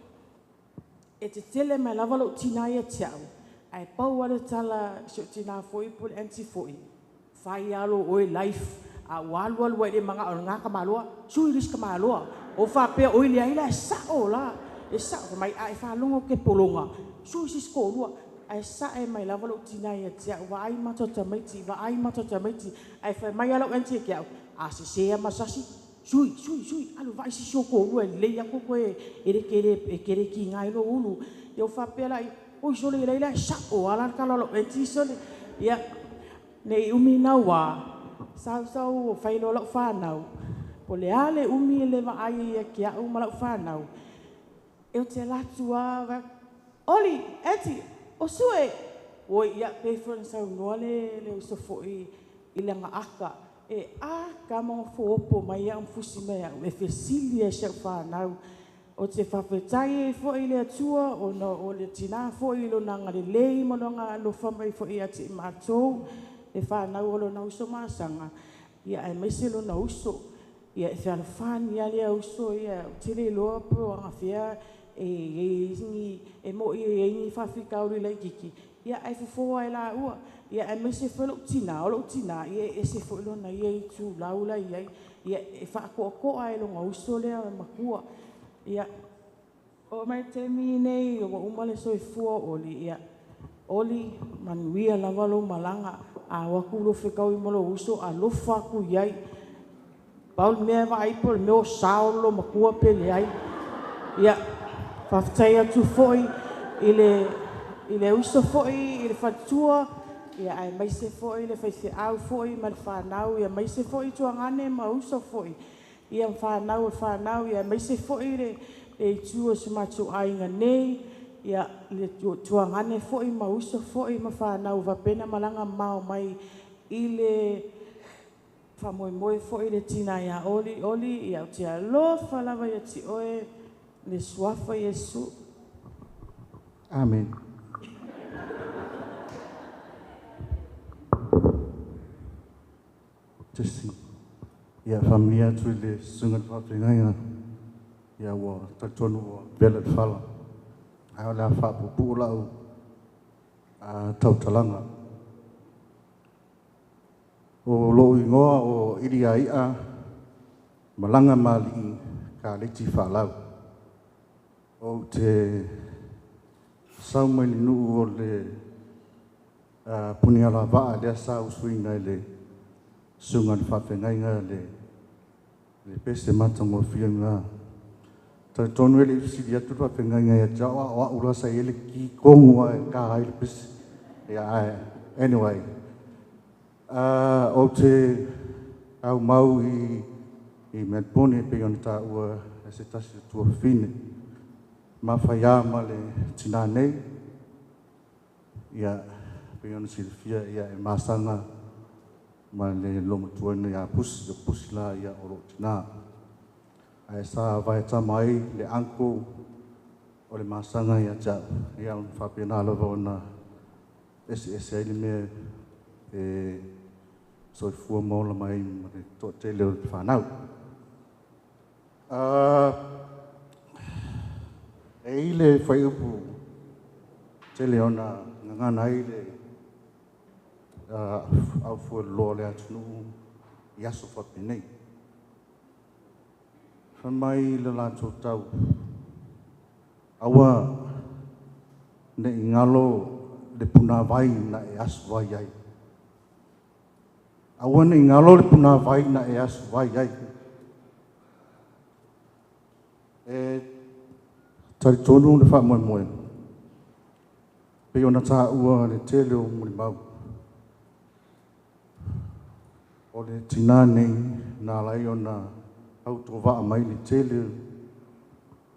e te tele mai lava lo tina ia tiau. Ai pau ala tala se tina foi pul anti foi. Fai alo oi life a walu e manga o ngaka maloa, sui ris ka maloa. O fa pe oi le ila sa ola. E sa mai ai fa longo ke polonga. Sui sis ko lua. Ai sa e mai lava lo tina ia tiau wa ai matota maiti, ai fa mai alo anti ke au. A se masasi sui alu vai si soko ua le ia ko e kere ki ngai lo ulu yo fa pela o sole le sa o ala kala lo eti sole ia nei umi na wa sau fai lo lau whanau. Po le ale umi le maai ia ki au ma lau whanau. E o te latua, Oli, eti, o sue. O ia peifon sau noa le usofo i le nga aka. E a ka mga foopo mai ia mfusi mea. E fesili e siau whanau. O te whawhetai e fo i le atua, o le tina fo i lo nanga le lei mo longa lo whamai fo i ati mātou. E whanau o lo na uso maasanga. Ia e mese lo na uso. Ia e whanawhani ia lea uso. Ia te le loa po anga whia e mo i e ingi whawhikauri lai kiki. Ia e fufoa e la ua. Ia e mese whanau tina, o lo tina. Ia e se fo i lo na ia i tū laula ia. Ia e whaakoa e lo nga uso lea makua. Ia, o mai te mi nei, o umale soi fua Oli, ia, Oli, manuia lavalo malanga, a waku lo whikau I molo uso, a lofa ku iai, paul mea wa aipo, le meo saolo, makua pele ai, ia, whaftai atu foi, ile uso foi, ile whatua, ia, ai maise foi, le whaise au foi, ma le whanau, ia, maise foi tuangane, ma uso foi, ia whanau, ia maise fo'i le tua sumatu ainga nei, ia le tuangane fo'i mauso fo'i ma whanau vapena malanga mau mai I le whamoemoe fo'i le tina ia oli, ia o te alofa lava ia ti oe le suafa Yesu. Amen. Just ia familia tu le sungat whapinga ia wa tatonu wa velat fala ai la fa pu lau a tau talanga o lo ingoa o iria ia malanga mali ka leti falau o te saumeli nu o le punia la va le sa usuina le sungat whapinga le pese matango fianga ta tonu ele si dia tu pa penga ya jawa wa ura sa ele ki kongu ka ai pese ya anyway o te au mau I Melbourne pe on ta ua se tasi tu fine ma faya ma le tina nei ya pe on silfia ya masanga ma le lomo tuana ya pus la ya oro tina ai sa vai tamai le anko o le masanga ya ja ya un fapena lo ona ese ele me so fu mo la mai to te le fanau ele foi upu te le ona ngana ile au fu lo le atunu ya so fapene mai le la tau awa ne ngalo le puna vai na e asu vai ai awa ne ngalo le puna vai na e asu vai ai tari tonu le fa mo mo pe ona ta ua le tele o mo mau o le tinane na lai ona au to va mai le tele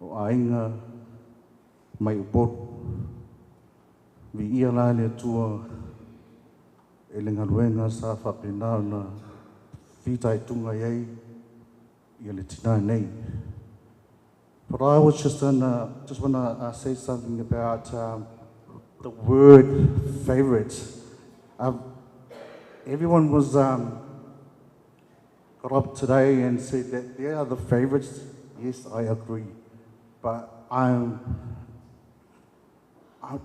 o ainga mai upot vi ia la le tua e le ngaluenga sa whapena na whitai tunga iei ia le tina nei. But I was just want to say something about the word favorites. Everyone was got up today and said that they are the favorites. Yes, I agree. But I'm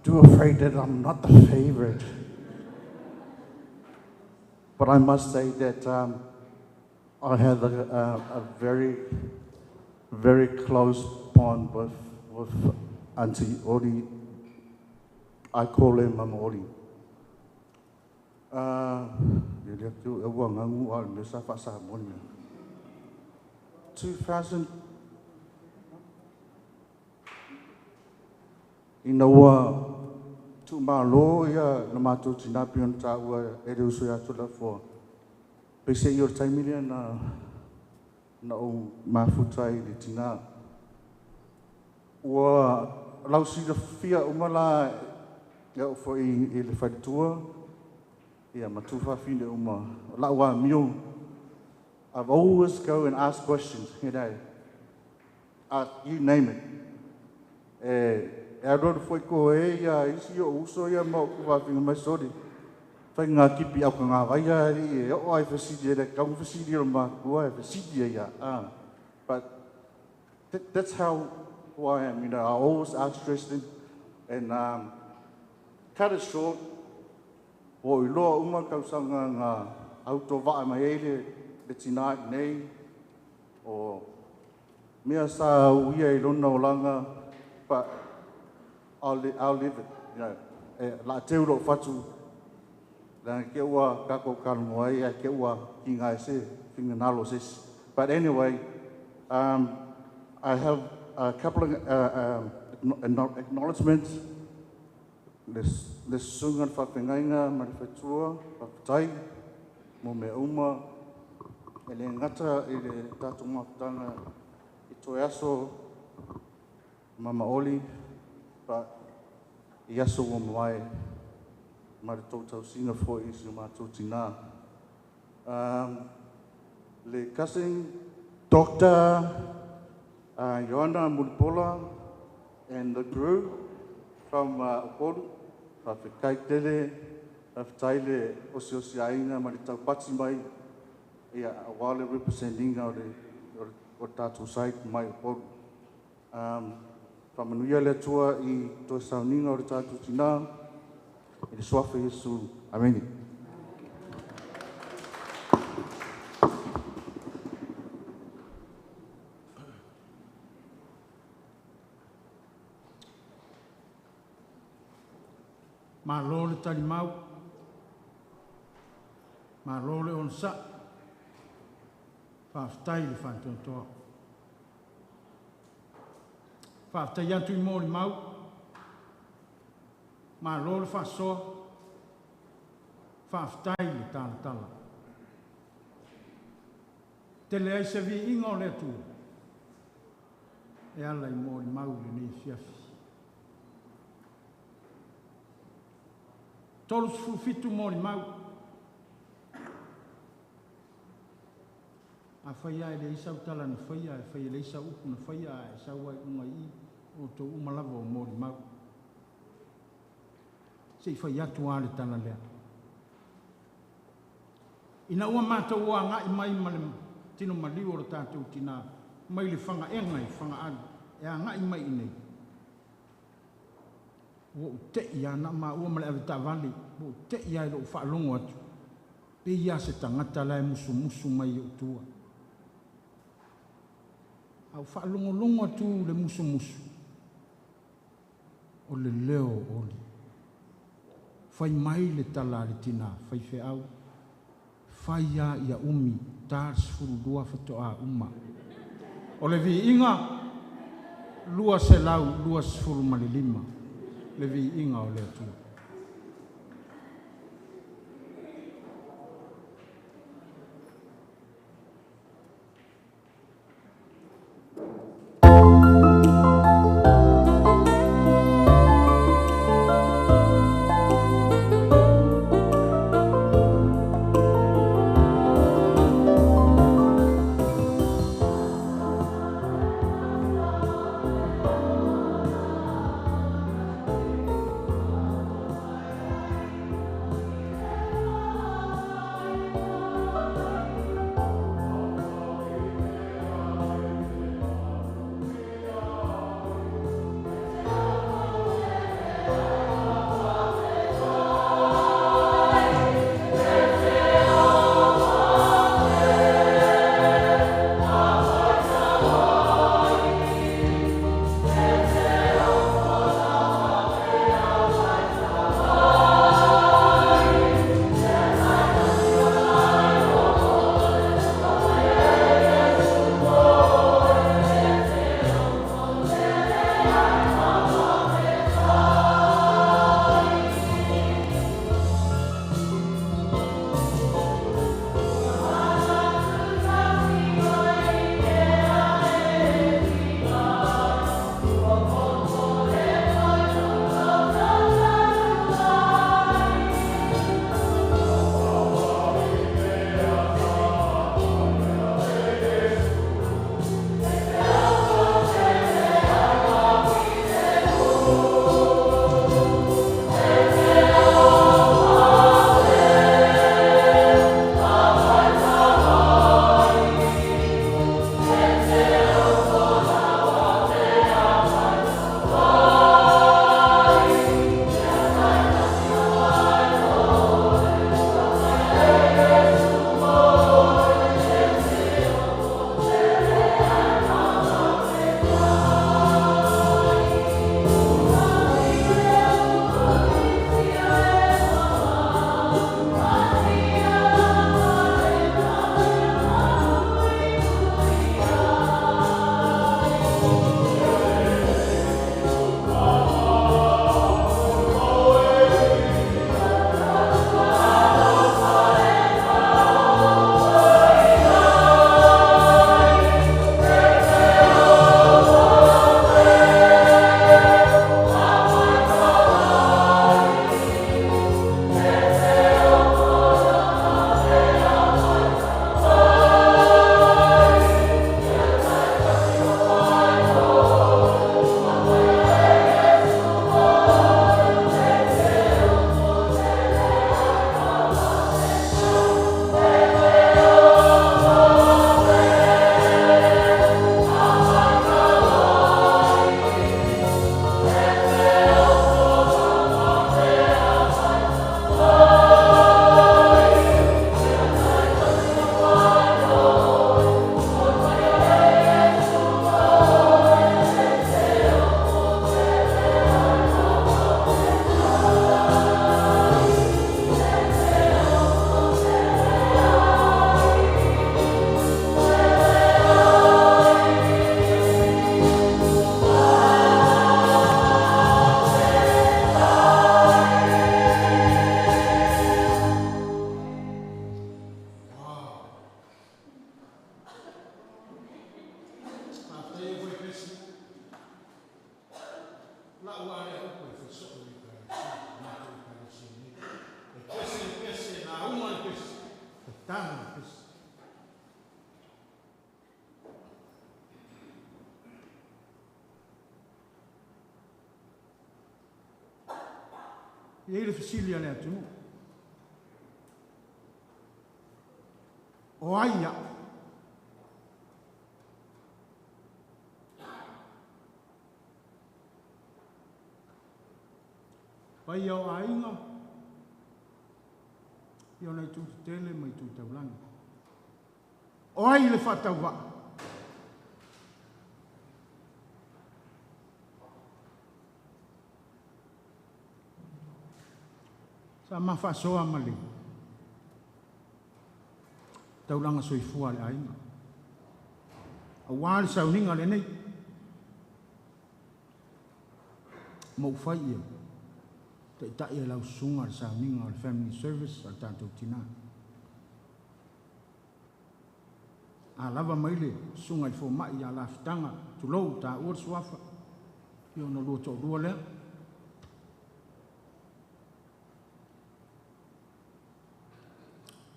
too afraid that I'm not the favorite. But I must say that I have a very, very close bond with Auntie Ori. I call her Mama Ori. 2000 Inawa tu malo ya na matu tina pion ta wa e de uso ya tula fo Pese i o taimilia na o mafutai le tina. Ua lausi da fia umala ia o foi i le wharitua. Ia matuwha fine uma. La ua mio. I've always go and ask questions, you know. You name it. E aroa foi ko e ia isi o uso ia mo kuwa finga mai sori. Whai ngā kipi au ka ngā waia e o ai whasidi e kaunga whasidi o mā kua e whasidi e ia. But that's how who I am, you know. I always ask questions and cut it short. O i loa uma kausanga ngā auto waa mai eile le tina nei o mea sa uia i lona o langa, but I'll live it, you know. La teo lo fatu, la ke ua kako kalmo ai, ke ua ki ngai se, finga nalo ses. But anyway, I have a couple of acknowledgements. Les sungan whawhengainga, marifetua, whawhetai, mo me uma, e le ngata i le tātou mawhutanga i toi aso, Mama Oli, but i aso o mai, mare tōtau singa fo i si mātou tina. Le cousin, Dr. Joanna Mulipola, and the crew from Oporu, whawhekai tele, whawhetai le osi ainga, mare tau pati mai, ia wale representing o tātou site mai Oporu. Whamanuia le atua i toi sauninga o tātou tina, i le swafe Jesu. Ameni. Ma lo le tali mau. Ma lo le on sa. Whaftai le whantontoa. Whaftai atu I mōri mau. Ma lo le whasoa. Whaftai le tala tala. Te le aise vi ingo le tu. E ala I mōri mau le nei fiafi. Tolu fitu mōri mau. A whaia e le isa utala na whaia, e whaia le isa upu na whaia, e sa wai unga I o tō umalawa o mōri mau. Se I whaia tua le tana lea. Ina ua mātou ua ngai mai male tino maliu o tātou tina, mai le whanga e ngai, whanga anu, e a ngai mai inei. Wo te ia na ma ua male ave tawali, wo te ia I lo whaalongo atu. Pe ia se tangata lai musu mai o tua. Au whaalongo atu le musu. O le leo oli. Whai mai le tala le tina, whai whe au. Whai ia umi, tārs furu lua whatoa uma. O le vi inga, lua se lau, lua se furu mali lima. Le vi inga o le atua. Tāna pesi. Ia ile fisilia le atu. O aia. Pai au ainga. Ia nei tu tele mai tu taulanga. O ai le whatau wa. Sa mawhasoa mali. Taulanga soifua le ainga. A wāli sauninga le nei. Mau whai ia. Te tai e lau sunga le sauninga le family service al tātou tina. A lava maile sunga i fo mai a la fitanga tu lou ta ur suafa. Io no luo tō rua lea.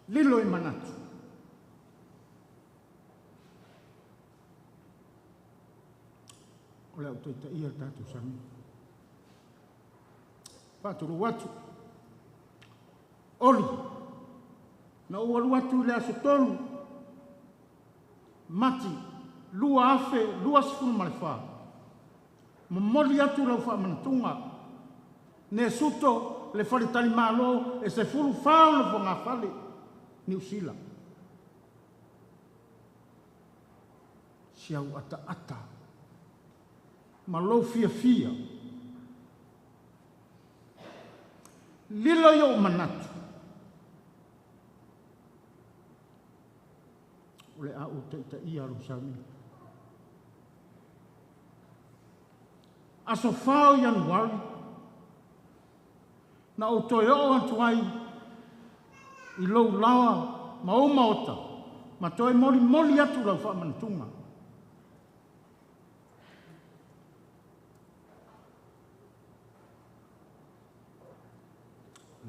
Lilo i manatu. O leo toi ta ia tātou sami. Pāturu watu. Oli. Na ualu watu le aso tolu. Mati. Lua afe. Lua sifunu malefā. Mamoli atu lau wha manatunga. Ne suto le whare tali malo e se furu whao le wha ngā whale. New Zealand. Siau ata ata. Malo fia fia. Lilo yo manatu. Ole a o te ia rusami. Aso whao Januari. Na o toi o antuai. I lou lawa, ma o maota, ma toi moli atu lau wha manatunga.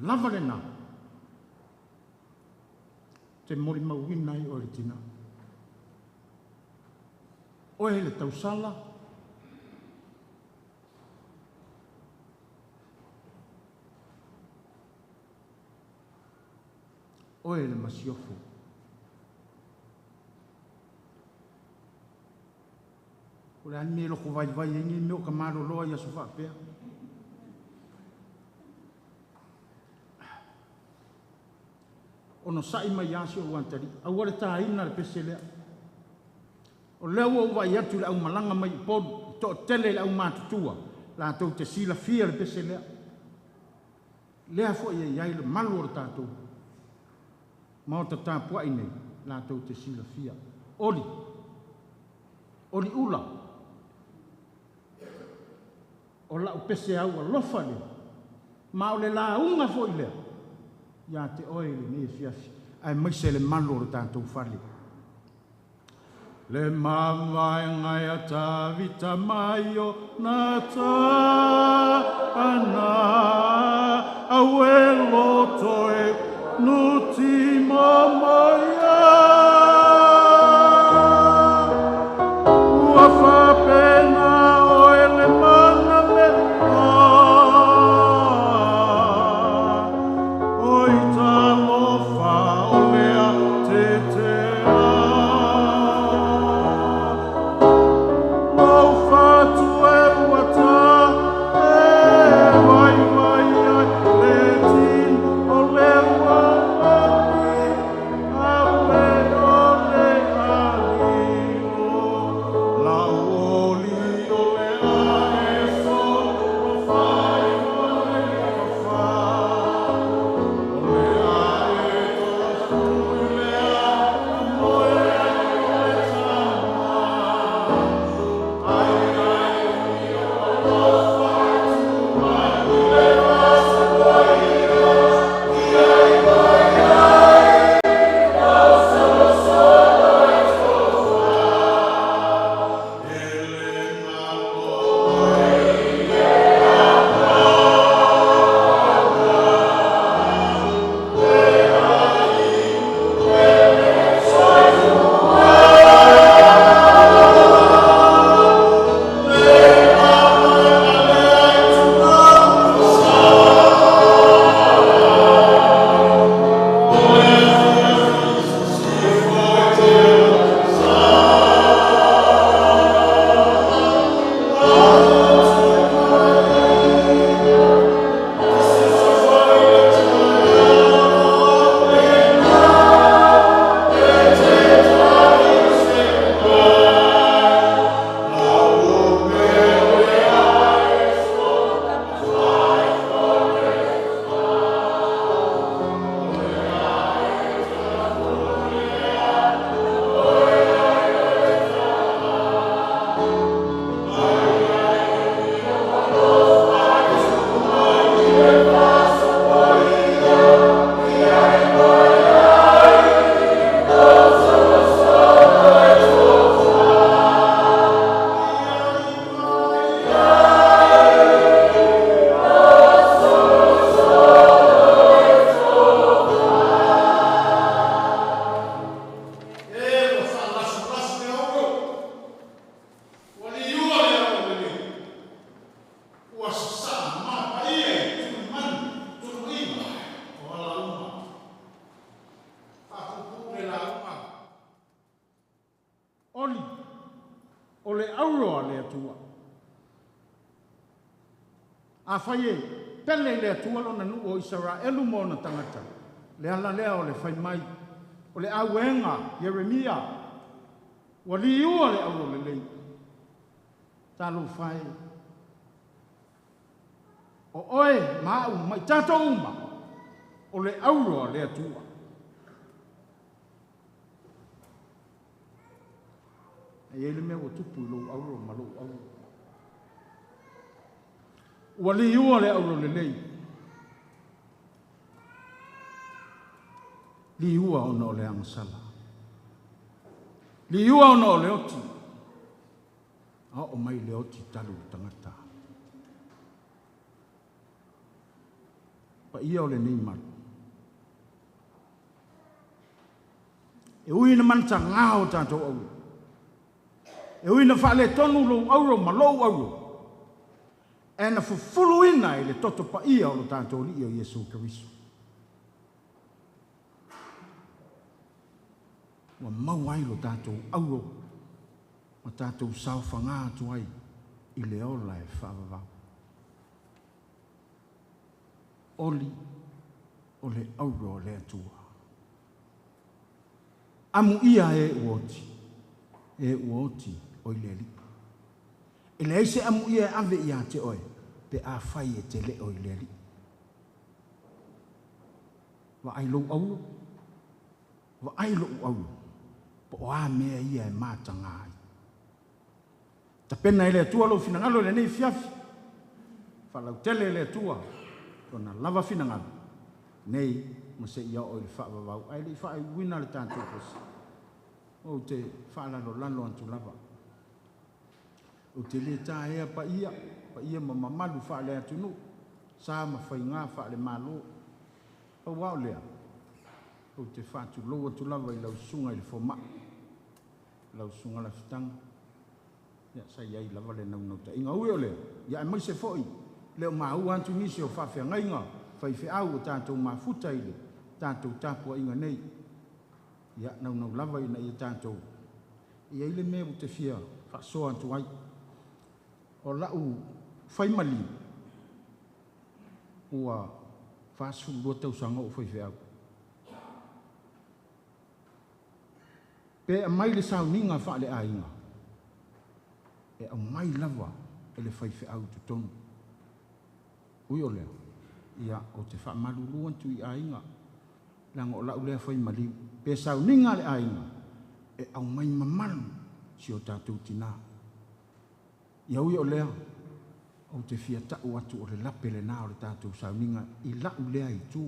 Lava le nā. Te mori mauina i o le tina. Oe le tausala. Oe le masiofo. O le ani me loko vai ingi me o ka maro loa ia sofa pea. Ono sai mai asi o wantari. Au ale tā ina le pese lea. O leo o vai atu le au malanga mai podu. To tele le au mātutua. La tau te sila fia le pese lea. Lea fo ia iai le malu o le tātou. Mau ta tāpua ine, la tau te sila fia. Oli. Oli ula. O la upese au a lofa le. Ma o le la unga fo i lea. Ia te oele ne fiafi. Ai maise le malo le tātou whale. Le mawai ngai a tā vita mai o nā tā ana. Au e loto e nuti mamaya. Ua whapena o ele mana mea. O i tā lofa o lea te tea. Mau whatu e uata e vai ai le tin o le wani. le auro le atua. A fai e, pele le atua lo na nu o Israelu mo na tangata. Le ala lea o le fai mai. O le auenga, Jeremia. Wa li ua le auro le lei. Talo fai. O oe mau mai tato uma. O le auro le atua. E ele me o tupu lo auro ma lo auro. Ua li ua le auro le lei. Li ua ona o le angasala. Li ua ona o le oti. A o mai le oti talu tangata. Pa ia o le nei maru. E ui na manata ngā o tātou auro. E ui na whaale tonu lo auro ma lo auro. E na fufulu ina i le toto pa ia o lo tātou li o Yesu Karisu. Wa mau ai lo tātou auro. Ma tātou sao whangā atu ai i le ola e whaavavau. Oli o le auro le atua. Amu ia e uoti. E uoti o le li. E le eise amu ia e ave ia te oe. Pe a fai e te le o le li. Wa ai lo auro. Wa ai lo auro. Po o a mea ia e mātanga ai. Ta pena ele atua lo finangalo le nei fiafi. Whalau tele le atua. Kona lava finangalo. Nei, ma se ia o le whaavavau. Ai le whaai wina le tātou kosi. O te whaalalo lalo antu lava. O te le tā ea pa ia. Pa ia ma mamalu whaale atu nu. Sā ma whai ngā whaale malo. O wao lea. O te whaatu lo atu lava i lau sunga i le whoma. Lau sunga la fitanga. Ia sa iai lava le nau ta inga ui o lea. Ia e mai se foi. Leo mahu antu nisi o whawhia ngainga. Whai whiau o tātou mafuta i le. Tātou tāpua inga nei. Ia nau lava ina i tātou. Ia ile mea o te whia. Whasoa antu ai. O lau whai mali. Ua whasu lua tau sanga o whai whiau. Pe a mai le sau ninga whaale a inga. E au mai lava e le whai whiau tu tonu. Ui o lea. Ia o te wha maruru antu i a inga. Langa o lau lea whai mali. Pe sau ninga le a inga. E au mai mamalu si o tātou tina. Ia ui o lea. O te fia tau atu o le lape le nā o le tātou sau ninga. I lau lea i tū.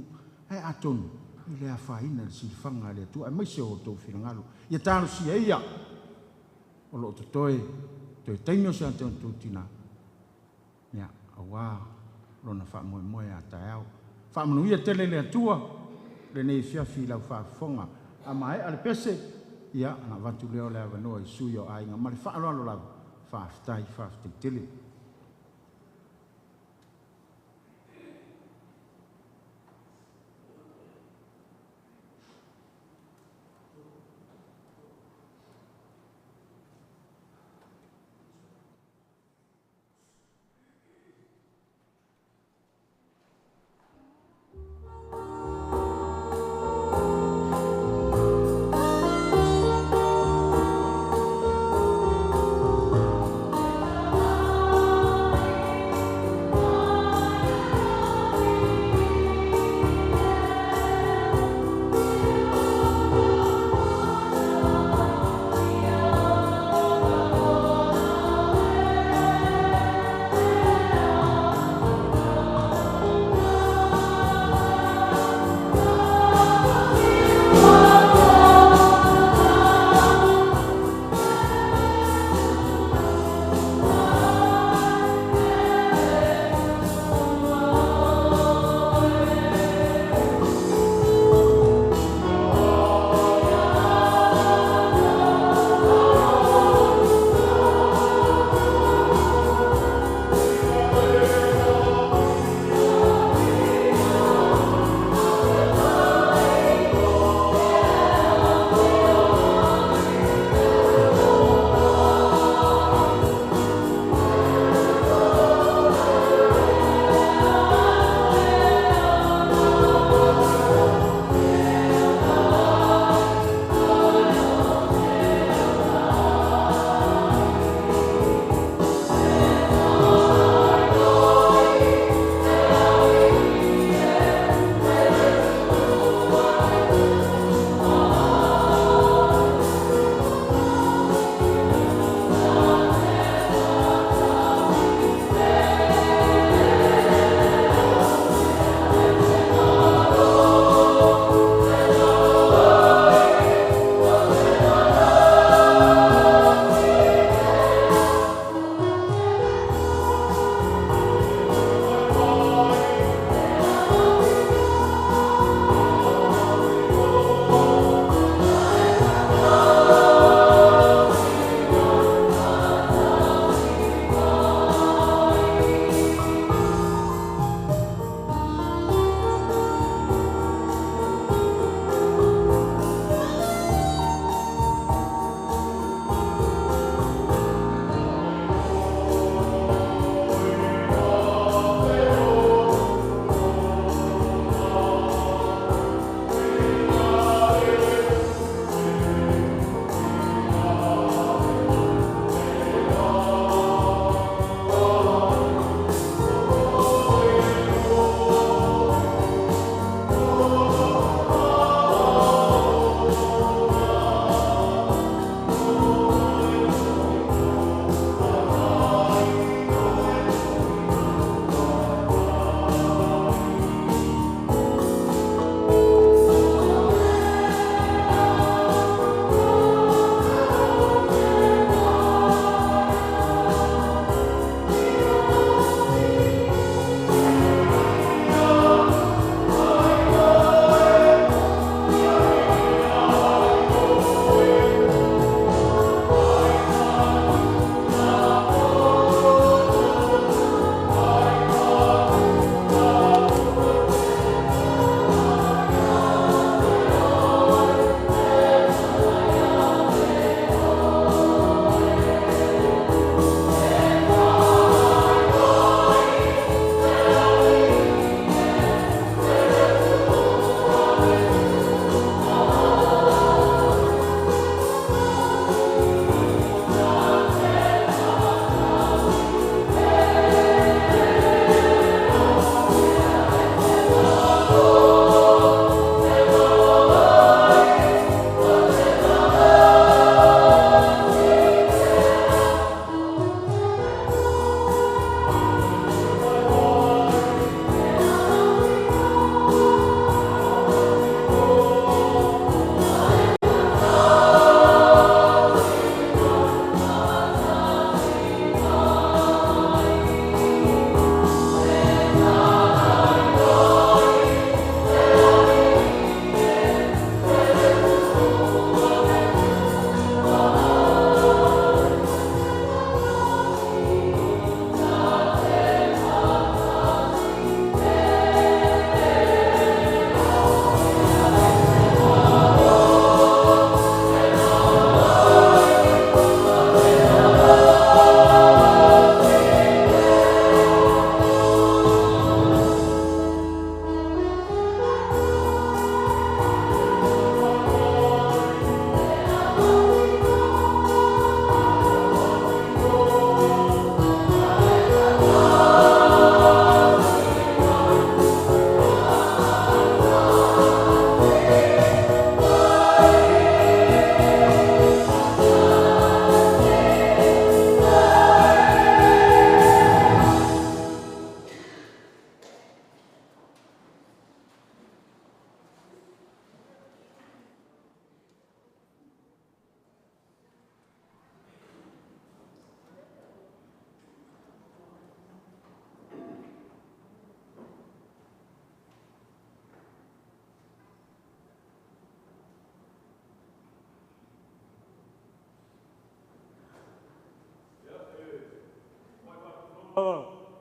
Hei atonu. I lea whaina le silifanga lea tu. Ai mai se o tō whirangalo. Ia tālo si e ia. O lo to toe. Toi taimio se ante o tō tina. Ia, awa. Rona wha moe moe a tae au. Wha manu ia tele lea tua. Le nei fiafi lau wha fonga. A mai ale pese. Ia, ana watu leo lea wanoa i sui o ainga. Mare wha aloalo lau. Wha aftai, wha aftai tele. Oh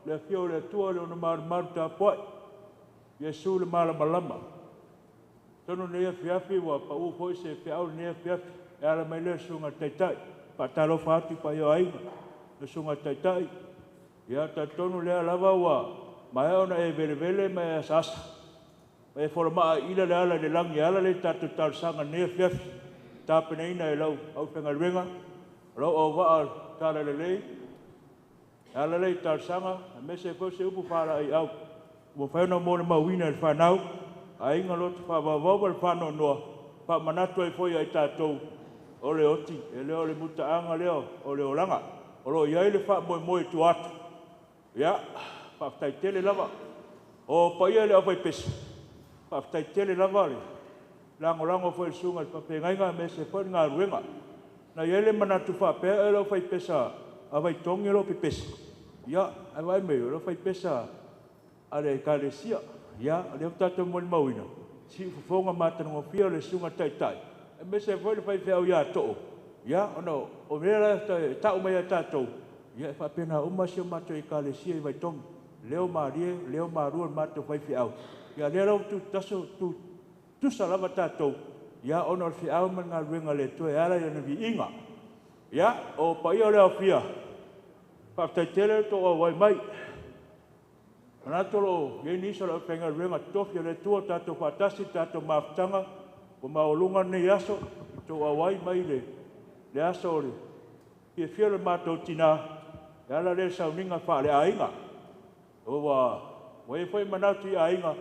le fio le tua le ona mar ta poi Yesu le malama tono ne fiafi wa pa u foi se fiau ne fiafi ala mai le sunga taitai pa talo fatu pa yo ai le sunga taitai ya ta tono le lava wa mai ona e vele mai sasa mai forma ila le ala le langi ala le tatu tal sanga ne fiafi ta peneina e lau au penga renga lo AUVA'A tala le ala le tal sanga me se ko se upu para ai au mo fa no mo ma wina e fa nau ai ngalo fa va va fa no no fa manato e foi ai tatou o le oti e le o le mutaanga leo o le olanga o lo ia le fa mo tu atu ya fa tai tele lava o pa ia le vai pes fa tai tele lava le lango foi sunga pa pe ngai me se foi nga ruenga na ia le manatu fa pe e lo fai pesa a vai tongi lo pe pes ya ai vai me lo fai pesa ale kalesia ya le tatou mo mauina si fonga mata no fia le sunga tai me se foi le fai feo ya to ya ono o vera ta o mai tatou ya fa pena uma se mato e kalesia vai tong leo marie leo maru mato fai feo ya le tu taso tu salava tatou ya ono feo man nga renga le to ala ya vi inga ya o pa ia le fia pa tele to o vai mai Anatolo, ye ni sala penga renga tofi le tua tato fatasi tato maftanga o maolunga ne yaso to awai mai le aso le ye fiele mato tina ala le sauninga fa le ainga o wa foi manatu ainga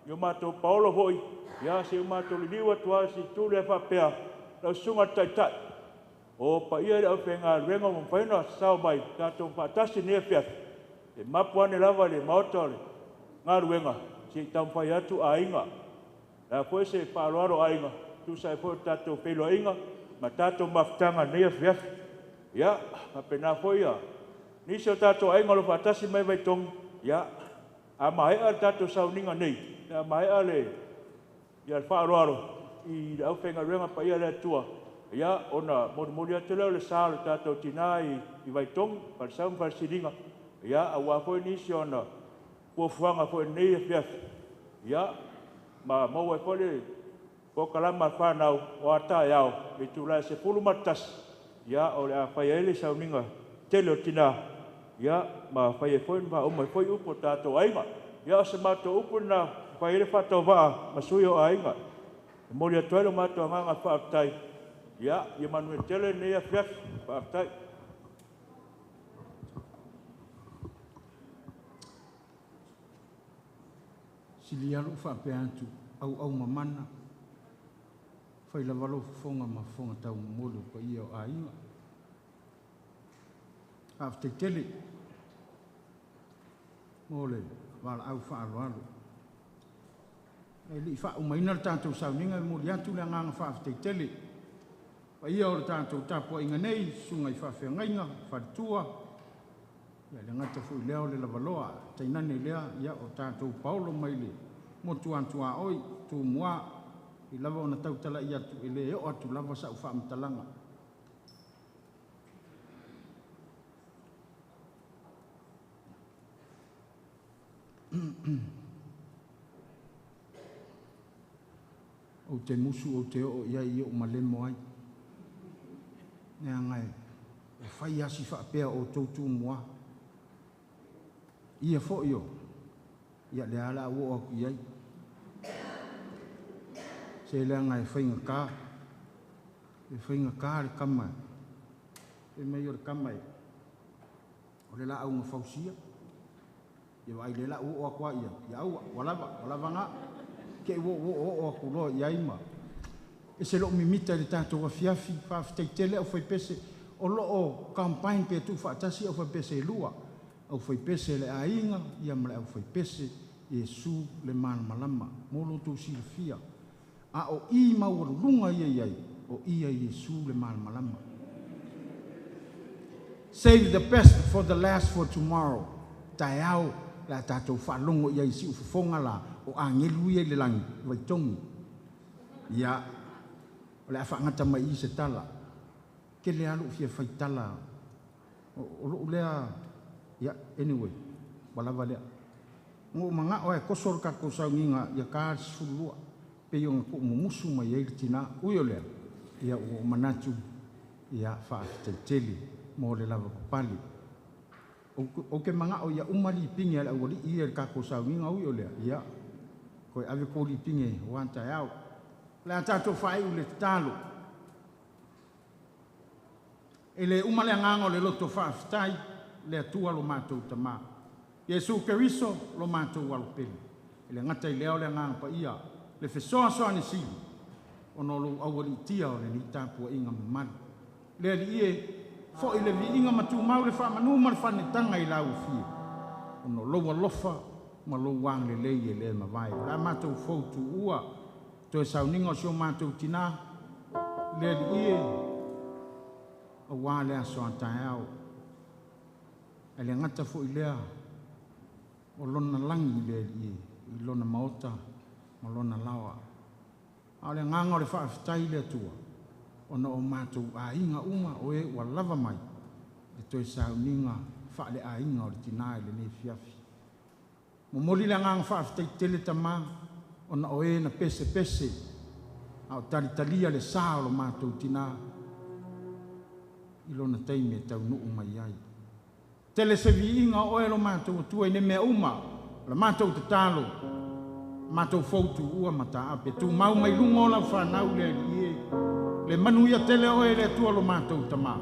yo mato paulo hoi ya se mato liwa tua si tu le fa pea la sunga tai o pa ia le penga renga mo faina sao mai tato fatasi ne fia e mapuane lava le maotole ngaruenga si tampai atu ainga la foi se paruaro ainga tu sai foi tato pelo ainga ma tato maftanga ne fiaf ya ma pena foi ya ni se tato ainga lo fatasi mai vai tong ya a mai a tato sauninga nei ya mai ale ya paruaro i au fenga renga pa ia le tua ya ona moria tele le sal tato tinai i vai tong par sam par silinga ya awa foi ni siona po fuanga foi nei fiaf ya ma mo e foi po kalama fa nau o ata yao e tu la se pulu matas ya o la fa ele sauninga tele tina ya ma fa e foi va o mo foi upo tato ainga ya se mato upo na fa ele fa to va ma suyo ainga mo le toelo mato nga fa tai ya ye manuel tele nei fiaf fa tai Silialu fa peantu au mamana fai la valo fonga ma fonga tau molo pa ia o ainga afte tele mole wala au fa alu li fa umaina tanto sauninga mo liatu le nganga fa afte tele pa ia o tanto tapo inga nei sunga fa fe ngainga fa tua ya le ngata fu leo le lavaloa tainane lea ya o tanto paulo maile mo tua oi tu mua i lava ona tau tala ia tu ele o atu lava sa ufa mtalanga o te musu o te o ia i o malemo ai nea ngai e fai asi fa pea o tautu mua ia fo io ia le ala o aku iai se le ngai fainga ka le kama e mai o le kama o le la au nga fausia ia ai le la o aku ia au wala nga ke o aku lo ia ima e se lo mimita le tato wa fiafi fa tele o foi pese o lo o campaign pe tu fa tasi o foi pese lua au foi pese le ainga ia male au foi pese Yesu le man malama molo tu silfia a o i maurunga ia o ia Yesu le man malama save the best for the last for tomorrow taiao la tato fa longo ia si ufonga la o angelu ia le langi vai tongi ia le fa ngata mai se tala ke le alu fia fai tala o lo le Ia, anyway, walava lea. Ngō manga oe kosor ka kosau nginga ia kāri sulua. Pe yung ku mumusu mai eiri tina uyo lea. Ia o manatu ia whaafitenteli mo le lava papali. O ke manga o ia umali pinge ala wali ia ka kosau nginga uyo lea. Ia, koe ave kōli pinge wanta au. Le atato whai u le talo. E le umale ngango le loto whaafitai le atua lo mātou tamā. Yesu Keriso lo mātou walopeli. E le ngata i leo le ngang pa ia. Le fesoa soa ni sili. Ono lo awali tia o le ni tāpua inga mamani. Le ali ie fo i le vi inga matu mau le wha manu ma le whane tanga i lau fie. Ono loa lofa ma lo wang le lei e le mawai. La mātou fautu ua. Toi sauninga o sio mātou tina. Le ali ie o wā lea soa tae au. E le ngata fo i lea o lona langi le ali ie. I lona maota. Ma lona lawa. A le nganga o le whaafitai le atua. Ona o mātou a inga uma o e wa lava mai. E toi sauninga wha le a inga o le tinae le ne fiafi. Mo moli le nganga whaafitai tele tamā. Ona o e na pese pese. A o talitalia le saa o lo mātou tina. I lona teime tau nuu mai ai. Tele se vi inga o e lo mātou tua i ne mea uma. La mātou te talo. Mātou fautu ua mata ape. Tu mau mai lunga o la whanau le ie. Le manuia tele o e le tua lo mātou tamā.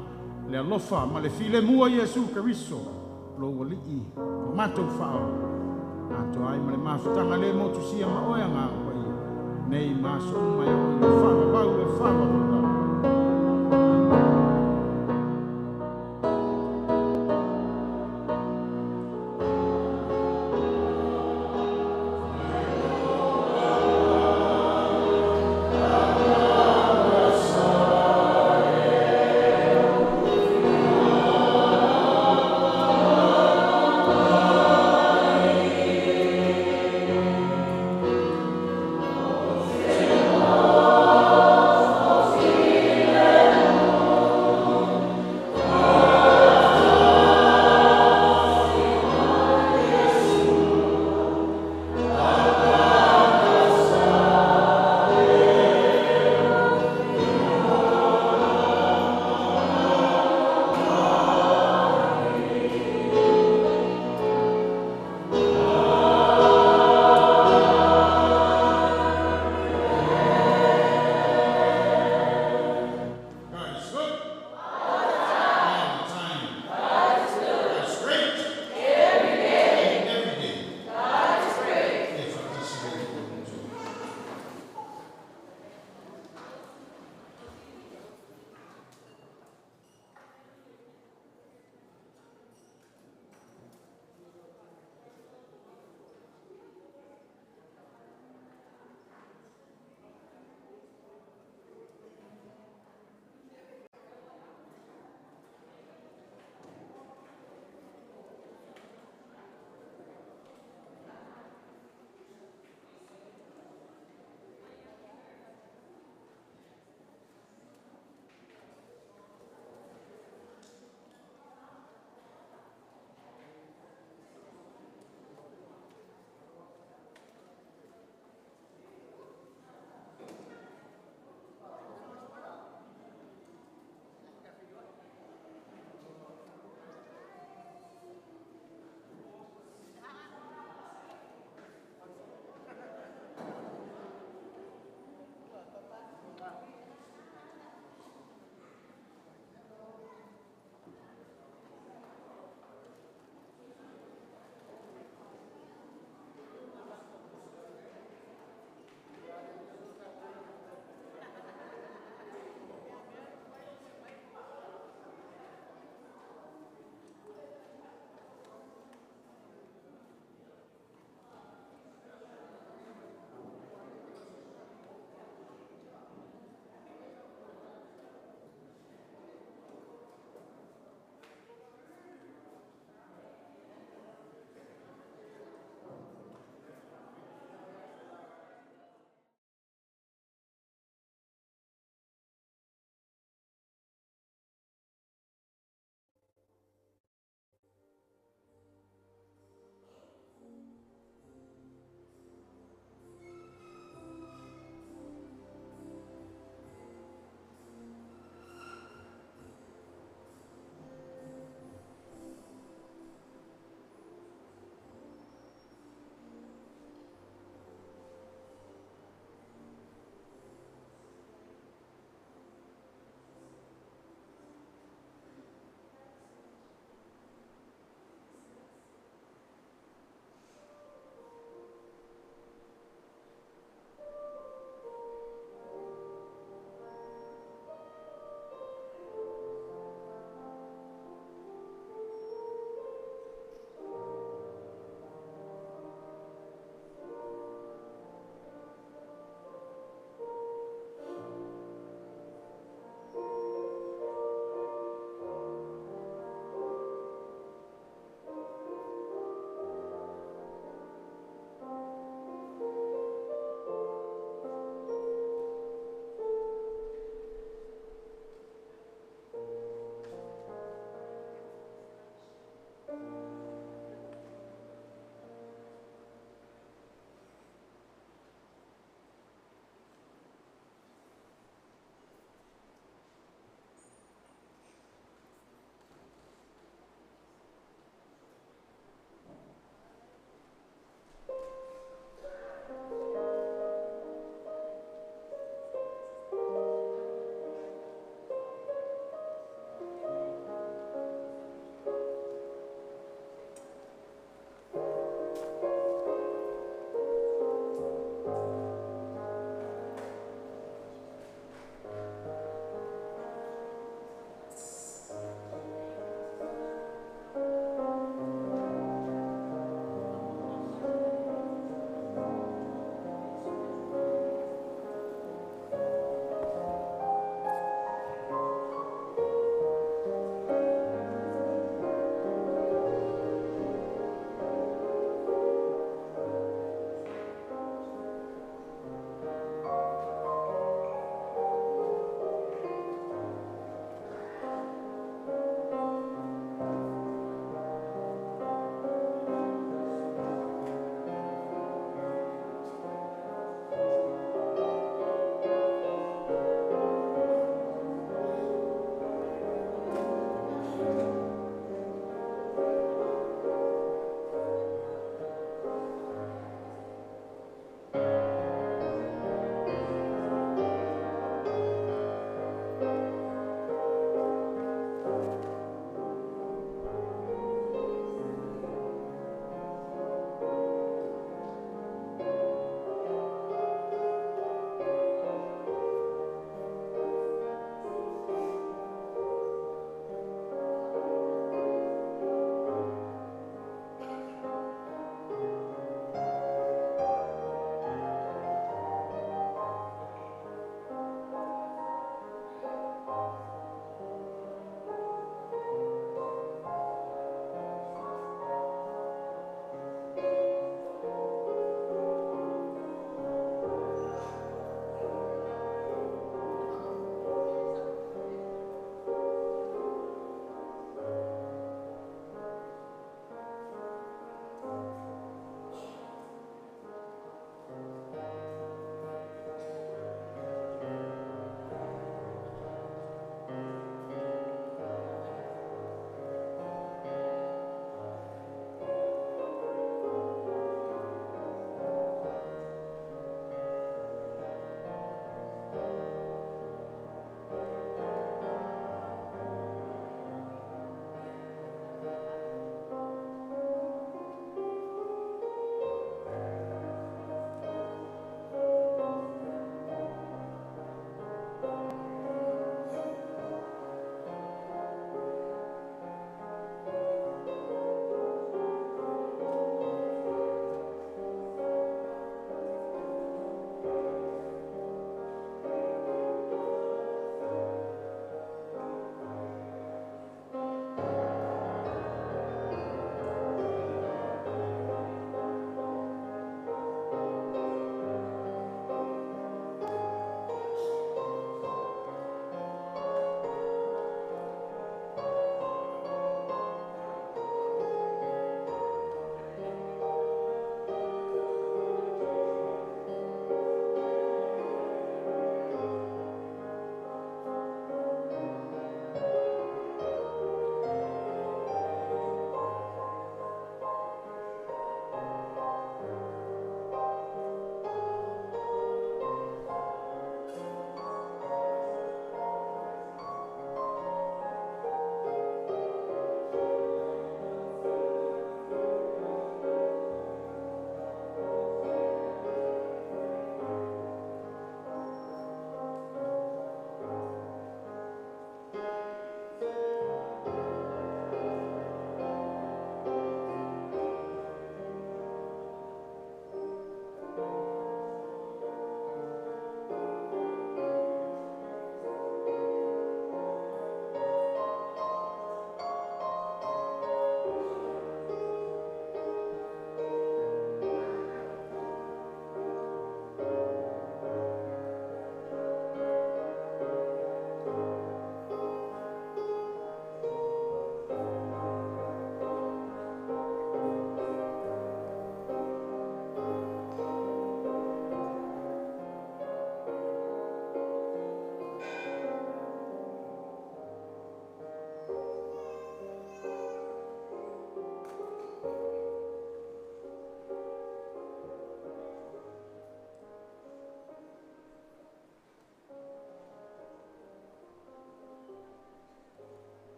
Le alofa ma le file mua Yesu Keriso. Lo wali i. O mātou whao. Ato ai ma le mawhitanga le motu sia ma oia ngā ua i. Nei māso mai o i whawa wau e whawa wau. Oh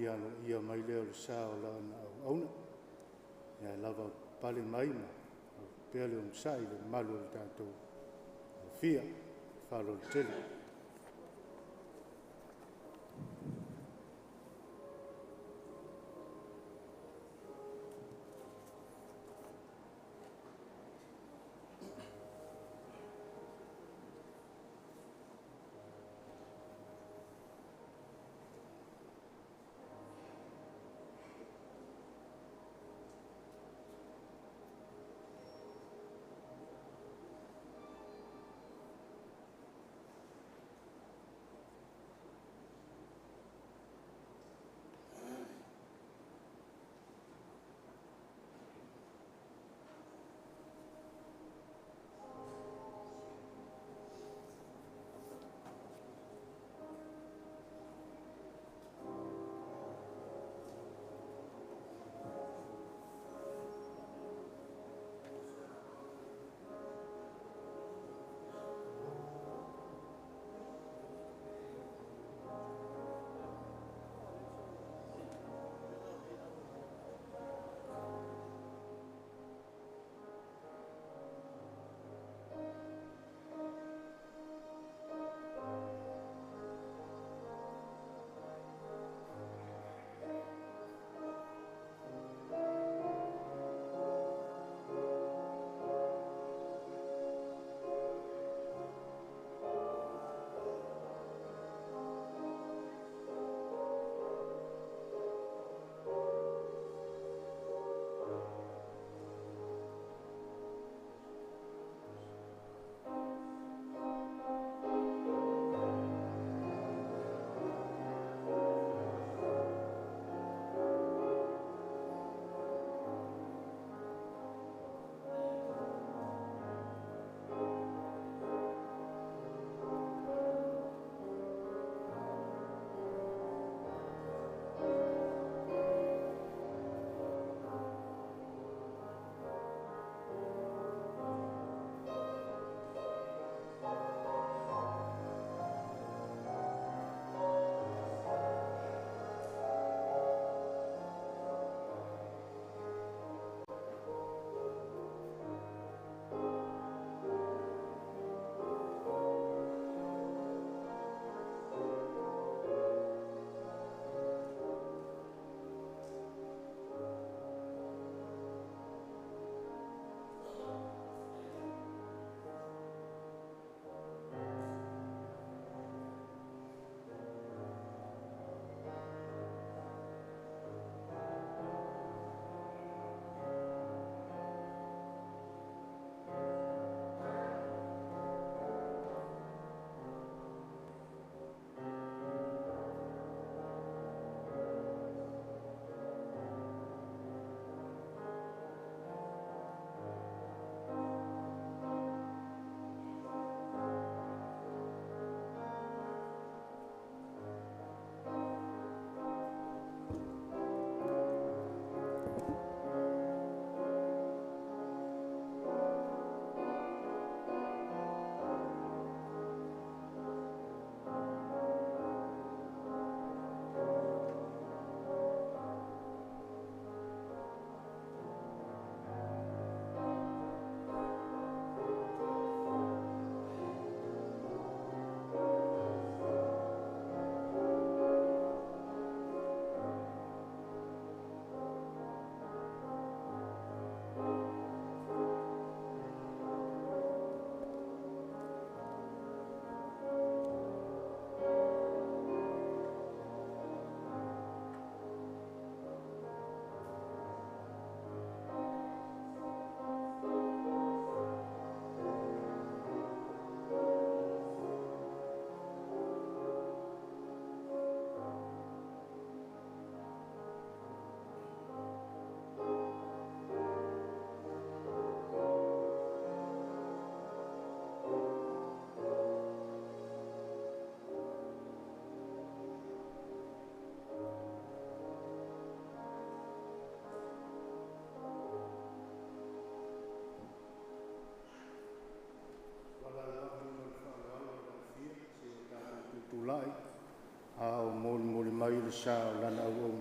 liano ia mai leo le sa o la na au auna. Ia lava pale mai ma pea le umsai le malu le tātou fia whalo le tele. a o mole mai le sa o lana au.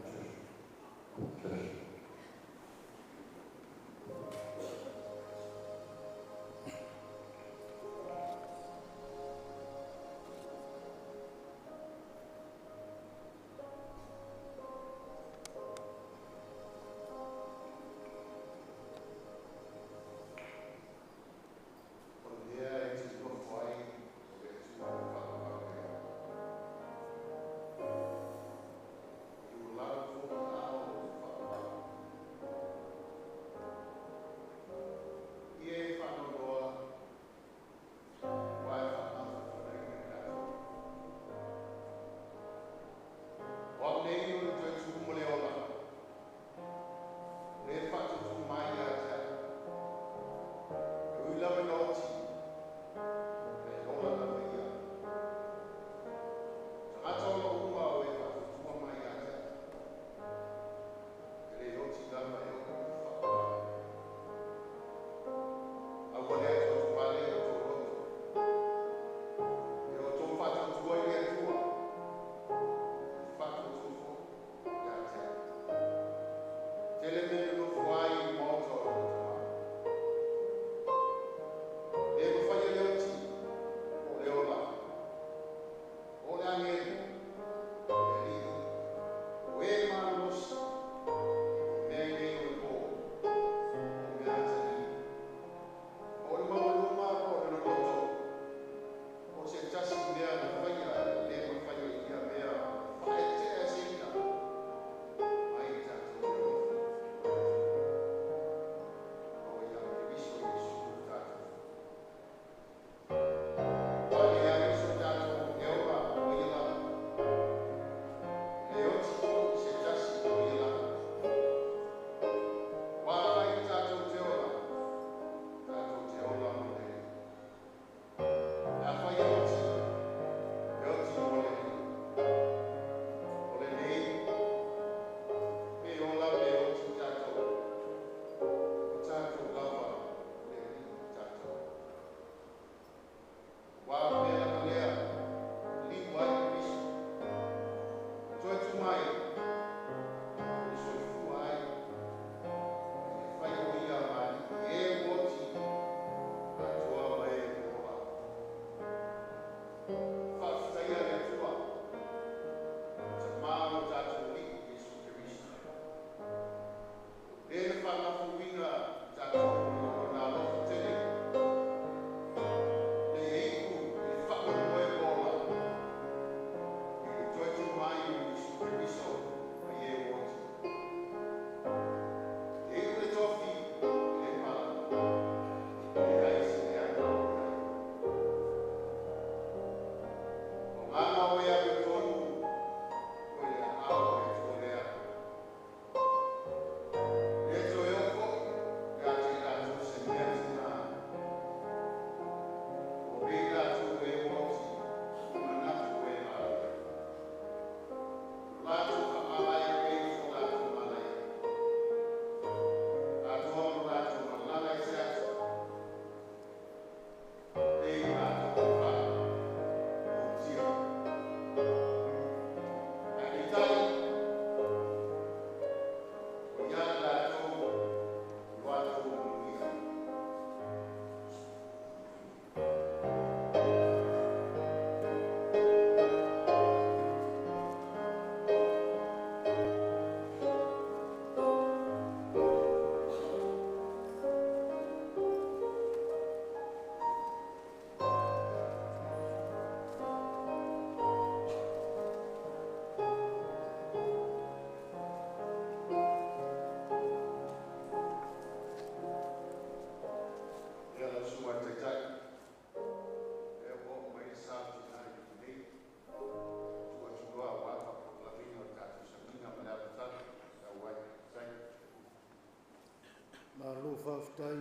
whaftai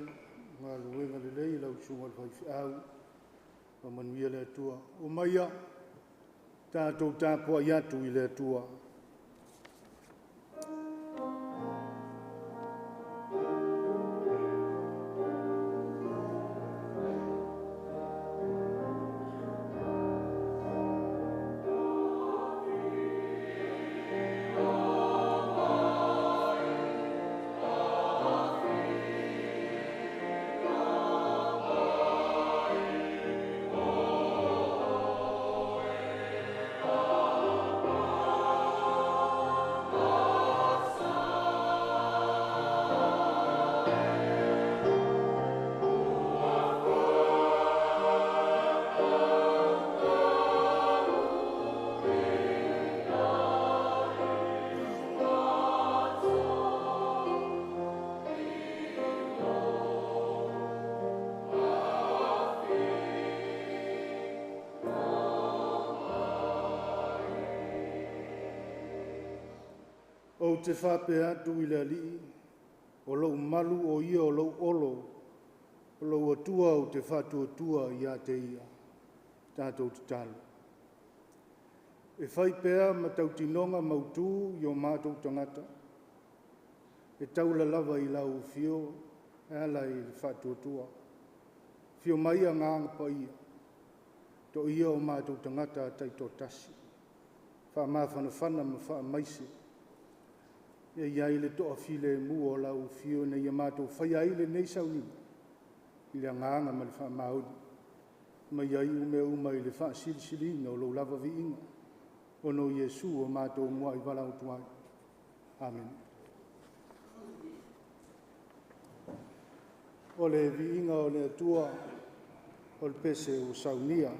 ngā luenga le lei lau sunga le whaifi au ma manuia le atua. O maia tātou tāpua i atu i le atua. te whape atu I le ali, o lau malu o ia o lau olo, o lau atua o te whatuatua I a te ia, tātou te talo. E whai pēa ma tau tinonga mautū I o mātou tangata, e taula lava I lau fio, e ala I le whatuatua, fio mai a ngānga pa ia, to ia o mātou tangata a tai tō tasi, wha mawhanawhana ma wha maise, e iai le toa file mu o lau fio na ia mātou whai aile nei sauni, I le ngānga ma le wha mauri, ma iai ume uma I le wha sili o lau lava vi inga, o no Yesu o mātou mua I wala o tuai. Amen. O le vi inga o le atua, o le pese o saunia,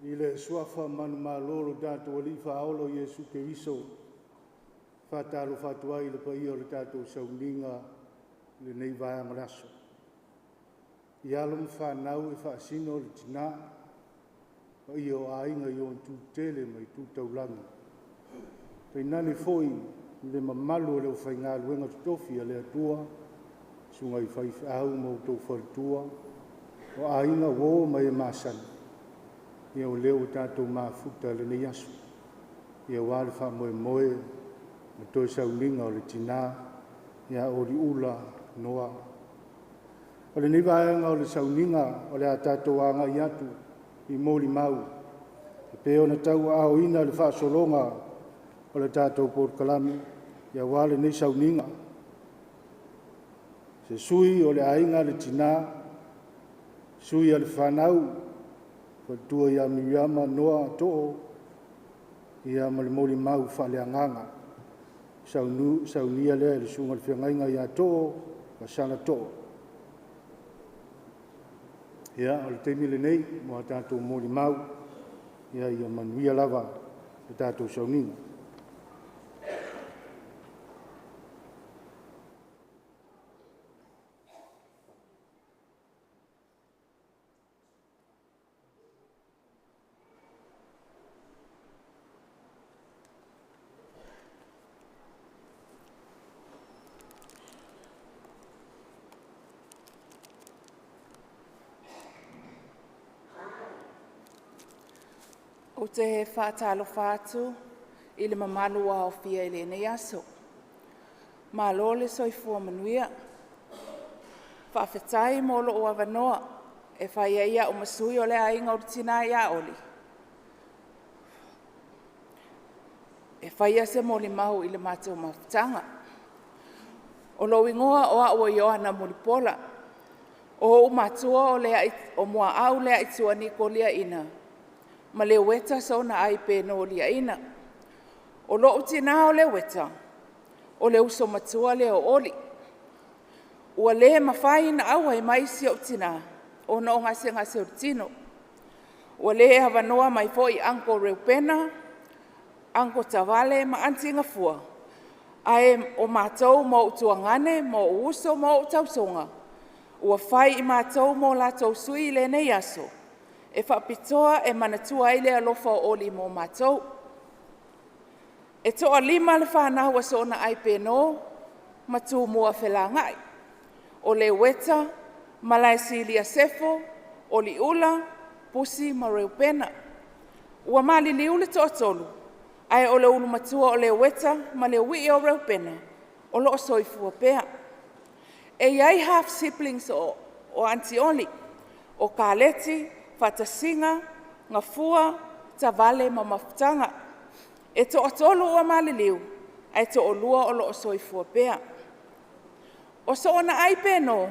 I le suafa manu malolo tātou alifa aolo Yesu Keriso, whātalo whātua I le paia o le tātou sauninga le nei vai amaraso. I alum whanau e whaasino le tina, paia o ainga I on tū tele mai tū taulanga. Pei nane foi le mamalu le o whainga luenga tutofi a le atua, sunga I whaifi au mau tau wharitua, o ainga wō mai e māsana. Ia o leo tātou mafuta le nei asu. Ia wale wha moe moe, ma toi sauninga o le tina, ia Oliula noa. O le nei vaenga o le sauninga o le a tātou anga I atu I mōli mau. E peo na tau ao ina le wha solonga o le tātou porkalami, ia wale nei sauninga. Se sui o le ainga le tina, sui a le whanau, tua ia miyama noa to'o, ia malimoli mau whaleanganga. Saunia lea le sunga le whiangainga ia to'o, ka sana to'o. Ia, o le teimi le nei, moa tātou moli mau, ia manuia lava, le tātou sauninga. O te he whaatalo whātu, i le mamalu a o fia i le nei aso. Ma lo le soifua manuia. Whaafetai mo lo o avanoa, e whaia ia o masui o le ainga o tina ia oli. E whaia se mo li mahu i le mātou mawhitanga. O lo ingoa o a ua Ioana Molipola, o matua o lea o mua au lea itua ni ko lia ina. Ma le weta so na ai Peno lia ina. O lo utina o le weta, o le uso matua le o oli. Ua le mawhai na au ai mai si o utina, o na o ngase o tino. Ua le havanoa mai fo i anko reupena, anko tavale ma antinga fua. Ae o mātou mo utuangane, mo uso mo utausonga. Ua whai i mātou mo lātou sui le nei aso. E whapitoa e manatua i le alofa o oli mo mātou. E toa lima le whanau so na ai Peno, matu mua whelangai. O le weta, Malaesilia sefo, Oliula, pusi ma reupena. Ua mali liu le toa tolu. Ai o le ulu matua o le weta, ma le ui o reupena, o lo soifua pea. E iai half siblings o Antioli, o Kaleti, Fatasinga, Ngafua, Tavale ma mafutanga. E to o tolu o maliliu, ai to o lua o lo soifua pea. O so ona ai Peno,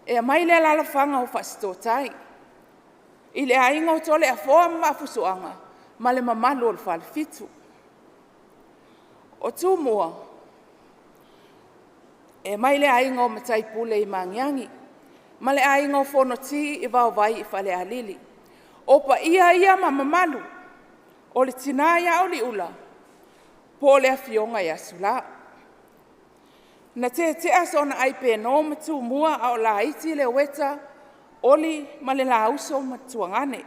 e mai le lalafanga o fasitotai. I le ainga o tole a foa mafusuanga, ma le mamalu o le whalifitu. O tū mua, e mai le ainga o matai pule i mangiangi, ma le ainga o fono ti i vau vai i whale alili. O pa ia ma mamalu, o le tina ia o li ula, po le a fionga ia sula. Na te asona ai Peno matu mua a o la iti le weta, oli ma le la uso matuangane.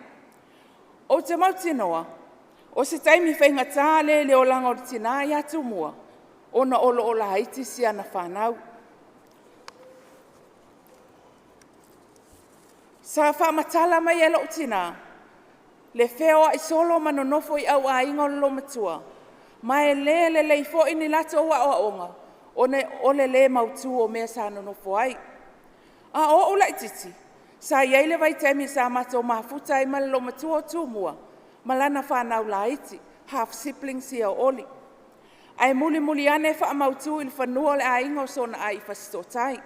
O te mautinoa, o se taimi whaingata le o langa o le tina ia tu mua, o na olo o la iti si ana whanau. Sa whamatala mai e lo tina, le feo ai solo manonofo i au a ingo lo matua, ma e le leifo ini lato wa o onga, o le mautu o mea sa nonofo ai. A o ula ititi, sa iai le vai temi sa mato mafuta i male lo matua o tūmua, malana whanau la iti, half siblings i au oli. Ai muli ane wha mautu il whanua le a ingo so na ai whasitotai.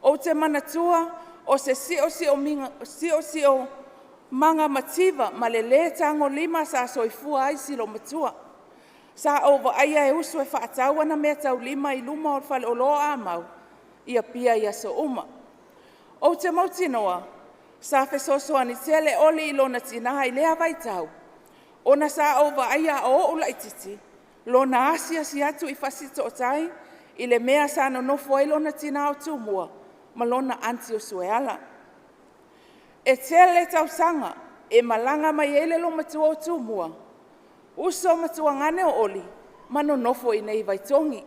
O te manatua, o se sio manga mativa ma le tango lima sa soifua ai silo matua. Sa ova aia e usu e whaataua na mea tau lima i luma o whale o loa amau, ia pia ia so uma. O te mautinoa, sa fesoso ani tele oli i lona tina i lea vai tau. Ona sa ova aia o ula ititi, lona asia si atu i fasito o tai, i le mea sa no nofo i lona tina o tūmua, ma lona anti o sueala. E tele tau sanga, e malanga mai ele lo matua o tūmua. Uso matua ngane o oli, mano nofo i nei vaitongi.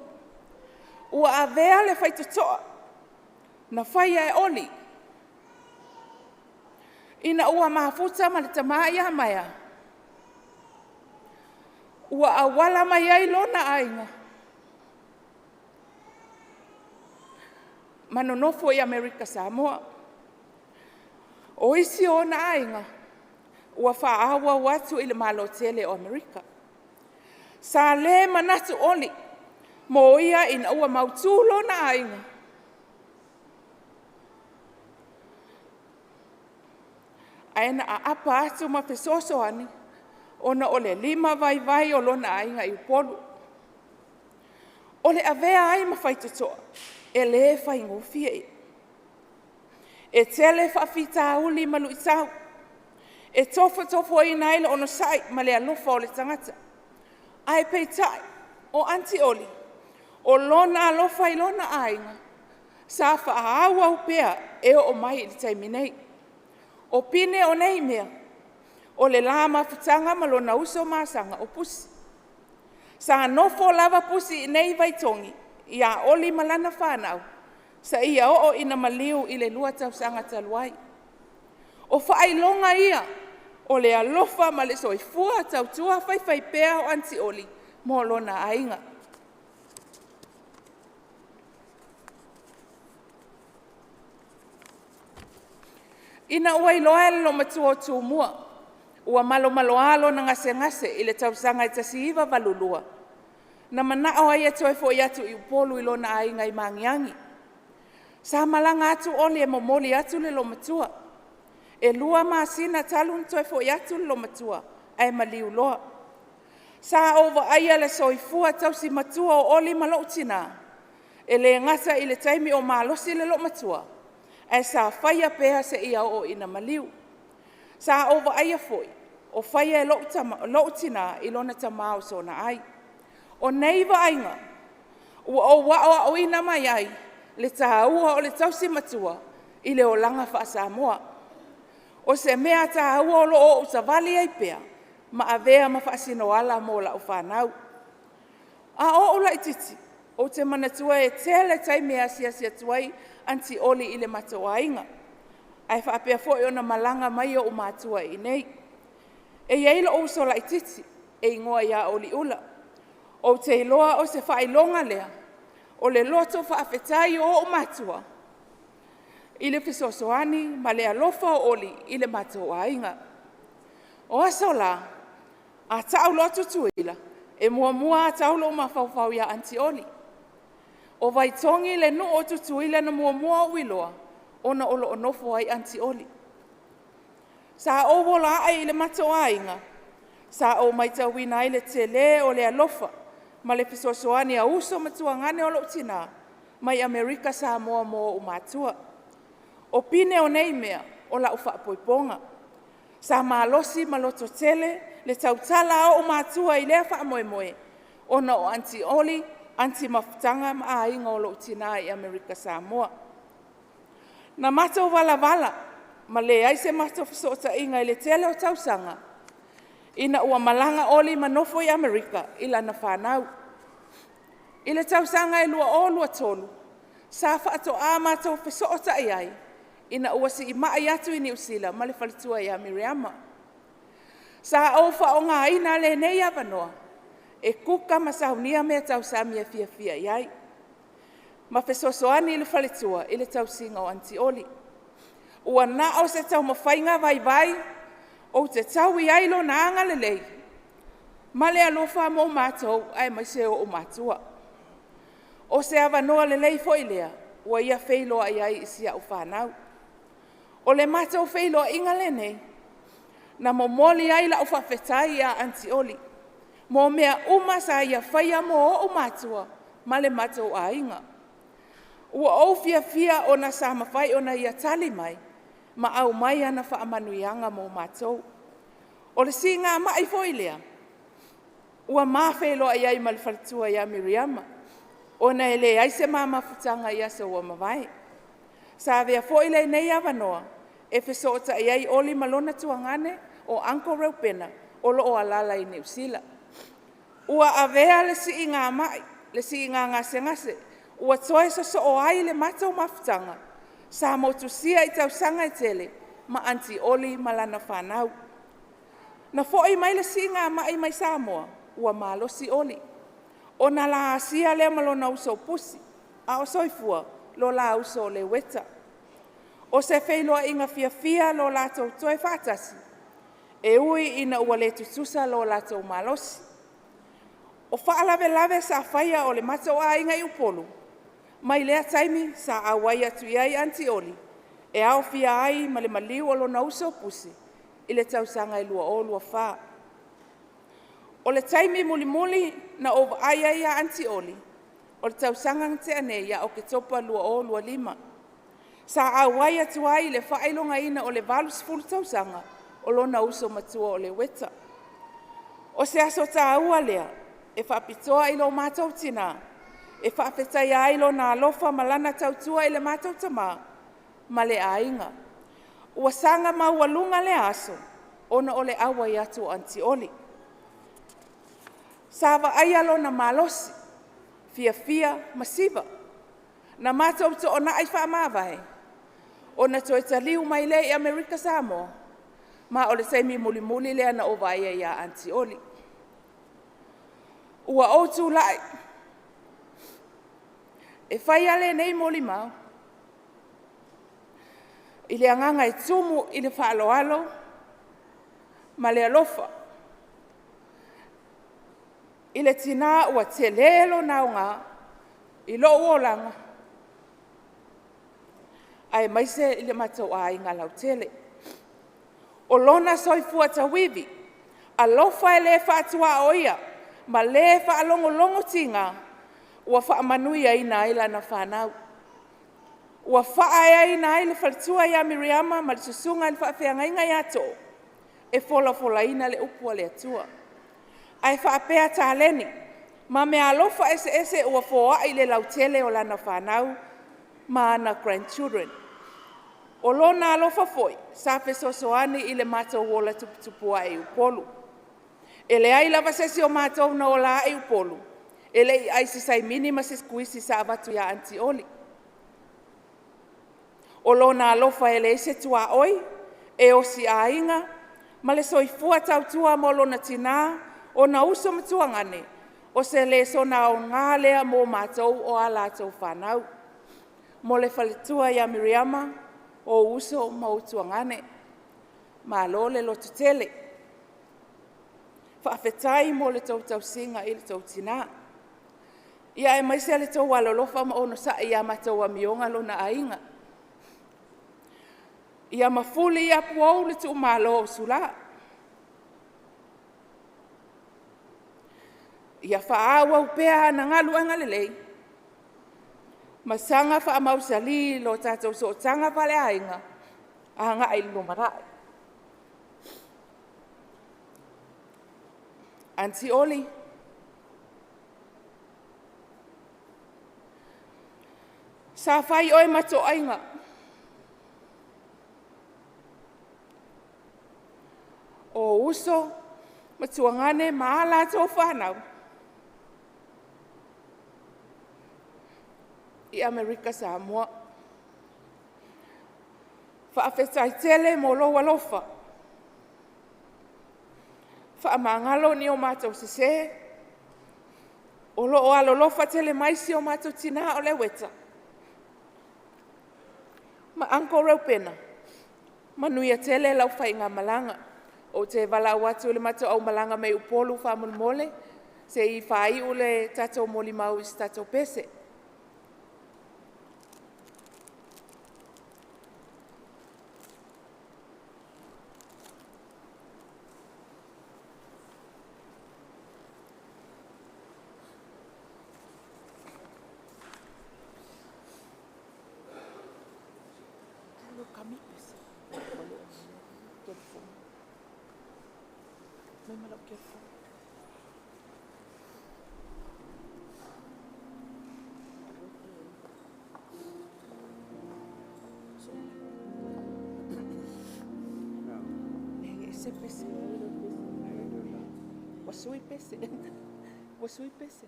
Ua avea le whaitotoa, na whaia e oli. Ina ua mahafuta ma le tamaia maia. Ua awala mai ai lona ainga. Mano nofo i Amerika Samoa. O isi o na ainga, ua whaawa watu i le malo tele o Amerika. Sa le manatu oli, mo ia ina ua mautulo na ainga. Aina a apa atu ma fesoso ani, ona ole lima vai o lona ainga i upolu. Ole avea ai ma whaitotoa, e le whaingofia i. E tele whawhita uli malu i tau. E tofo i naila ono sai ma le alofa o le tangata. Ai peitai o anti oli. O lona alofa i lona ainga. Sa whaawa upea e o mai i taiminei. O pine o nei mea. O le lama futanga ma lona uso masanga o pusi. Sa nofo lava pusi i nei vaitongi. Ia oli malana whanau. Sa ia o ina maliu i le lua tau sanga taluai. O whailonga ia, O le alofa ma le soifua tautua whai pea o anti oli mo lona ainga. Ina ua iloa ele lo matua o tūmua, ua malo alo na ngase i le tausanga i tasiiva valulua. Na manao ai atu e fo i atu i upolu i lona ainga i mangiangi. Sa malanga atu oli e momoli atu le lo matua. E lua maasina talun toi fo i atu le lo matua, ai maliu loa. Sa ova aia le soifua tausi matua o oli malo tina. E le ngasa i le taimi o malosi le lo matua. E sa whaia pēha se ia o ina maliu. Sa ova aia foi, o whaia e lo tina i lona tamau so na ai. O neiva ainga, ua o wao o ina mai ai, le tahaua o le tausi matua, i le o langa wha Samoa. O se mea tahaua o lo o usavali ai pea, ma avea ma wha sino ala mo la uwhanau. A o la ititi, o te manatua e tele tai mea sia tuai, anti oli i le matua inga. Ai wha apea fo i ona malanga mai o matua i nei. E yeilo o so la ititi, e ingoa ia Oliula. O te iloa o se whailonga lea, o le loto whaafetai o matua. I le fisosoani, ma le alofa o oli i le matua inga. O aso la, a tau loto tuila, e mua a tau lo mawhauwhau ia anti oli. O vaitongi le nu o tutuila na mua o iloa, ona olo onofo ai anti oli. Sa o wola ai i le matua inga, sa o maitawina ai le tele o le alofa, ma le fisosoani a uso matua ngane o lo tina, mai Amerika Samoa mo o matua. O pine o nei mea, o la ufa poiponga. Sa malosi maloto tele, le tautala o matua i lea wha moe, ona o anti oli, anti mafutanga ma a inga o lo tina i Amerika Samoa. Na mato wala, ma le ai se mato fisota inga i le tele o tausanga, ina ua malanga oli manofo i Amerika i lana whanau. I le tausanga i lua tolu, sa whaato a mato fisota i ai, ina ua si i maa atu i New Zealand, ma le whalitua i a Miriama. Sa au whaonga ina le nei avanoa, e kuka masaunia mea tausamia fia i ai. Ma fesosoani i le whalitua i le tausinga o anti oli. Ua na o se tau mawhainga vai, o te tau i ailo na anga le lei. Ma le alofa mo mātou ai mai se o mātua. O se avanoa le lei fo i lea, ua ia wheiloa ai isia o whanau. O le mātou wheiloa inga le nei, na mo moli ai la o whawhetai a anti oli. Mo mea sa ia whaia mo o mātua, ma le mātou a inga. Ua o fia o na sa mawhai o na ia tali mai, ma au mai ana wha amanuianga mo mātou. O le si ngā mai fo i lea, ua mawheiloa ai ma le whalitua i a Miriama. O na ele ai se mafutanga ia se ua mawai. Sa vea fo i le nei avanoa, e fesota i ai oli malona tuangane o Uncle Raupena o lo o alala i New Zealand. Ua avea le si ngā mai, le si ngā ngase, ua toe so o ai le matau mafutanga, sa motusia i tausanga i tele, ma anti oli malana whanau. Na fo i mai le si ngā mai mai Samoa, ua malosi oli. O na la asia le malona uso pusi, a o soifua lo la uso le weta. O se wheiloa inga fia lo la tau toe whatasi, e ui ina ua le tutusa lo la tau malosi. O whaalave sa whaia o le matau a inga i upolu, mai lea taimi sa awai atu iai anti oli, e au fia ai ma le maliu o lo na uso pusi, i le tausanga i lua o lua wha. O le taimi muli na ova aia ia anti oli, o le tausanga te ane ia o ke topa lua o lua lima. Sa awai atu ai le whaelonga ina o le valus fulu tausanga, o lo na uso matua o le weta. O se aso ta aua lea, e whapitoa i lo mātou tina, e whawhetai ai lo na alofa malana tautua i le mātou tama, ma le ainga. Ua sanga maua lunga le aso, ona o le awa i atu anti oli. Sava ai alo na malosi, fia masiva, na mātou to ona ai wha mawai, ona toi taliu mai le i Amerika Samoa, Ma o le saimi muli lea na AUVA'A ia Aunty Oli. Ua o tu lai. E whai ale nei moli mau. I le anganga e tumu i le whaaloalo, ma le alofa. I le tina ua te lelo nao ngā, i lo uolanga. Ai maise i le matau a inga lau tele. O lona soifua tawivi, alofa e le whaatua oia, ma le whaalongo tinga, ua whaamanui aina ila na whanau. Ua whaai aina ile whalitua ia Miriama, ma le susunga i le whaawhiangainga ia to, e fola ina le upua le atua. Ai whaapea tāleni, ma mea alofa ese ua whoa i le lautele o lana whanau, ma ana grandchildren. O lona alofa foi, sa fesosoani i le mātou wola tupua e upolu. E le ai lava sesi o mātou na ola e upolu. E le ai sisai minima se skuisi sa avatu ia Aunty Oli. O lona alofa e le se tua oi, e o si ainga, ma le soifua tautua mo lona tina, o na uso matuangane, o se le sona o ngā lea mo mātou o ala tau whanau. Mo le whalitua ia Miriama, o uso mo tuangane, ma lo le lotu tele. Whaafetai mo le tau singa i le tau tina. Ia e maise le tau walolofa ma ono sa ia matou a mionga lona ainga. Ia mafuli ia puau le tu malo o sula. Ia whaawa upea na ngalu anga lelei. Masanga wha mausali lo tātou so tanga vale ainga. Ahanga ai lo marai. Aunty Oli. Sa whai oe mato ainga. O uso, matuangane maala tō whanau. I Amerika Samoa. Whaafetai tele mo loa lofa. Whaamangalo ni o mātou sese. O lo alo lofa tele maisi o mātou tina o le weta. Ma anko rau pena. Manuia tele lau whainga malanga. O te wala watu le mātou au malanga me upolu whamulmole. Se I whai ule tātou moli mau I tātou pese. Wasui pese.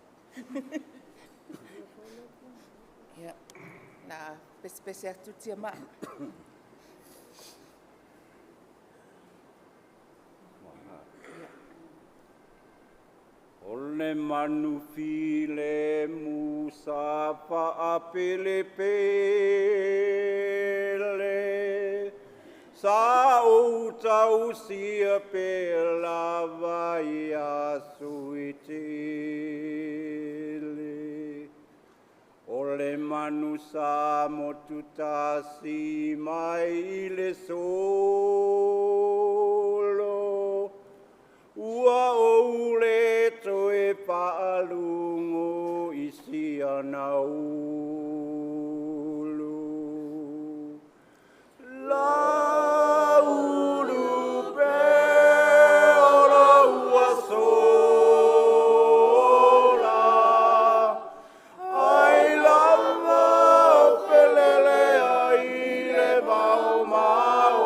Ya, na pese atu tia ma. Ole manu file musa pa apele pele. Sa o tau sia pe lava ia suitele. Ole manu sa motuta si mai le solo. Ua o le toe paalungo isi ana ulu. La ulu pe ora ua sola. Ai lava pelele ai le mau mau.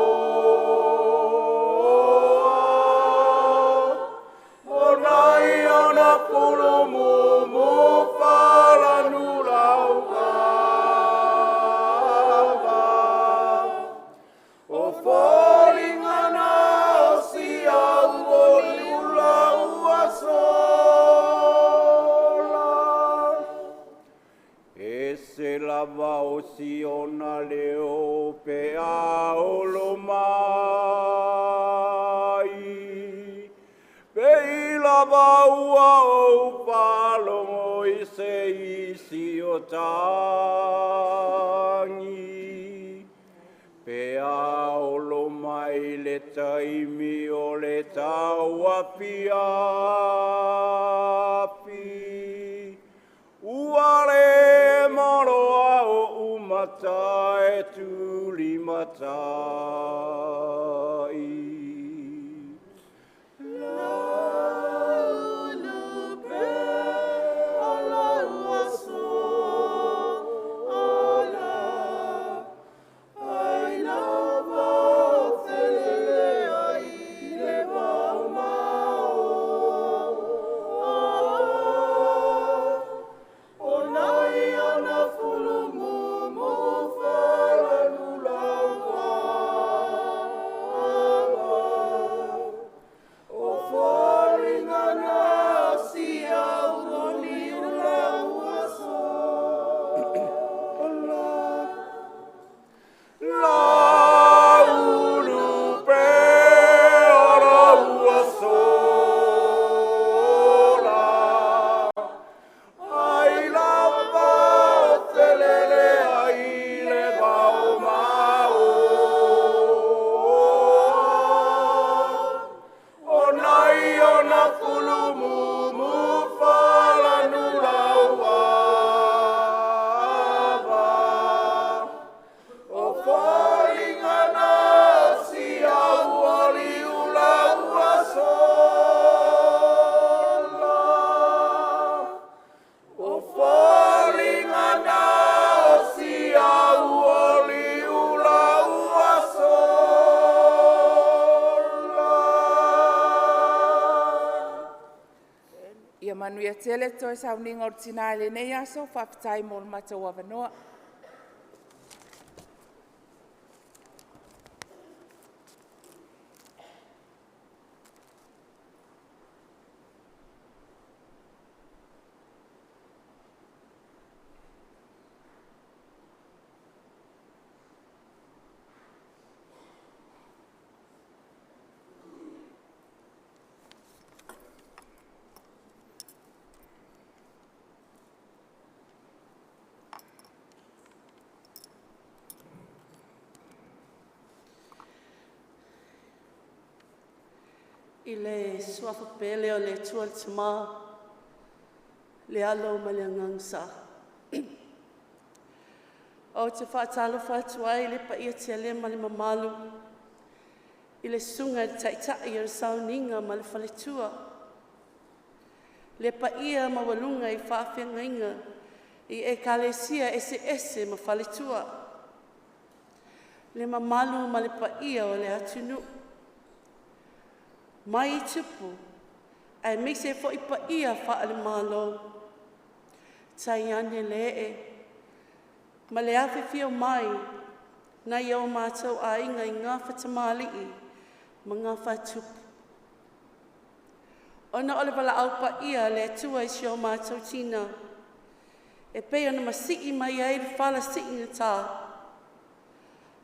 lava o si ona leo pe a olo mai. Pe i lava ua o palongo i se isi o tangi. Pe a olo mai le taimi o le taua piapi. Uare moroa o umata e tuli matai. Manuia tele toi sauninga o tina le nei aso whaptai mo le mata wawanoa. I le suafapele o le tual tama, le alo ma le ngangsa. O te whaatalo whaatuai le pa ia tia le ma le mamalu, i le sunga le taitai o sauninga ma le whaletua. Le pa ia ma walunga i whaafenga inga, i e kalesia ese ma whaletua. Le mamalu ma le pa ia o le atunu. Mai I tupu, ai me se fo I pa ia wha ale malo. Tai ane le e. Ma le awhi fio mai, na iau mātou a inga I ngā whatamali I, ma ngā whatupu. Ona ole wala au pa ia le atua I sio mātou tina. E pei ona masiki mai ai le whala siki na tā.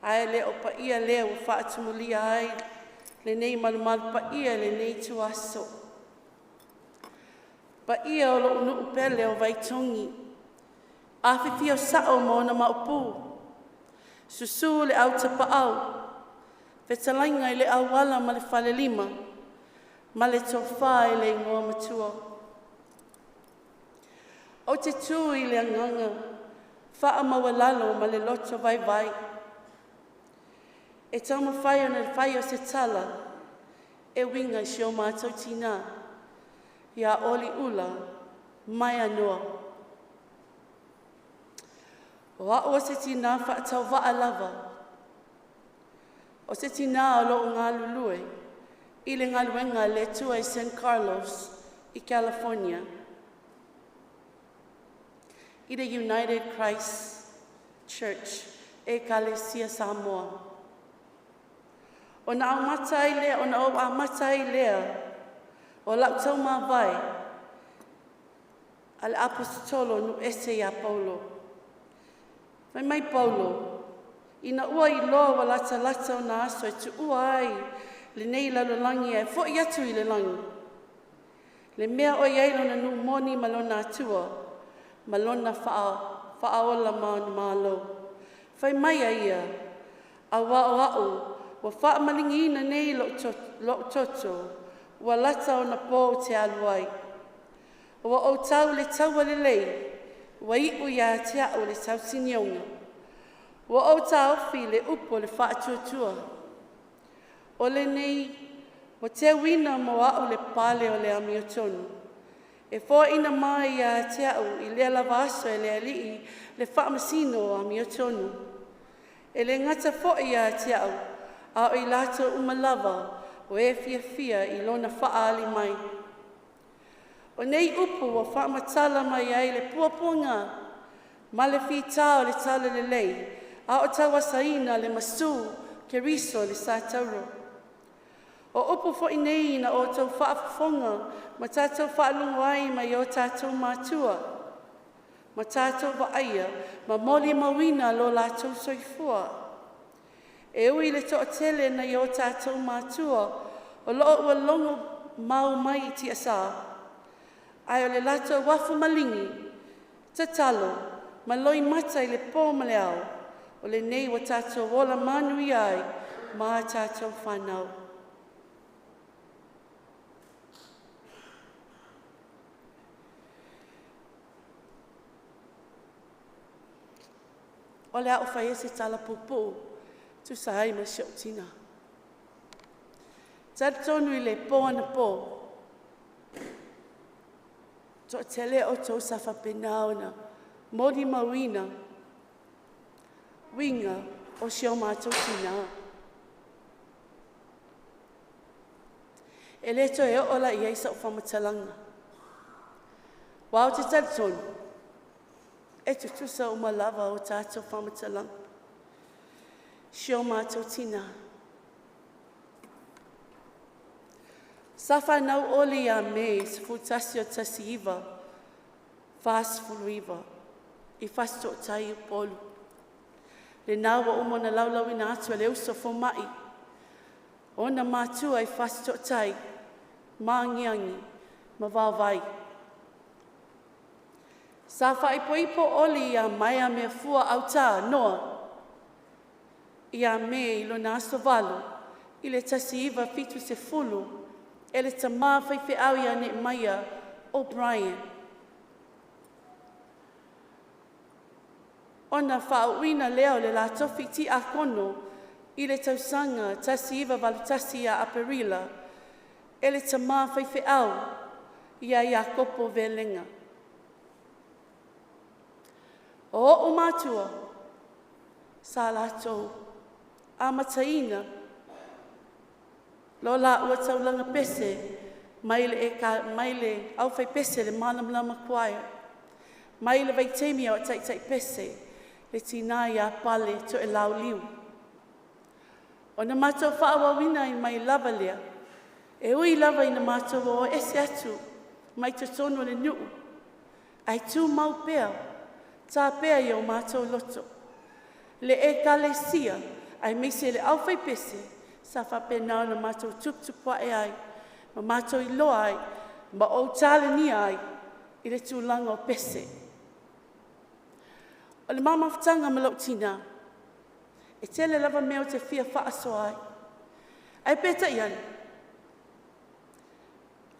Ai le o pa ia lea wa whaatumulia ai. Le nei malumalu pa ia le nei tuaso. Pa ia o lo unu upele o vaitongi. Awhiwhi o sao mo na maupu. Susu le au tapa au. Whetalainga I le au wala ma le whale lima. Ma le tofa I le ingoa matua. O te tui le anganga. Wha mawalalo ma le loto vai vai. E tau mawhai ona le whai o se tala, e winga I sio mātou tina, ia Oliula, mai anoa. O o se tina whaatau waa lava, o se tina o loo ngā lulue, I le ngā luenga le tua I San Carlos, I California. I the United Christ Church, e Kalesia Samoa. O na au matai lea, o na au a matai lea, o lau tau mā vai, ale apostolo nu ese ia Paulo. Whai mai Paulo, ina ua I loa wa lata o na aso e tu ua ai le nei lalolangi e fo I atu I le langi. Le mea o iai lona nu moni ma lona atua, ma lona whaaola malo. Whai mai a ia, a wao wa wha malingi ina nei lo toto, wa lata o na pō te aluai. Wa o tau le taua le lei, wa iu ia te au le tau sinionga. Wa o tau fi le upo le wha atuatua. O le nei, wa te wina mo au le pale o le ami o tonu. E fo ina mai ia te au I lea lava aso e lea lii le wha masino o ami o tonu. E le ngata fo ia te au, a o I lato umalava o e fia I lona wha ali mai. O nei upu wa wha matala mai ai le puapunga, ma le fitao le tala le lei, a o tawasaina le masu ke riso le sa tauro. O upu fo inei na o tau whaafonga, ma tātou whaalungu ai mai o tātou mātua. Ma tātou waaia, ma moli mawina lo lātou soifua. E ui le toa tele na i o tātou mātua, o loo ua longo mau mai ti asa. Ai o le lātou wafu malingi, tatalo, ma loi mata I le pō ma le au, o le nei wa tātou wola manui ai, ma tātou whanau. O le au whai ese tala pupu, tu sa hai ma shau tina. Tad tonu I le po ana po. To tele o tau sa whapenao na, modi mawina, winga o shau mātou tina. E le to e ola I eisa o whamatalanga. Wao te tad tonu. E tu tusa o malava o tātou whamatalang. Shio mātou tina. Sa whanau oli a me se futasi o tasi iwa, fast fulu iwa, I fasto o tai o polu. Le nawa umo na laulau ina atua le uso fo mai. O na mātua I fasto o tai, maangiangi, ma vāvai. Sa whaipoipo oli ia mai a mea fua au tā noa. Ia me I lo nāso walu, I le tasi iwa fitu se fulu, e le ta mā whaiwhi au ia ne maia o Brian. Ona whauina leo le la tofi ti a kono, I le tausanga tasi iwa walu tasi a Aparila, e le ta mā whaiwhi au ia ia kopo velenga. O mātua, sa lātou, a mataina, lo la ua taulanga pese, maile au whai pese le mālamlama kuaia, maile vai teimia o tai pese, le tina ia pale to e lau liu. O na mātou whaawawina I mai lava lea, e ui lava I na mātou o ese atu, mai te tono le nuu, ai tū mau pēo, tā pēa I o mātou loto. Le e kalesia, ai meise le au whai pese, sa whapenau na mātou tuptupua e ai, ma mātou I loa ai, ma o tāle ni ai, I le tūlanga o pese. O le mamawhtanga ma lau tina, e tele lava meo te fia whaaso ai. Ai peta ian,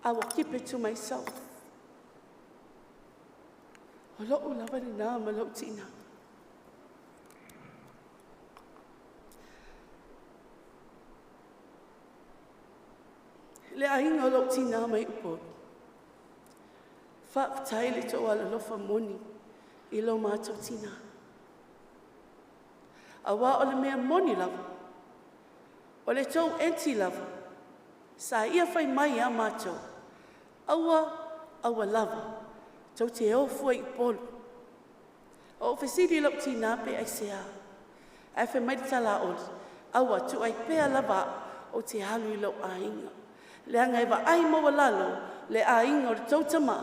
I will keep it to myself. O loo lava ni nā ma lau tina. Le ainga o lau tina mai upo. Whaapatai le tō ala lofa moni I lo mātou tina. A wā o le mea moni lava. O le tō enti lava. Sa ia whai mai a mātou. Aua lava. Tau te eo fua I polu. O whesiri lau tina pe ai sea. Ai whai mai tala odi. Aua tu ai pea lava o te halu I lau a inga. Le angai wa ai mawa lalo le a inga o le tautama.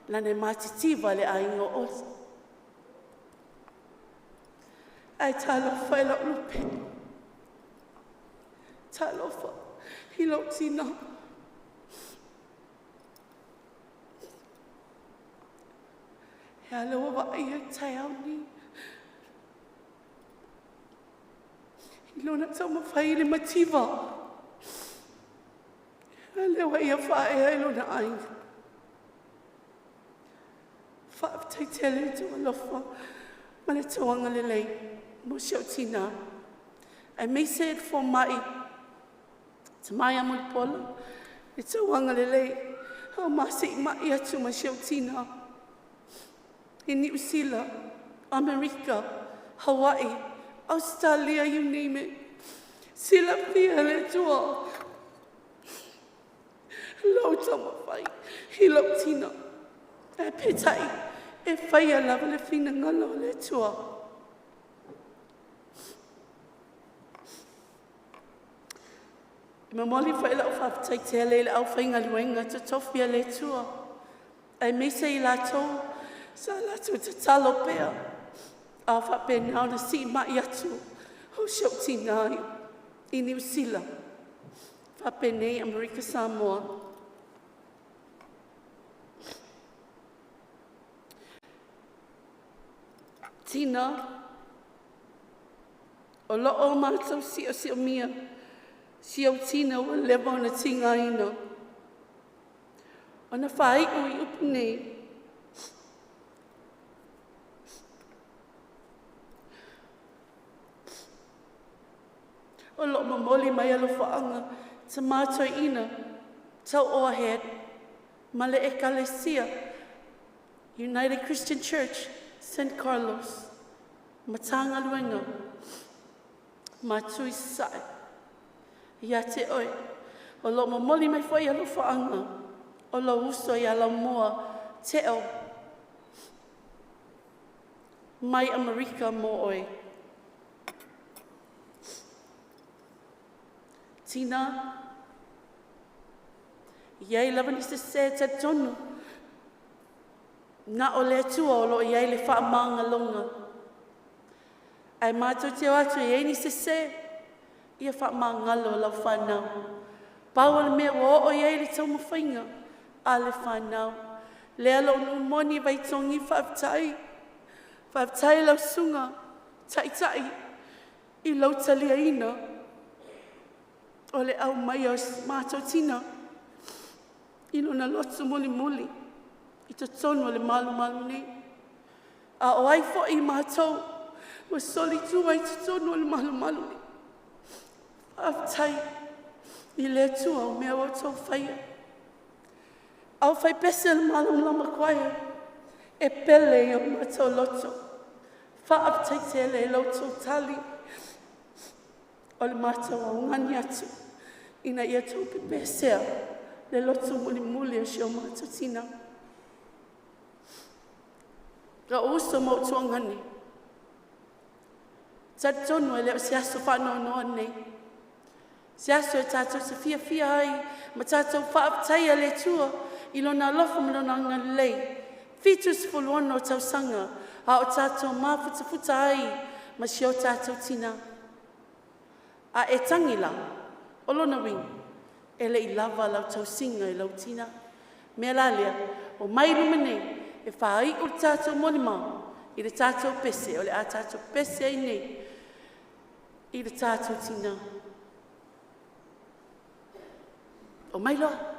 Lane mātitiwa le a inga o. Ai talofa e lau lupe. Talofa i lau tina. E aloa wa ia tai au ni. I lona tau mawhai le mativa. E lewa ia whae ai lona ai. Whaaf tai tele tu alofa. Ma le tauanga le lei. Mo siau tina. I may say it for mai. Te mai amul pola. E tauanga le lei. Hau masi mai atu ma siau tina. In New Zealand, America, Hawaii, Australia, you name it. Sila pia le tua. Lau tama whai, hi lau tina. E petai, e whai a lava le whina ngalo le tua. E mamoli whai lau whawtai te le au whainga luenga te tofia le tua. E mese I la tau. Sa la tu te talo pea. A whape nao na si mai atu. Ho siau tina I New Zealand. Whape nei America Samoa. Tina. O loo mātou si o mia. Siau tina o lewa na tinga ina. O na whai ui upu nei. O lo mamoli mai alo whaanga, te mātou ina, tau oahead, ma le ekalesia, United Christian Church, St. Carlos, matanga luenga, mātui sai. Ia te oi, o lo mamoli mai whai alo whaanga, o lo uso I ala moa te o, mai Amerika mo oi. Tina, iai lava ni se te tonu. Na o le tua o lo iai le wha maanga longa. Ai mātou te atu iai ni se ia wha maanga lo lau whanau. Pau le mea o iai le tau mawhainga a le whanau. Le alo nu moni vai tongi whaaftai. Whaaftai lau sunga, tai I lau talia ina. O le au mai o mātou tina. I lona lotu muli. I te tonu o le malu nei. A o ai fo I mātou. Wa soli tu ai te tonu o le malu nei. Aftai. I le tua o mea o tau whaia. Au whai pese le malu lama kwaia. E pele I o mātou loto. Whaaftai te le loto tali. O le mātou o ngani atu. Ina ia tau pepesea le loto muli o sio mātou tina. Ka uso mo tuangani. Tad tonu e leo se aso whanau noa nei. Se aso e tātou se fia ai, ma tātou whaaptai a le tua, I lona alofa ma lona anga lei. Fitus fuluana o tau sanga, a o tātou mafuta ai, ma sio tātou tina. A e tangila, o lona ring, e le I lava lau tau singa I lau tina. Mea lalea, o mai rumene, e whaai o tātou moni mau, I le tātou pese, o le a tātou pese ai nei, I le tātou tina. O mai loa.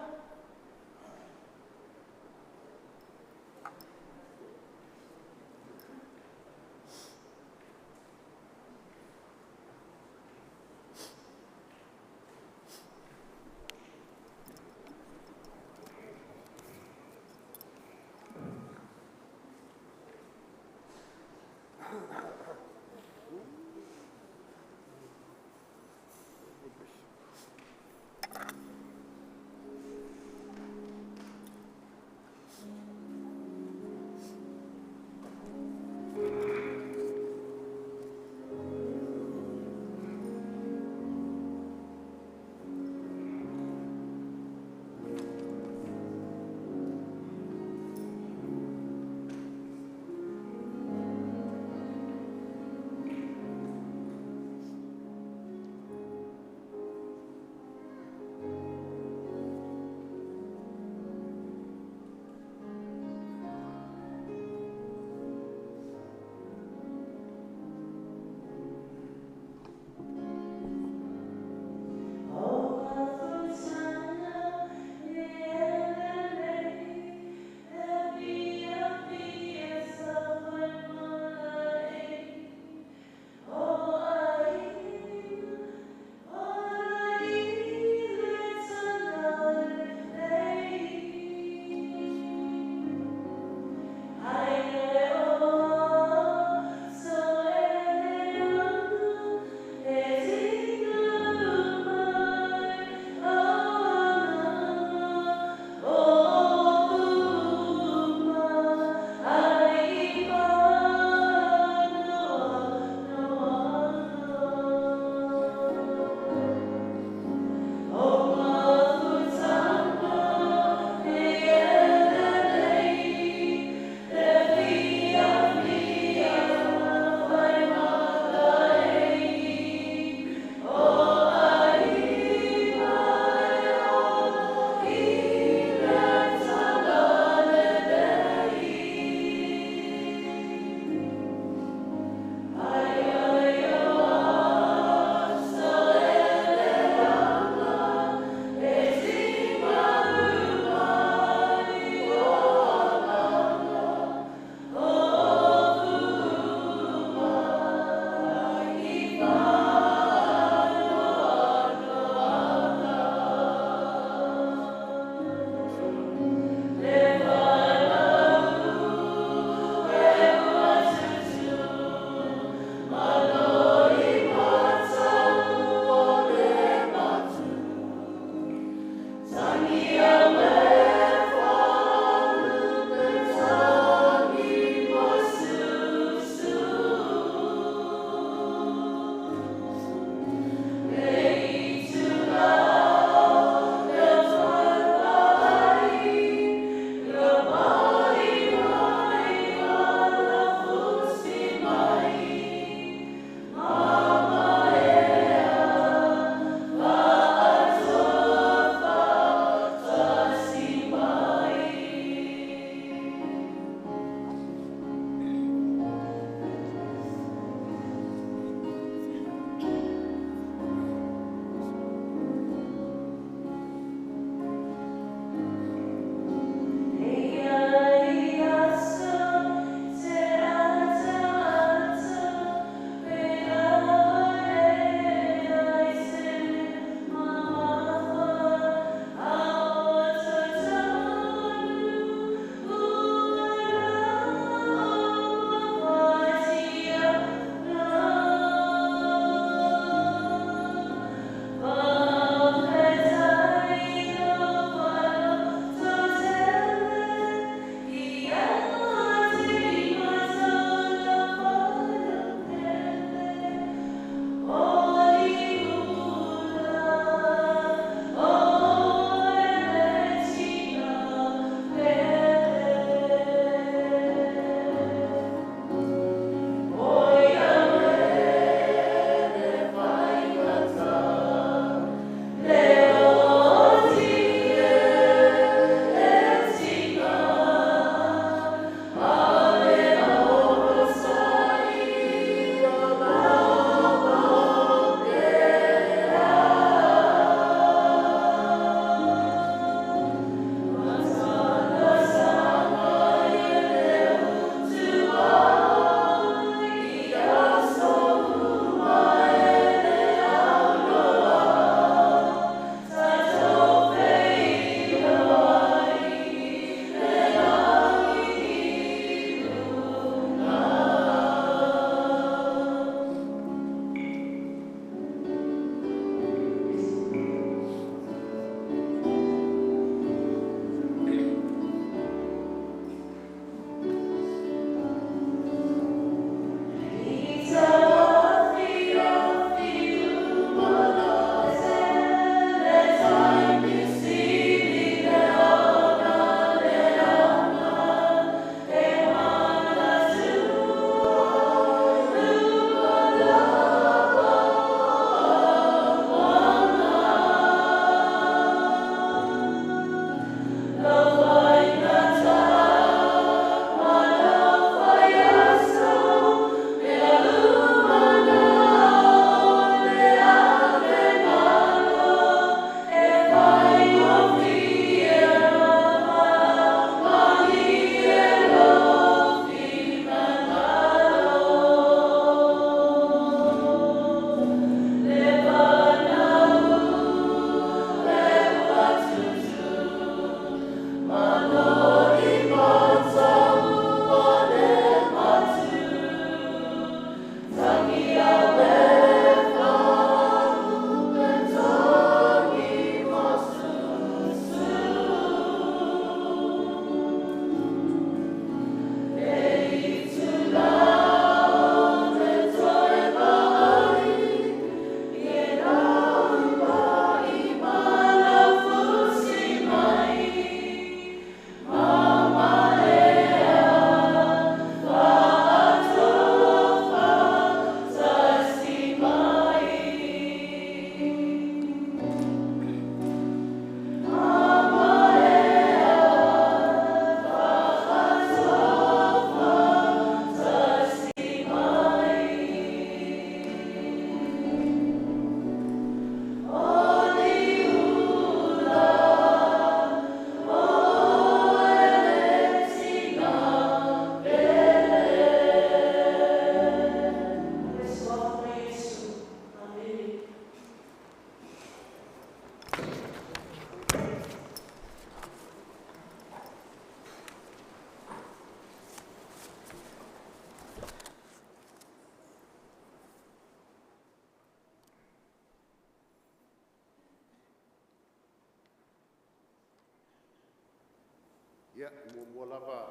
Ia, mua lava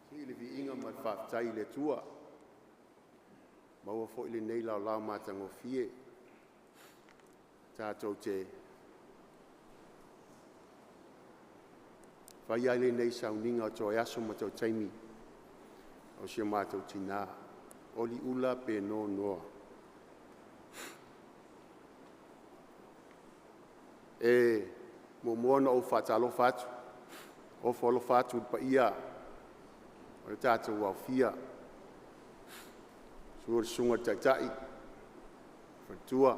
si le viinga ma whaafitai le tua. Maua fo ile nei lau lau mātango fie. Tātou te whai aile nei sauninga o toi aso ma tau taimi. O sia mātou tina. Oliula Peno noa. E mo moana o whatalo whatu. O whalo whatu pa ia. O le tātou wau fia. Sura sunga taitai. Whatua.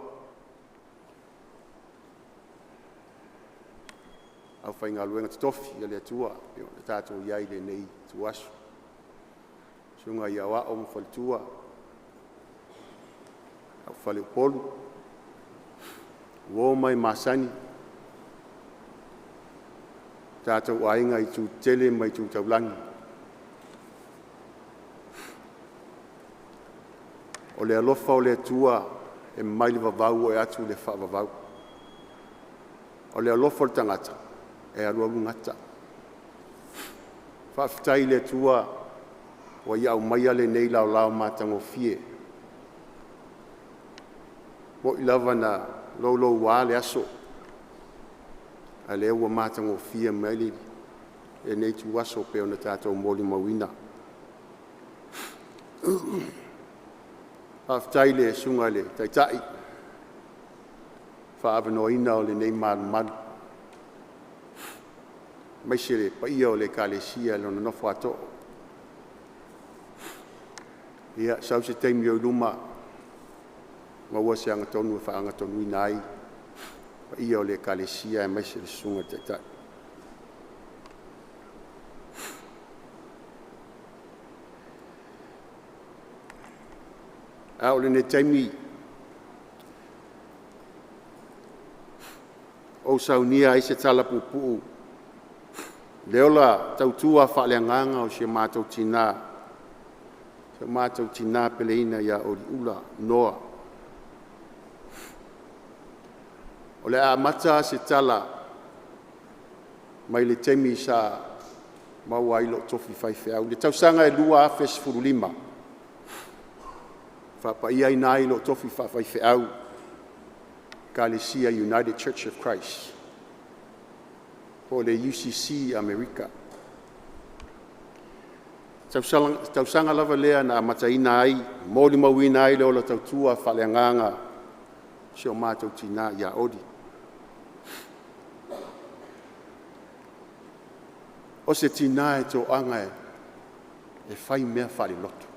Au whai ngā luenga tofi ia le atua. Le tātou iai le nei tuasu. Sunga ia wa o mwhalitua. Au whale upolu. Uo mai masani. Tātou ainga i tū tele mai tū taulangi. O le alofa o le atua e mai le vavau o e atu le wha vavau. O le alofa o le tangata e arualu ngata. Whaafitai le atua wa iau mai ale nei lau lau mātango fie. Mo i lava na lolo wā le aso. A le ua mātango fie mai e nei tu aso pe o na tātou moli mawina. Whaafitai le sunga le taitai. Whaavanoina o le nei malu. Mai se le paia o le kalesia le ona nofo ato. Ia sau se teimi o luma. Maua se anga tonu e wha anga tonu inai. Paia o le kalesia e mai se le sunga taitai. A o le ne taimi o saunia i se tala pupu. Leola tautua whaaleanganga o se mātou tina. Se mātou tina peleina ia Oliula noa. O le amata se tala mai le taimi sa maua ilo tofi whaifeau. Le tausanga e lua afes furulima. Whapaia i nai lo tofi whawhaiwheau Kalesia United Church of Christ po le UCC America. Tausanga lava lea na mataina ai, mōli mawina ai leo la tautua whaleanganga si o mātou tina ia odi. O se tina e tō anga e whai mea whare loto.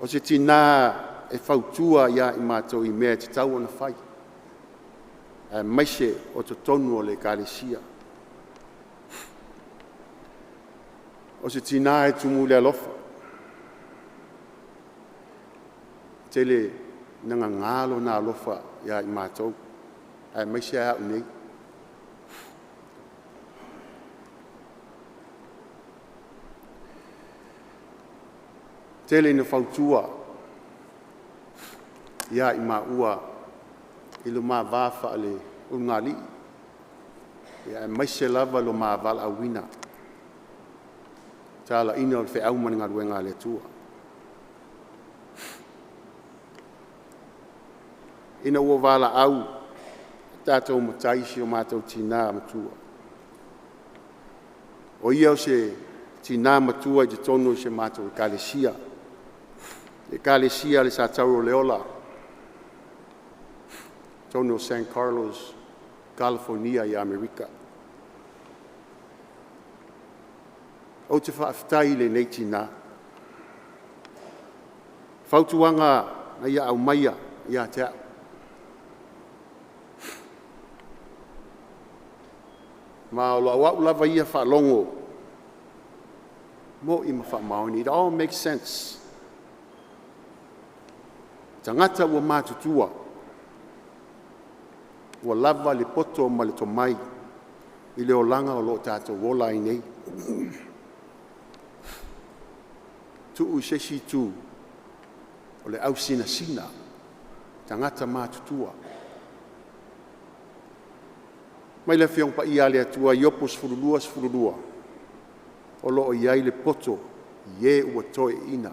O se tina e whautua ia i mātou i mea te tau ona whai. E maise o to tonu o le Kalesia. O se tina e tumu le alofa. Tele nanga ngalo na alofa ia i mātou. E maise a unei. Tele na whautua ia i maua i lo mā vāwha le ungali. Ia e maise lava lo mā vala awina. Tāla ina o le wheau mani ngā ruenga le tua. Ina ua vala au tātou mataisi o mātou tina matua. O ia o se tina matua i te tonu se mātou Kalesia. Le Kalesia le sa tauro leola. Tonu San Carlos, California i Amerika. O te whaafitai le nei tina. Whautuanga na ia au maia ia te au. Ma o loa wau lava ia whaalongo. Mo ima whaamaoni. It all makes sense. Tangata ua mātutua. Ua lava le poto ma le tomai. I le olanga o lo tātou wola i nei. Tuu sesi tu. O le au sina sina. Tangata mātutua. Mai le fiong pa ia le atua iopo sfurulua. O loo iai le poto, ie ua toe ina.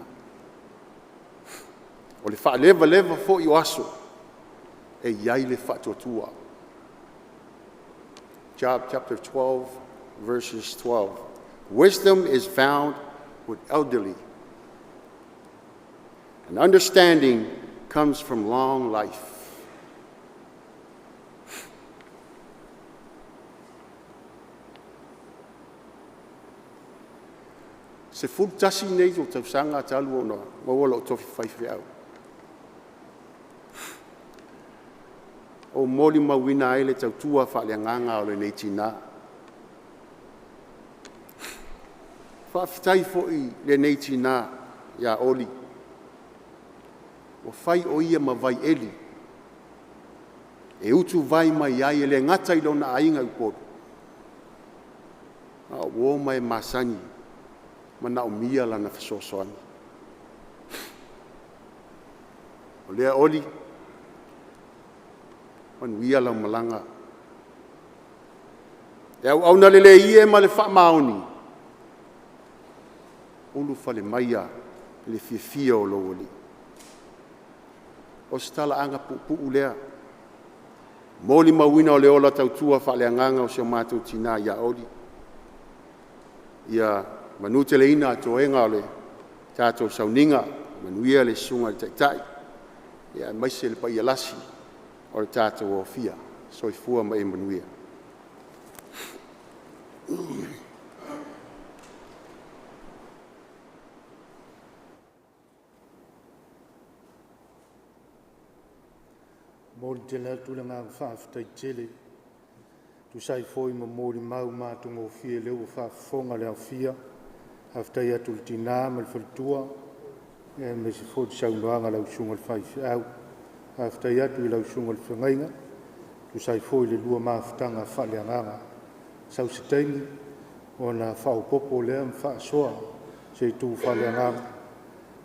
O le wha leva fo i aso, e iai le wha totua. Job chapter 12, verses 12. Wisdom is found with elderly, and understanding comes from long life. Se full tasi nei o tausanga talu ona mawala o tofi whaiwhi au. O moli mawina ele tautua whaaleanganga o le nei tina. Whaafitai fo i le nei tina ia oli. O whai o ia mawai eli. E utu vai mai ai ele ngata ilona ainga uporu. A wo mai masani. Mana o mia lana whasosoani. O lea oli. Manuia lau malanga. E au na lele ie ma le wha maoni. Ulu fale maia le fia o lo oli. O stala anga pu ulea. Moli mawina o le ola tautua wha anganga o se mātou tina ia oli. Ia manute le ina atoenga o le tātou sauninga. Manuia le sunga le taitai. Ia maise le pa ia lasi. O le tātou o fia, soifua ma e manuia. Mori te lea tula ngā whaafitai tele. Tu sai foi ma mori mau mātunga o fia leo o whaafonga lea fia. Haftai atu le tina ma le whalitua. E me se fōti saunoanga lau sunga le whaifi au. Haftai atu I lau sunga le whangainga. Tu sai foi le lua maafutanga whaleanganga. Sau se taimi o na whaupopo lea mwhaasoa se tu whaleanganga.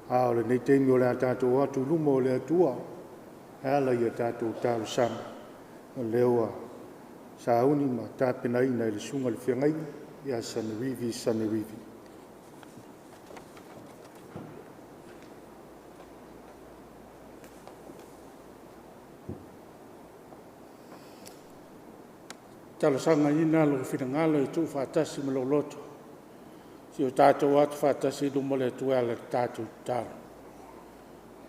A o le nei taimi o le tātou atu luma o le atua. Ala ia tātou tāru sama. O leoa sa uni ma tāpena ina I le sunga le whangainga. Ia sanerivi. Talasanga ina lo finangalo I tu whaatasi me lo loto. Si o tātou atu whaatasi luma le atua le tātou tāro.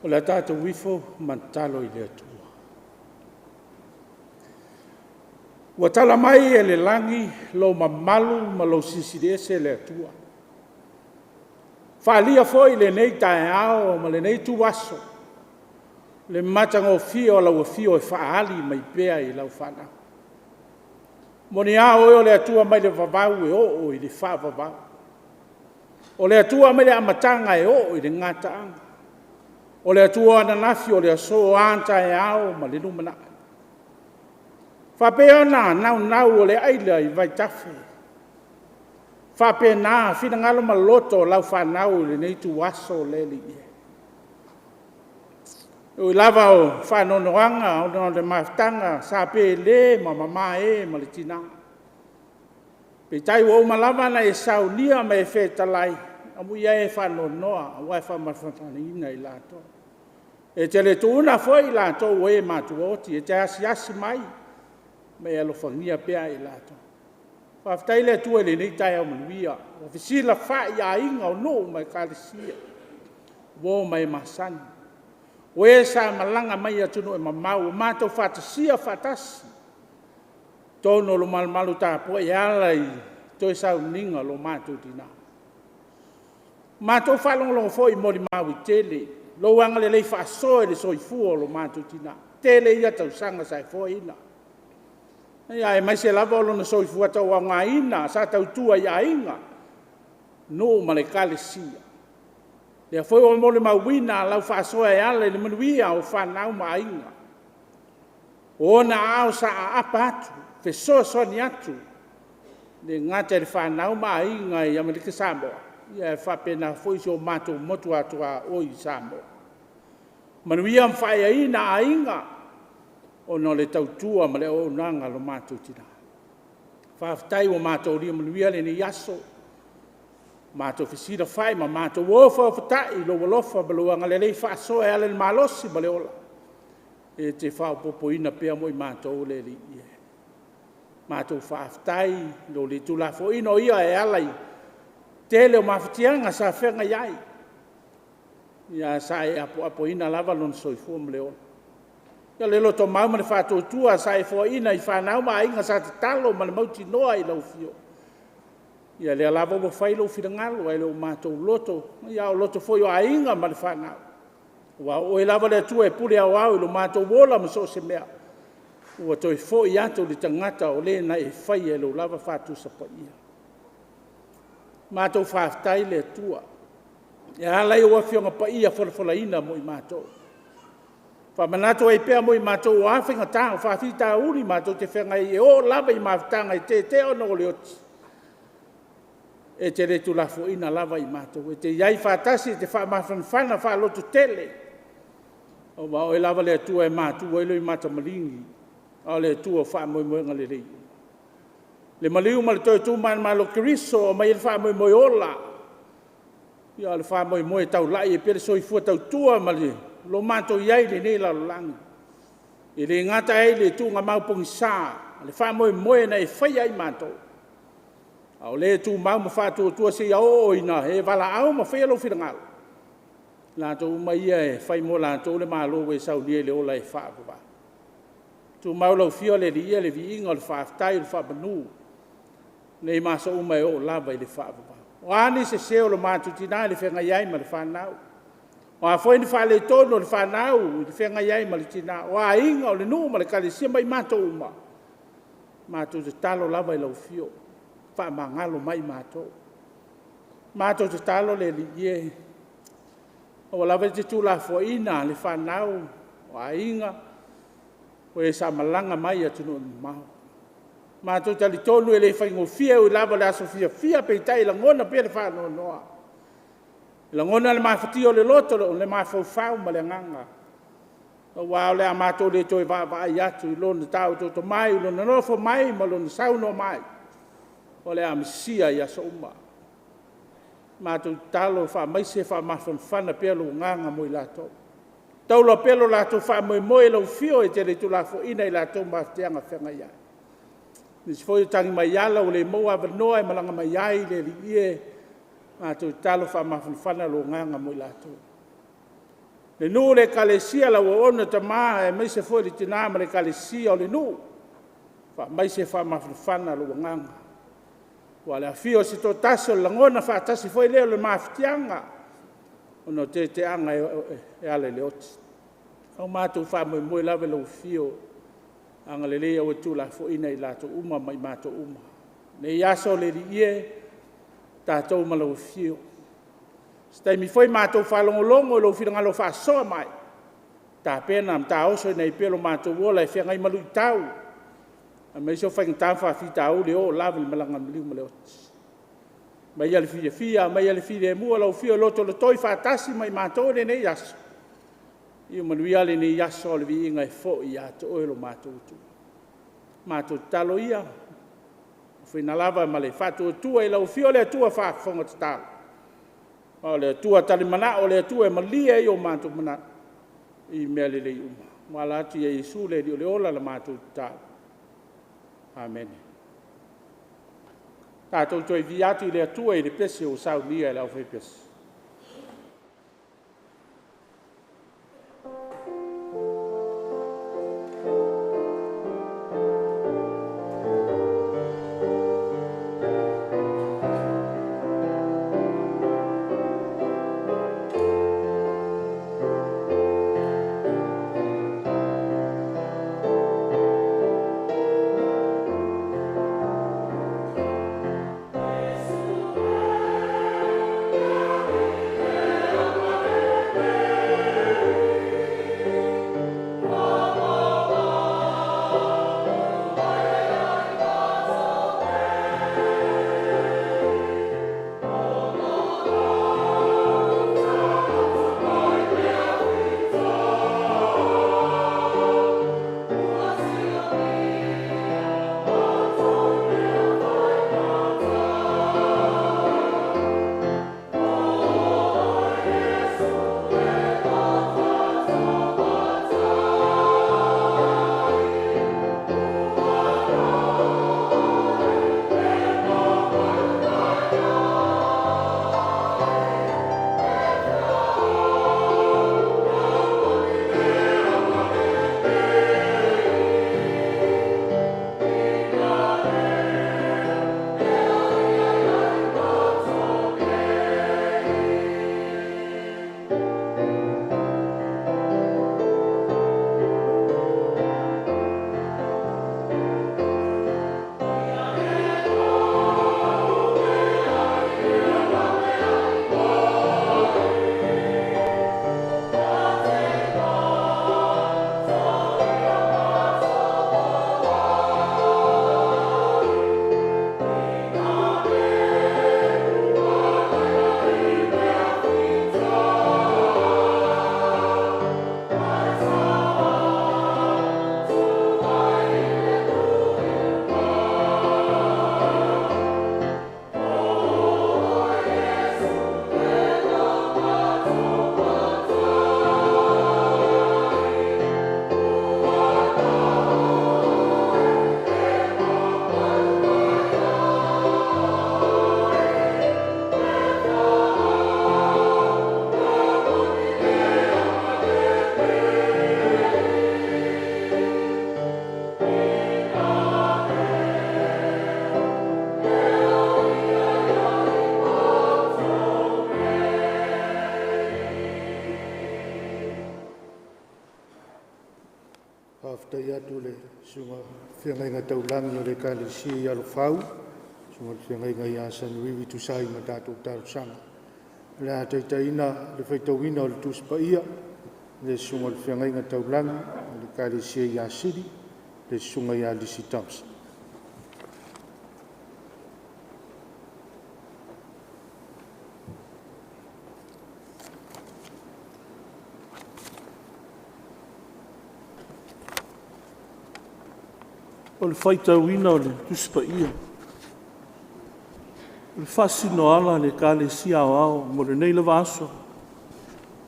O le tātou wifo mantalo I le atua. Ua tala mai e le langi lo mamalu ma lo sisidese le atua. Whaalia foi le nei tae ao ma le nei tu waso. Le matanga o fio o lau fio e whaali mai pea I lau whanau. Moni a o le atua mai le vavau e o I le wha vavau. O le atua mai le amatanga e o I le ngataanga. O le atua ana nafi o le aso anta e ao ma le numana. Whapea na nau o le aila I vai tafe. Whapea na whina ngalo ma loto lau whanau le neitu waso le li e. O lava o whanonoanga o no le maftanga sa pe le ma mama e ma le tina. Pe tai o malava na e saunia me fetalai. Amu ia e whanonoa o e whamawhanina I lato. E te le tūna foi lato o e matuoti e te asi mai me alofangia pea I lato. Whaftai le tua le nei tai au manuia. O fisila wha ia inga o no mai kalisia. Wo mai masani. O e sa malanga mai atunu e mamau, mātou whatasia whatasi. Tōno lo malmalu tāpua I alai, toi sau ninga lo mātou tina. Mātou whalongolongo fo I mori mau I tele, lo wanga le lei whaasoe le soifua lo mātou tina. Tele ia tau sanga sai fo ina. Ia e mai se lava o lona soifua tau wanga ina, sa tau tua ia inga. No malekale sia. Lea foi o mole mawina lau whaasoa e ale le manuia o whanau mainga. O na ao sa a apa atu, whesoa soni atu. Le ngata le whanau mainga I Amerika Samoa. Ia e whapena foi so mātou motu atua o I Samoa. Manuia mwhaia ina a inga. O no le tautua ma le o nanga lo mātou tina. Whaafitai o mātou ria manuia le ni aso. Mātou whisira whai ma mātou wofa o whatai lo walofa baluanga le lei whaasoa e ale le malosi ma le ola. E te whaapopo ina pia mo I mātou le li ia. Mātou whaafitai lo le tulafo ino ia e alai. Tele o mawhitianga sa whenga iai. Ia sa e apo ina lava lon soifua ma le ola. Ia lelo to mau mane whātua sa e fo ina I whanau ma inga sa te talo ma le mauti noa I lau fio. Ia le alava o whai lau whirangalo e leo mātou loto. Ia o loto fo I o ainga ma le whanau. Wa o e lava le atua e pule au au I lo mātou wola ma so se mea. Ua toi fo I ato le tangata o le na e whai e lo lava whātu sa pa ia. Mātou whaafitai le atua. Ia alai o awhionga pa ia whalafola ina mo I mātou. Whamanato e pēr mo I mātou o awhinga tāng, whaafita uri mātou te whengai e o lava I māwhitanga I te ono o leoti. E te retu lafo ina lava I mātou. E te iai whātasi, te whaamawhanwhana whaaloto tele. O wao e lava le atua e mātou, e loi mātou malingi. O le atua whaamoimoenga le rei. Le maliu ma le toi tū man malo kiriso, o mai le whaamoimoe ola. Ia le whaamoimoe tau lai, e pere soifua tau tua ma le lo mātou iai le nei la langi. E le ngata ei le tū ngā maupongi sā, le whaamoimoe na e whai ai mātou. Au le tū mau ma whātua tua se ia o ina, he wala au ma whai alo whirangalo. Lātou ma ia e whai mo lātou le mālo e sau lie le ola e whaakuwa. Tū mau lau fio le li ia le vi inga le whaaftai le whaapanu. Nei masa uma e o lava I le whaakuwa. O ani se seo le mātou tina le whenga iai ma le whanau. O a foi ni whaale tono le whanau, le whenga iai ma le tina. O a inga o le nuu ma le kalesia mai mātou uma. Mātou te talo lava I lau fio. Whaamangalo mai mātou. Mātou te talo le li ie. O lava te tūla fo ina le whanau. O a inga. O e sa malanga mai atunu mau. Mātou tali tonu e le whaingofia o lava le aso fia peitai la ngona pe le whanau noa. La ngona le mawhati o le loto le mawhau ma le nganga. O wao le a mātou le toi wa I atu I lona tau toto mai, lona nofo mai, ma lona sauno mai. O le a misia I aso uma. Mātou talo wha maise wha mawhanwhana pelo nganga mo I lato. Taulo pelo lato wha moe lau fio e te re tu lafo ina I lato mawhatianga whenga iai. Nisi foi tangi mai ala o le moa vanoa e malanga mai ai le li ie. Mātou talo wha mawhanwhana lo nganga mo I lato. Le nu le kalesia la o ona ta maa e maise foi li tina ma le kalesia o le nu. Wha maise wha mawhanwhana lo nganga. Wa le afio se to taso langona wha tasi foi leo le mawhitianga. Ono te anga e ale le oti. Au mātou wha moe lawe lo fio. Anga le lea o tu la fo ina I lato uma mai mātou uma. Ne iaso le li ie. Tātou ma lo fio. Stai mi foi mātou whalongolongo lo whirangalo wha soa mai. Tā pēna am tā oso nei pelo mātou wola e whengai malu I tau. A mei so whaing tāwha whita au le o lawe malanga miliu ma le oti. Mai ale fia, mai ale fia e mua lau fio loto le toi whātasi mai mātou le nei aso. Iu manui ale nei aso le vi inga e fo I ato oelo mātou tu. Mātou talo ia. Whina lava ma le whātua tua I lau fio le atua whaafonga te talo. O le atua tali mana o le atua e malia I o mātou mana. I mea le lei uma. Mala atu ia Yesu le di o le ola la mātou talo. Amen. Tātou toi vi atu I le atua I le pese o sau lia I lau whai pese. Yeah. tai atu le sunga whiangai ngā taulangi o le kālesia i alofau, sunga whiangai ngai a Sanuiwi tusai ma tātou tarusanga. Le a taitaina le whaitauina o le tuspaia, le sunga whiangai ngā taulangi o le kālesia i a Siri, le sunga i a Lisi Thompson. O le whaitauina o le tuspaia. O le whasino ala le kālesia o ao mo le nei lawa aso.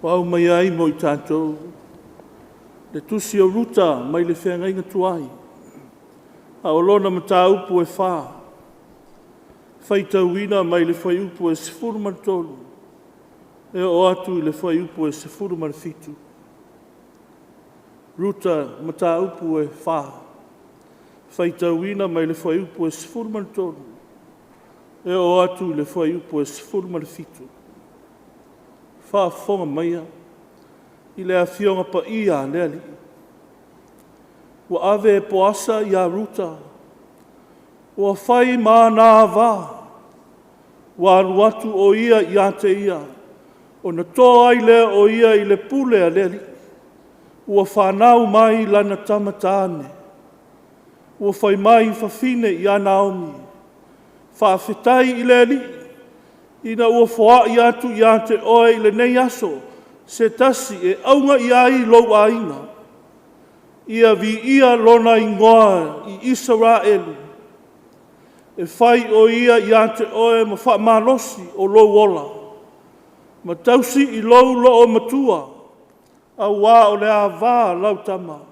O au mai ai mo i tātou. Le tusi o ruta mai le whengai ngatuai. A o lona mata upu e whā. Whaitauina mai le whai upu e sefuru martolu. E o atu i le whai upu e sefuru marfitu. Ruta mata upu e whā. Whaitauina mai le whai upu e sefuru martolu. E o atu le whai upu e sefuru marfitu. Whaafonga maia. I le awhionga pa ia leali. Wa ave e poasa i a ruta. Wa whai maa nā wā. Wa aruatu o ia i a te ia. O na toa ai lea o ia i le pule a leali. Wa whanau mai lana tamatane. Ua whai mai whawhine i a Naomi. Whaafetai i leali. Ina ua whoa i atu i a te oe i le nei aso. Se tasi e aunga i ai lou ainga. Ia vi ia lona i ngoa i Israelu. E whai o ia i a te oe ma wha malosi o lou ola. Ma tausi i lou lo o matua. A wā o le AUVA'A lautama.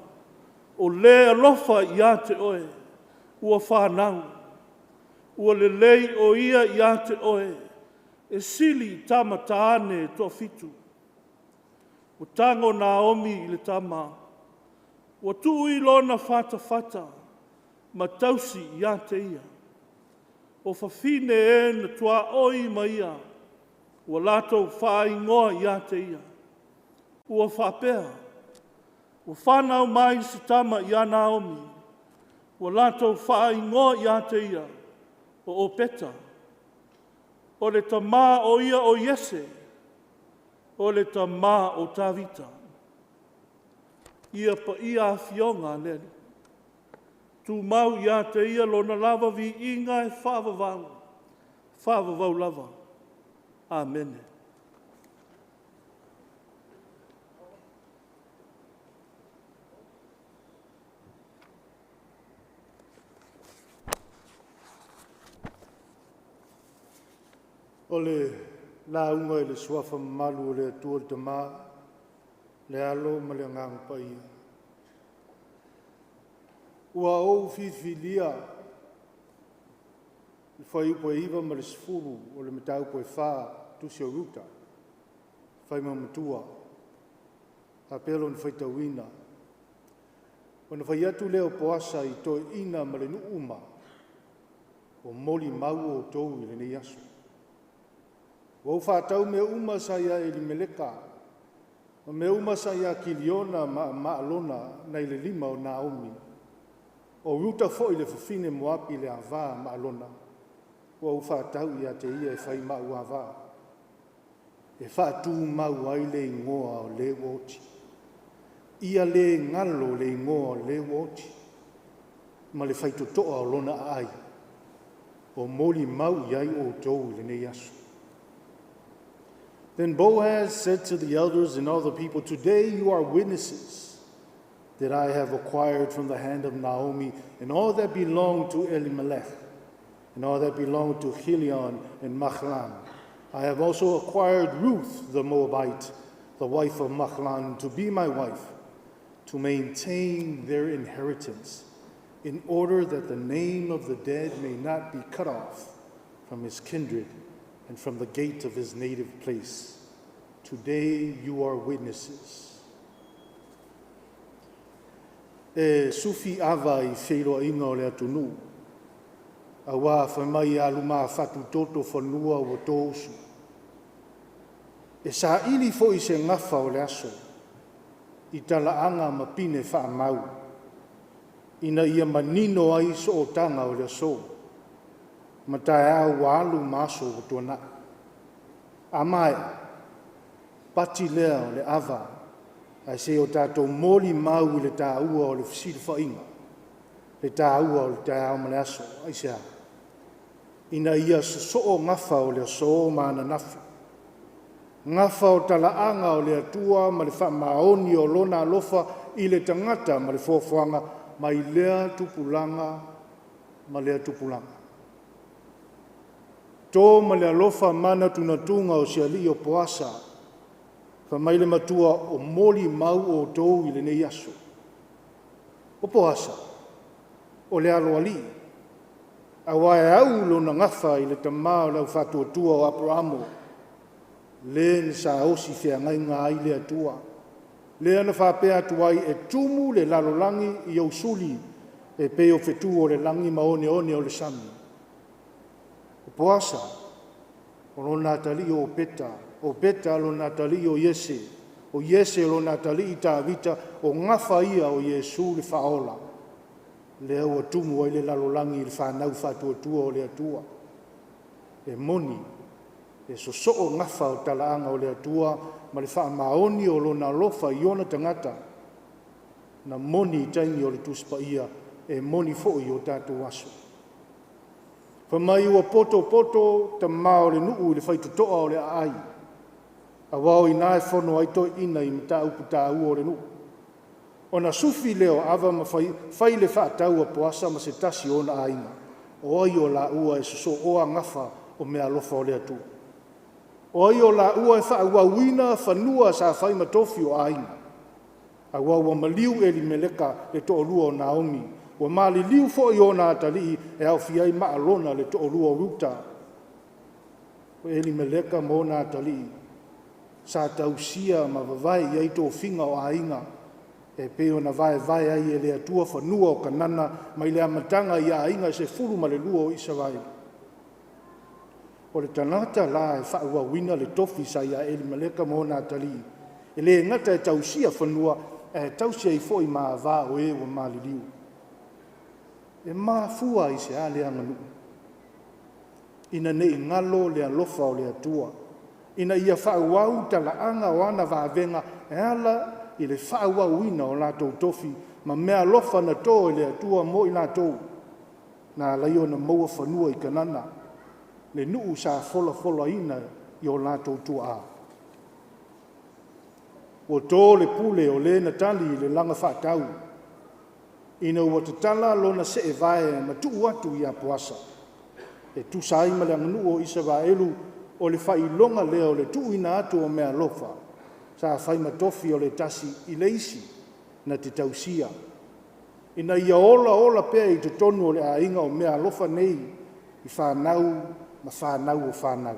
O le alofa i a te oe, ua whanau. Ua le lei o ia i a te oe, e sili tama taane to fitu. Ua tango Naomi i le tama. Ua tui lona fata, ma tausi i a te ia. O whawhine e na tua oi ma ia. Ua lato whaingoa i a te ia. Ua whapea. Ua whanau mai si tama i a Naomi. Ua lato whaingoa i a te ia. O peta. O le tamā o ia o Yese. O le tamā o Tavita. Ia pa ia a fionga nene. Tu mau i a te ia lona lava vi inga e whaavavau. Whaavavau lava. Amen. O le launga i le suafa malu o le atua le tamā, le alo ma le ngang pa ia. Ua ou whiwhilia, le whai upo e iwa ma le sifuru o le metau po e whā, tusi o ruta, whai mamatua, a pelo ni whaitauina. Wana whai atu leo poasa i toi ina ma le nuuma, o moli mau o tou i le nei aso. Wau whātau me uma sa ia e li meleka, o me uma sa ia kiliona ma alona nei le lima o Naomi. O ruta fo i le whawhine moapi le AUVA'A ma alona. Wau whātau ia te ia e whai mau AUVA'A. E whātū mau ai le ingoa o le woti. Ia le ngalo le ingoa o le woti. Ma le whaitotoa o lona ai. O moli mau iai o tou le nei asu. Then Boaz said to the elders and all the people, "Today you are witnesses that I have acquired from the hand of Naomi and all that belonged to Elimelech and all that belonged to Chilion and Machlan. I have also acquired Ruth the Moabite, the wife of Machlan, to be my wife, to maintain their inheritance, in order that the name of the dead may not be cut off from his kindred and from the gate of his native place. Today you are witnesses." E sufi ava i whero inga o le atunu. A wā whamai aluma whatu toto whanua o tōsu. E sa ili fo i se ngafa o le aso. I tala anga ma pine wha mau. ina ia manino ai so o tanga o le so. Matai au walu maso o tuana. Amai, pati lea o le ava, ai se o tātou moli mau i le tā ua o le fisiri whainga. Le tā ua o le tā au male aso, ai sea. Ina ia so o ngafa o le so maana nafi. Ngafa o talaanga o le atua ma le wha maoni o lona alofa i le tangata ma le fofuanga ma i lea tupulanga ma lea tupulanga. Tō ma le alofa mana tunatunga o siali o poasa ka mai le matua o moli mau o tōu i le nei aso. O poasa, o le aloali, a wae au lona ngafa i le tamao lau whatuatua o Abramo, le ni sa osi fea ngai ngā i le atua. Le ana whapea tuai e tumu le lalolangi i au suli e peo fetu o le langi maone one o le sami. O poasa, o lo natali o peta lo natali o Yese lo natali i tā vita o ngafa ia o Yesu le whaola. Le au atumu ai le lalolangi i le whanau whatuatua o le atua. E moni, e so o ngafa o talaanga o le atua, ma le wha maoni o lo na lofa i ona tangata. Na moni i taimi o le tuspa ia, e moni fo i o tātou aso. Whamai ua poto ta mao le nuu le whaitutoa o le ai. A wao i nae whono ai toi ina i mta upu tā ua o le nuu. O na sufi leo ava ma whai le whaatau a poasa ma se tasi o na ainga. O ai o la ua e so oa ngafa o mea lofa o le atu. O ai o la ua e wha ua wina whanua sa whai matofi o ainga. A wao maliu e li meleka le to lua o Naomi. Wa mali liu fo i ona atali e au fiai maa lona le to lua o ruta. O eli meleka mo na atali. Sa tausia ma vavai i aito o finga o ainga. E peo na vai ai e le atua whanua o kanana mai le amatanga i ainga se furu ma le lua o Israel. O le tanata la e whaua wina le tofi sa ia eli meleka mo na atali. E le ngata e tausia whanua e tausia i fo i maa va o e wa mali liu. E maa fua i se a le anganu. Ina nei ngalo le alofa o le atua. Ina ia whauau tala anga o ana vāvenga e ala i le whauau ina o lātou tofi ma mea lofa na tō i le atua mo i lātou. Nā laio na maua whanua i kanana. Le nuu sa fola ina i o lātou tua a. O tō le pule o le na tali i le langa whātau. Ina ua te tala lona se e vae ma tuu atu i a poasa. E tu saima le anganu o Israelu o le whai longa leo le tuu ina atu o mea lofa. Sa whai matofi o le tasi i leisi na te tausia. Ina ia ola pea i te tonu o le ainga o mea lofa nei i whanau ma whanau o whanau.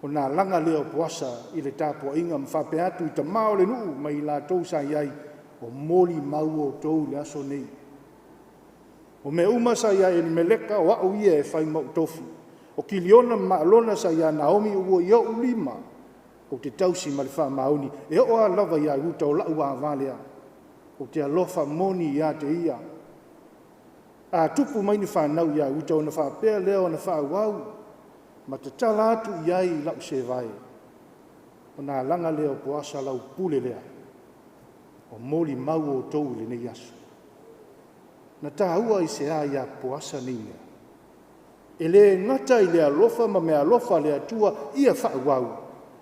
O nā langa leo poasa i le tāpua inga ma whape atu i ta mao le nuu ma i la tau sa iai o moli mau o tau le aso nei. O me umasa ia e ni meleka o au ia e whai mau tofu. O kiliona maalona sa ia Naomi ua ia ulima o te tausi ma le wha mauni. E o a lava ia uta o lau a valea. O te alofa moni ia te ia. A tupu mai ni whanau ia uta o na whapea leo na whauau. Ma te tala atu iai lau se vai. O nā langa leo poasa lau pule lea. O moli mau o tau le nei aso. Na tā ua i se a ia poasa ni mea. E le ngata i le alofa ma mea alofa le atua ia whauau.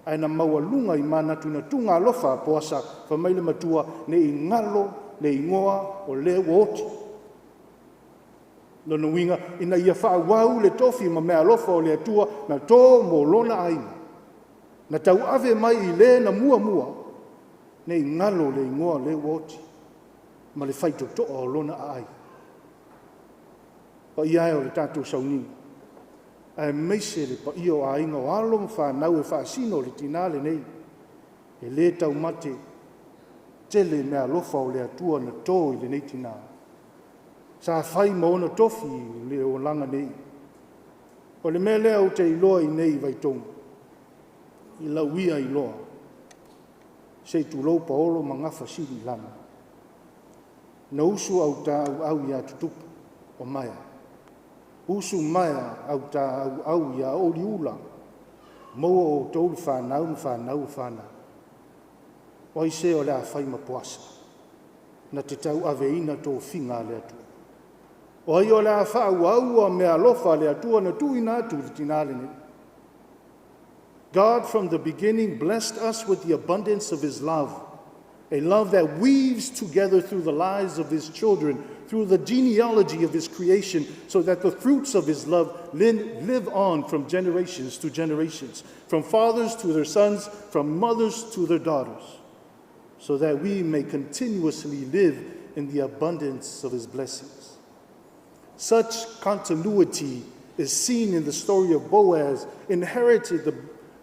Ai na maua lunga i mana tuna tunga alofa a poasa wha mai le matua ne i ngalo le ingoa o le woti. Lona winga ina ia whauau le tofi ma mea alofa o le atua na tō mo lona aina. Na tau ave mai i le na mua. Ne i ngalo le ingoa le woti. Ma le whaito toa o lona ai. Pa ia o le tātou sauni. Ai meise le pa ia o ainga o alo ma whanau e whaasino le tinale nei. E le tau mate. Tele mea lofa o le atua na tō i le nei tinale. Sa whai maona tofi le o langa nei. O le mea lea o te iloa i nei vai tonga. I lau ia iloa. Se tu lau paolo ma ngafa siri lana. Na usu au ta au ia tutupu o maia. Usu maia au ta au ia Oliula. Moa o tolu whanau whana. Oi se o lea whai mapuasa. Na te tau aveina tō whinga lea tu. Oi o lea whau aua mea lofa lea tua na tuina atu le tinale ne. God from the beginning blessed us with the abundance of his love. A love that weaves together through the lives of his children, through the genealogy of his creation, so that the fruits of his love live on from generations to generations, from fathers to their sons, from mothers to their daughters, so that we may continuously live in the abundance of his blessings. Such continuity is seen in the story of Boaz, inherited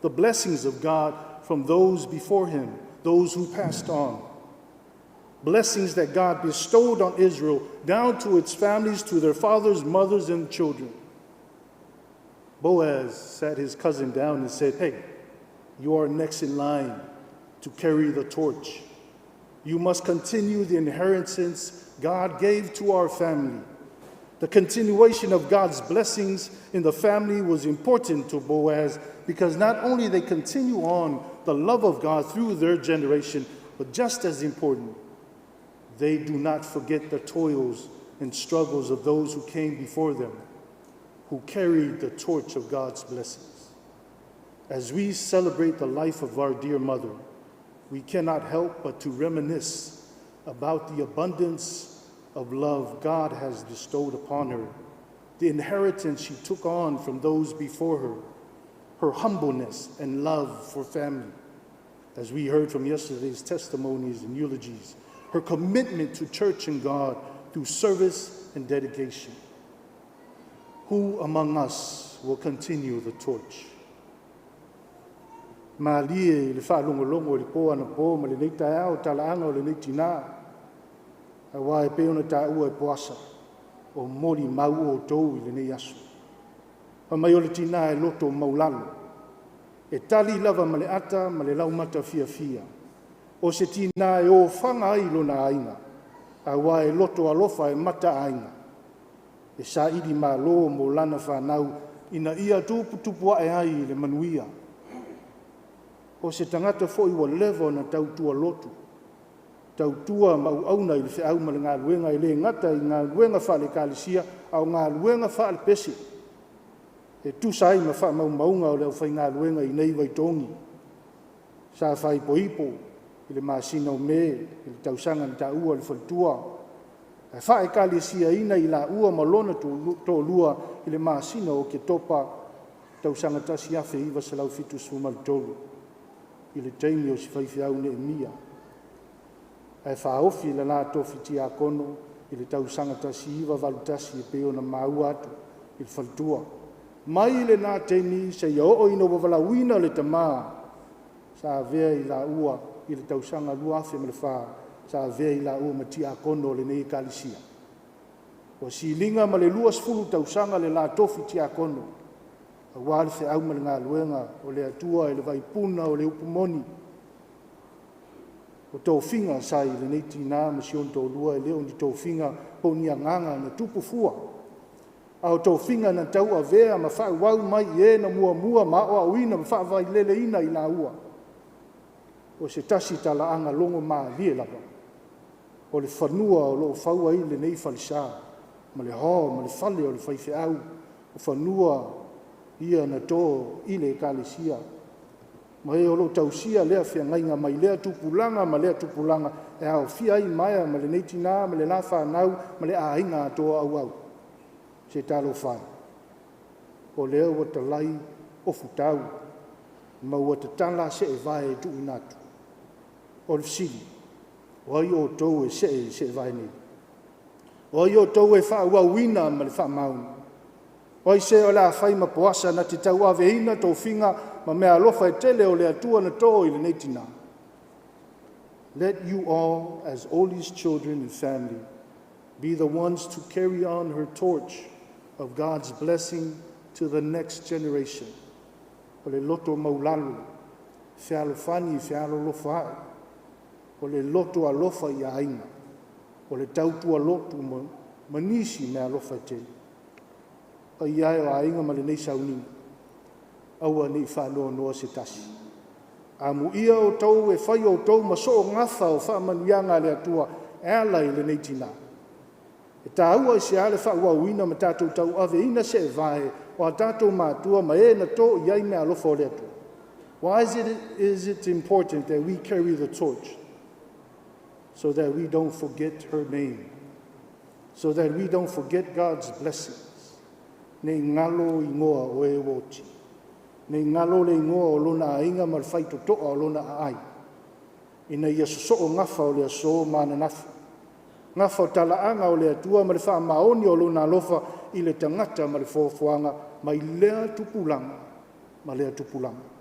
the blessings of God from those before him, those who passed on. Blessings that God bestowed on Israel down to its families, to their fathers, mothers, and children. Boaz sat his cousin down and said, hey, you are next in line to carry the torch. You must continue the inheritance God gave to our family. The continuation of God's blessings in the family was important to Boaz because not only they continue on the love of God through their generation, but just as important, they do not forget the toils and struggles of those who came before them, who carried the torch of God's blessings. As we celebrate the life of our dear mother, we cannot help but to reminisce about the abundance of love God has bestowed upon her, the inheritance she took on from those before her, her humbleness and love for family, as we heard from yesterday's testimonies and eulogies, her commitment to church and God through service and dedication. Who among us will continue the torch? Ma lie le whaalongolongo le po ana po ma le neita ao talaanga o le neitina. A wae pe ona ta ua e poasa o mori mau o tou i le nei asu. Pa mai o le tina e loto maulalo. E tali lava ma le ata ma le laumata fia fia. O se tina e o whanga ai lona ainga. A wae loto alofa e mata ainga. E sa idi ma lo mo lana whanau ina ia tupu e ai le manuia. O se tangata fo iwa levo na tautua lotu. Tautua mau auna i le whiau ma le ngā luenga i le ngata i ngā luenga wha le kālisia au ngā luenga wha le pese. E tusai ma wha mau maunga o leo whai ngā luenga i nei waitongi. Sa whai poipo i le māsina o me, i le tausanga ni ta ua le whaltua. E wha e kālisia ina i la ua malona tō lua i le māsina o ke topa tausanga tasi afe iwa se lau fitu sumal tolu. I le teimi o si whaiwhiau ne mia. E whaofi le la tofi ti a kono i le tausanga tasi iwa valutasi e peo na mau atu i le whaltua. Mai le nā teimi se ia o ino wavala wina le tamaa. Sa vea i la ua i le tausanga luafe me le wha. Sa vea i la ua ma ti a kono le nei kalisia. O si linga ma le luas fulu tausanga le la tofi ti a kono. A wale se au ma le ngā luenga o le atua e le vaipuna o le upumoni. O tō whinga sai le nei tina ma sion tō lua e leo ni tō whinga po ni a nganga na tupu fua. A o tō whinga na tau a vea ma wha wau mai e na mua ma o a uina ma wha vai lele ina i la ua. O se tasi tala anga longo maa lie lapa. O le whanua o lo whaua i le nei whalisa. Ma le ho, ma le whale o le whaife au. O whanua ia na tō i le kālesia. Ma e o lo tausia lea whia ngainga mai lea tupulanga ma lea tupulanga. E au fia i maia ma le neitina, ma le la whanau, ma le ainga toa au au. Se talo whai. O lea ua talai o futau. Ma ua te tala se e vai e tu inatu. O le fsili. O ai o tau e se e vai nei. O ai o tau e wha ua wina ma le wha mauna. O ai se o la whai ma poasa na te tau aveina tō whinga ma mea alofa e tele o le atua na tō i le neitina. Let you all, as Oli's children and family, be the ones to carry on her torch of God's blessing to the next generation. O le loto maulalu, whialo whani, whialo lofa ai. O le loto alofa i ainga. o le tautua lotu manisi me alofa te. A iai o ainga ma le nei sauninga. Aua nei whanoa noa se tasi. A mu ia o tau e whai o tau ma so o ngafa o wha manuianga le atua alai le nei tina. E tā ua i se ale wha ua uina ma tātou tau ave ina se e vae o a tātou mātua ma e na tō iai me alofa o le atua. Why is it important that we carry the torch? So that we don't forget her name. So that we don't forget God's blessings. Nei ngalo i ngoa o e woti. Nei ngalo le ngoa o lona a inga ma le whaito toa o lona a ai. Ina ia so o ngafa o le aso mana nafu. Ngafa o talaanga o le atua ma le wha maoni o lona alofa i le tangata ma le fofoanga ma i lea tupulanga. Ma lea tupulanga.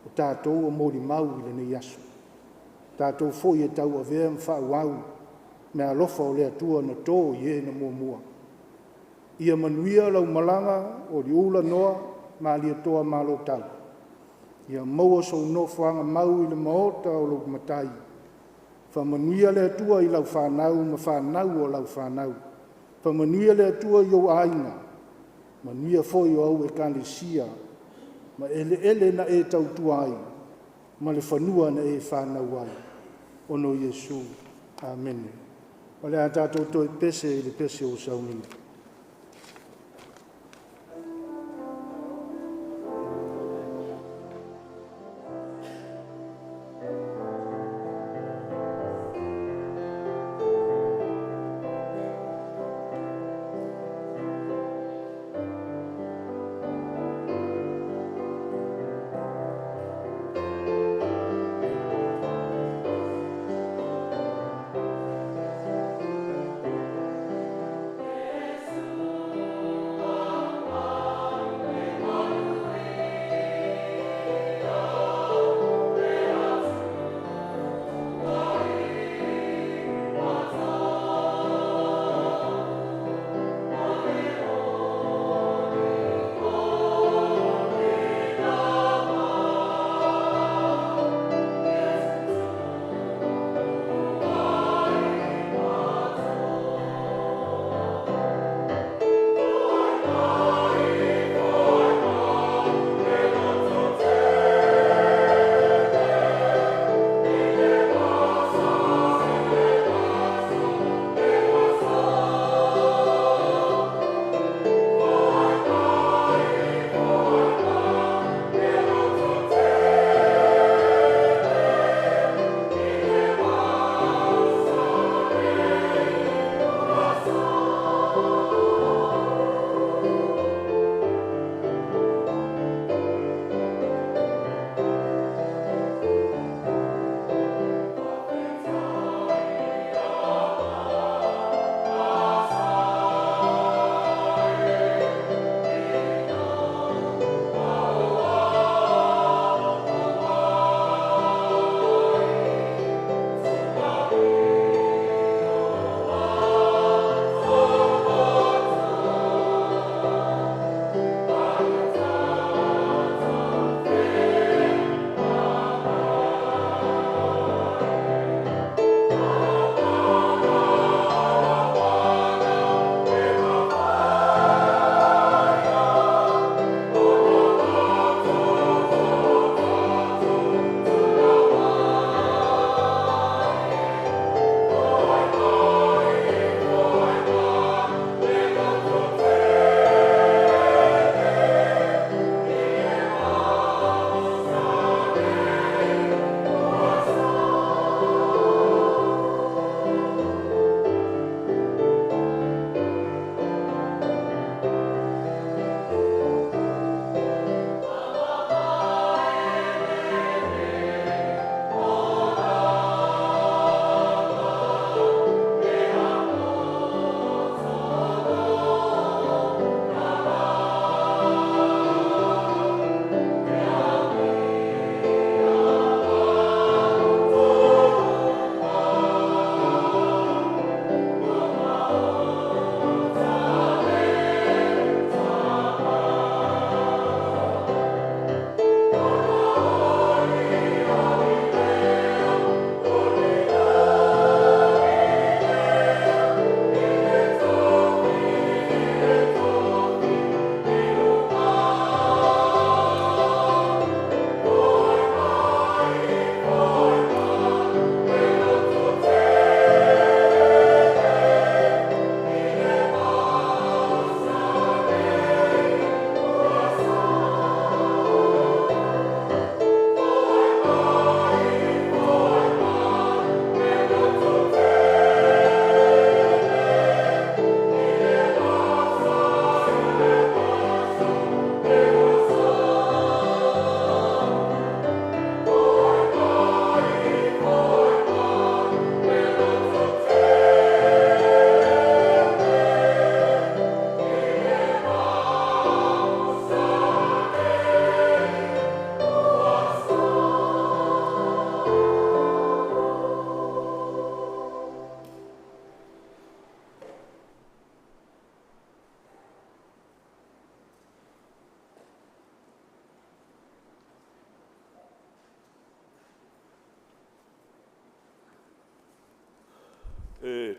O tātou o mori mau i le nei aso. Tātou foi e tau a vea mwha wau, me alofa o lea tua na tō i e na mua. Ia manuia lau malanga o Oliula noa, ma lia toa malo tau. Ia maua so no whanga mau i le maota o lau matai. Wha manuia lea tua i lau whanau, ma whanau o lau whanau. Wha manuia lea tua i o aina. Manuia foi o au e kandesia, ma ele na e tau tuai, ma le whanua na e whanau ai. Ono Yesu. Amen. O le a tātou toi pese i le pese o saunini. Yes.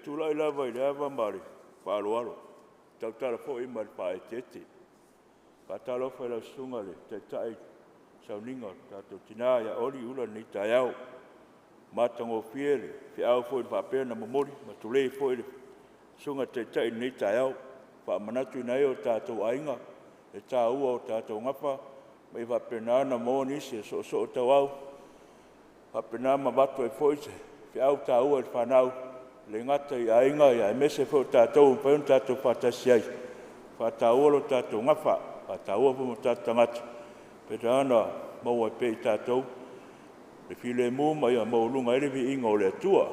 tula ila vai lava mari wharoaro. Tau tara fo ima le pae tete. Patalo fa la sunga le te tai sauninga tato tina ya Oliula ni taiao. Matango fiere, fi au fo i whapena mamori, matulei fo i sunga te tai ni taiao. Wha manatu nei o tato ainga, e tā ua o tato ngapa, mai whapena ana mo nisi so o tau au. Whapena ma watu e fo i te, fi au tā ua i whanau, le ngata i ainga i a mese fo tato un paun tato whatasi ai. Whata ua lo tato ngapa, whata ua fo mo tato ngata. Peta ana maua pe i tato, le file mu mai a maulunga ere vi inga o le atua.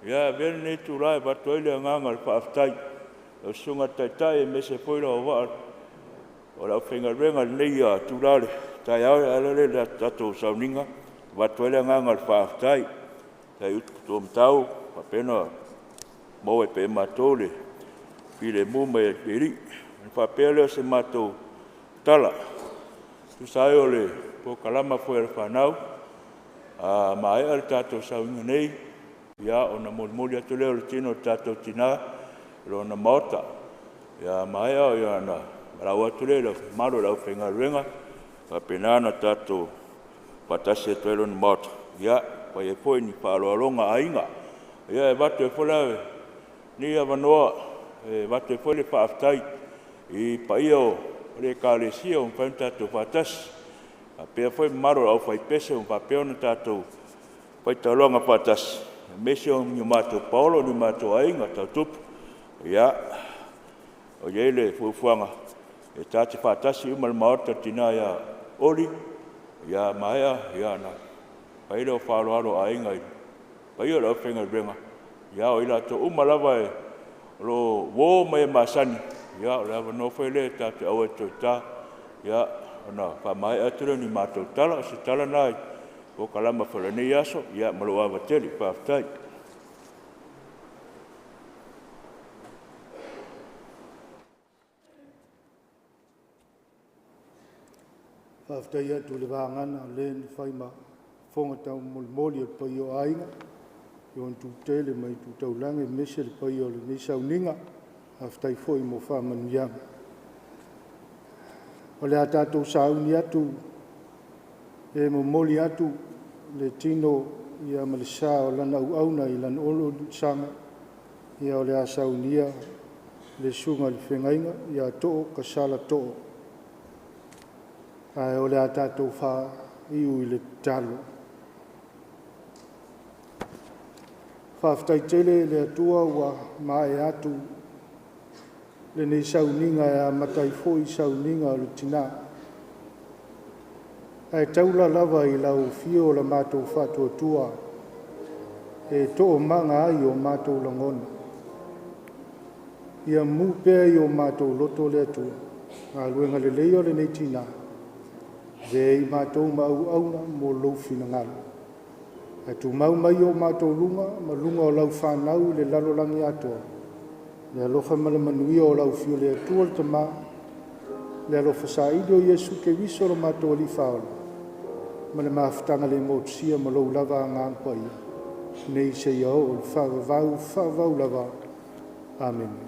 Ia vere ne tu rai watu ele nganga le whaaftai. O sunga tai e mese poira o waa. O lau whenga renga nei a tu rare. Tai au e alare le tato sauninga. Watu ele nganga le whaaftai. Tai utu tō mtau, whapena mau e pe matole. File mu mai e peri. Whapea leo se matou tala. Tu sai o le po kalama foi al whanau. Ma e al tato sauninga nei. Ia o na moli atu leo le tino tato tina. Lo na mota. Ia mai o ia na. Rau atu leo maro lau whenga renga. Whapena na tato patasi atu elo na mota. Ia, pai e poi ni whaaloalonga ainga. Ia e watu e wholawe. Ni a wanoa. E watu e whole whaaftai. I pai o re kālesia un whaun tato patasi. A pia foi maro au whai pese un whapeo na tato. Pai taulonga patasi. Mese o ni mato Paulo ni mato ainga tau tupu. Ia, o iele fufuanga. E tati whatasi umal maota tina ia oli. Ia maia, ia na. Pai leo whaaloalo ainga i. Pai o lau whenga renga. Ia o ila to umalawa e lo wo mai masani. Ia o lava no whaile tati au e toita. Ia, ona whamai atura ni mato tala. Se tala nai. O kalama whalanei aso. Ia malo awa teli, whaftai. Whaftai atu le wāngana le ni whaima whonga tau moli o pai o ainga. I on tūtele mai tūtau lange mese le pai o le nisau ninga. Whaftai fwoi mo whamanu yanga. O le atatou sauni atu e mo moli atu le tino ia malisa o lana uauna i lana olo sanga. Ia o le asaunia le sunga le whengainga ia to'o kasala to'o. Ai o le a tātou wha iu i le talo. Whaftai tele le atua ua mae atu le nei sauninga e a matai fo i sauninga o le tina. Ai taula lava i lau fio la mātou whatua tua e to'o manga ai o mātou langona. Ia mu pēa i o mātou loto le atua. A luenga le leio le nei tina. Vei mātou mau auna mo loufi na ngalo. E tu mau mai o mātou lunga, ma lunga o lau whanau le lalolangi atoa. Le alofa malamanui o lau fio le atua le tama. Le alofa sa ido Yesu ke viso lo mātou li whaola. Ma le maafutanga le motsia ma lou lava ngāngpa ia. Nei se ia o le whavau lava. Amen.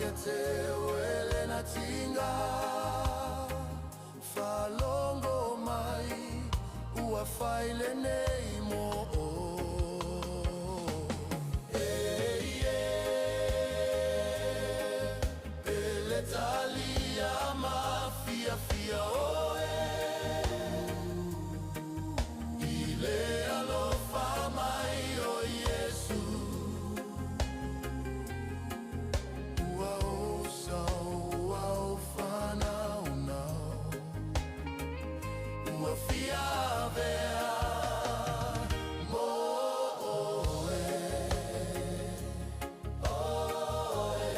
ia te uele na tinga whalongo mai ua whaile nei mo o pele talia ma fia fia oe I le alofa mai o Yesu ua osa ua o whanau nau ua fia vea mo oe oe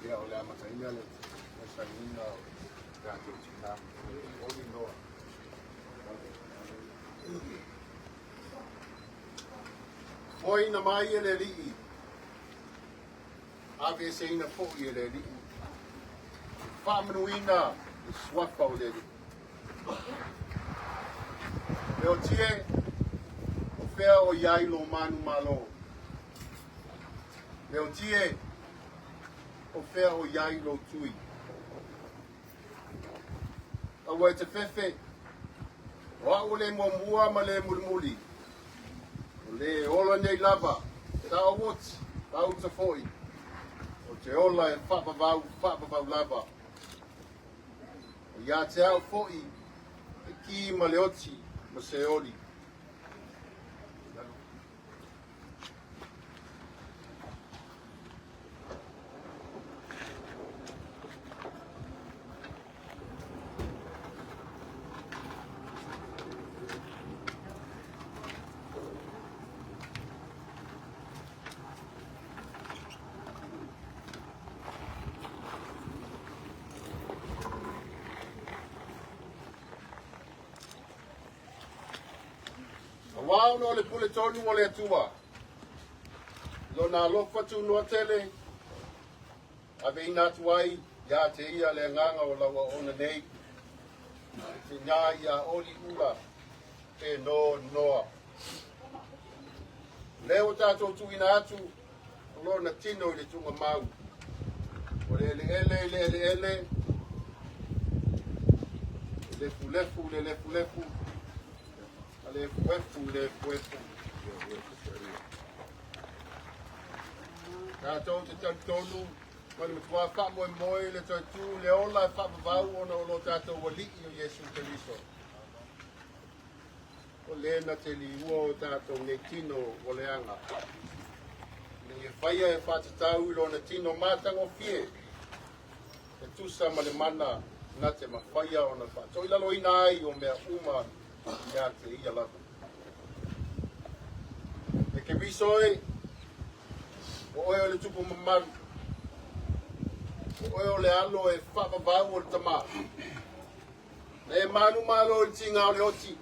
Ia o le amataina le saina o gato tika o ni noa. Foi na mai ele li. Ave seina fo ele li. Fa manuina swafa o le li. Leo tie o fea o iai lo manu malo. Leo tie o fea o iai lo tui. Awa te fefe, o au le mua ma le mulimuli. O le ola nei lava, ta o wot, ta uta foi. O te ola e whapavau lava. O ia te au foi, e ki ma le oti, ma se oli. Wao no le pule tonu o le atua. Lona alofa tu no tele. Ave ina tuai ya te ia le nganga o lawa ona nei. Te nga ia Oliula Peno noa. Leo tātou tu ina atu lona tino i le tunga mau. O le ele. Lefu, le fuefu. Tātou te tantonu, mani matua wha moe le tautu, le ola wha mawau ona o lo tātou wali o Yesu Keriso. O lena te li ua o tātou ne tino o le anga. Ne whaia e whatatau i lona tino mātango fie. E tusa ma le mana na te mawhaia o na wha. Toi lalo ina ai o mea uma ia te ia lava. E ke bisoe, o oe o le tupu mamaru. O oe o le alo e whapavau o le tamā. Na e manu malo o le tinga o le oti.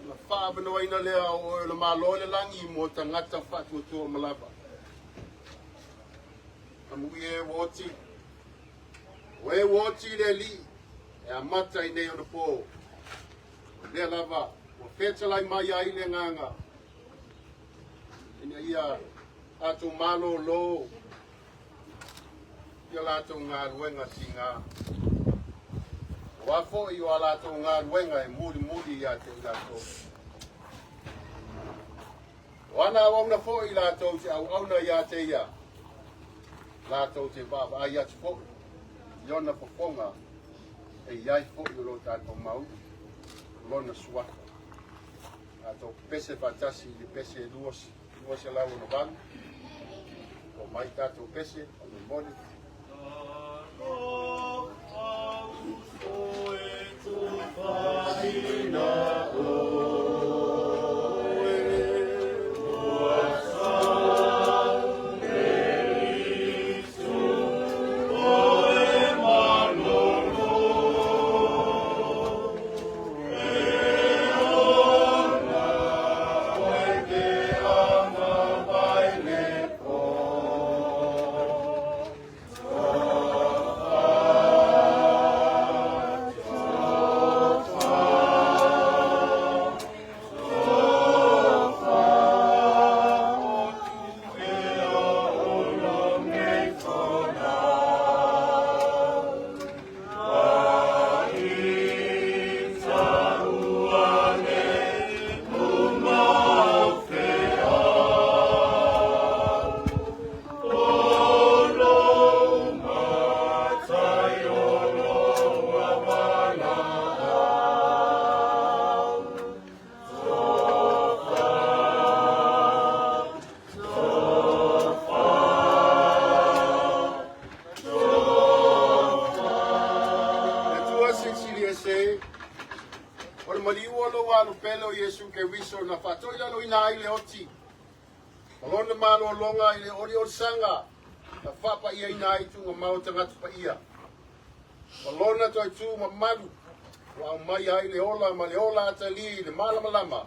Na whaapanoa ina lea o oe o le malo le langi mo ta ngata whatuatua o malava. Na mui e woti. O e woti le li. E amata i nei o na pō. Lea lava. O whetalai mai ai le nganga. Ina ia ato malo lo. Ia lato ngā ruenga si ngā. Wafo i o lato ngā ruenga e muri ia te lato. Wana wauna fo i lato te au auna ia te ia. Lato te baba ai atu fo. Iona poponga. E iai fo i lo tato mau. Lona suaka. Ato pese patasi i pese duos. Duos e lau no van. O mai tato pese. O me moni. Pelo Yesu ke wiso na fatoi lalo ina ai le oti. Malona malo longa i le ori o sanga. Na whapa ia ina ai tu ngā tangatu pa ia. Malona toi tu mamaru. Wa mai ai le ola ma le ola atali le malama.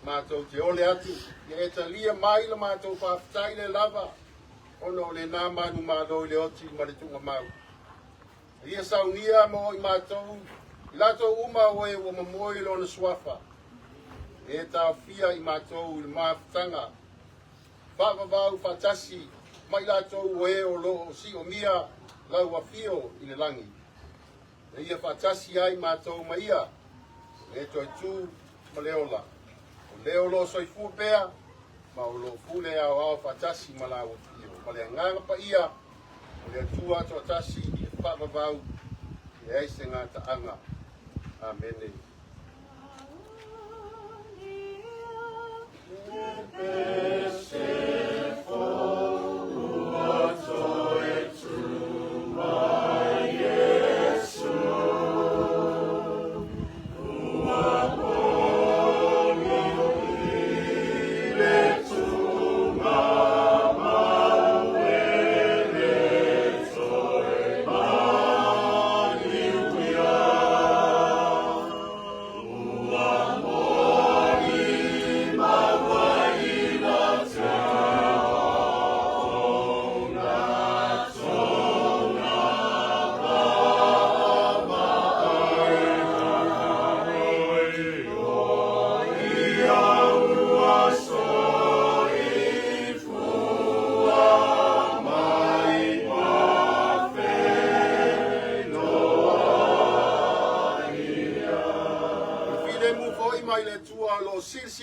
Mātou te ole atu. Ia e talia mai le mātou whaftai le lava. Ono le nā manu malo i le oti ma le tunga mau. Ia saunia mo i mātou. Lato uma oe o mamoi lona swafa. E tā fia i mātou i māwhtanga. Whawawau whatasi. Mai latou oe o lo si o mia lau a fio i le langi. E ia whatasi ai mātou maia. E toi tū ma leola. O leolo soi fūpea. Ma o lo fūle au au whatasi ma lau a fio. Ma le nganga pa ia. O le tua to atasi i whawawau. E eise ngā taanga. Amen.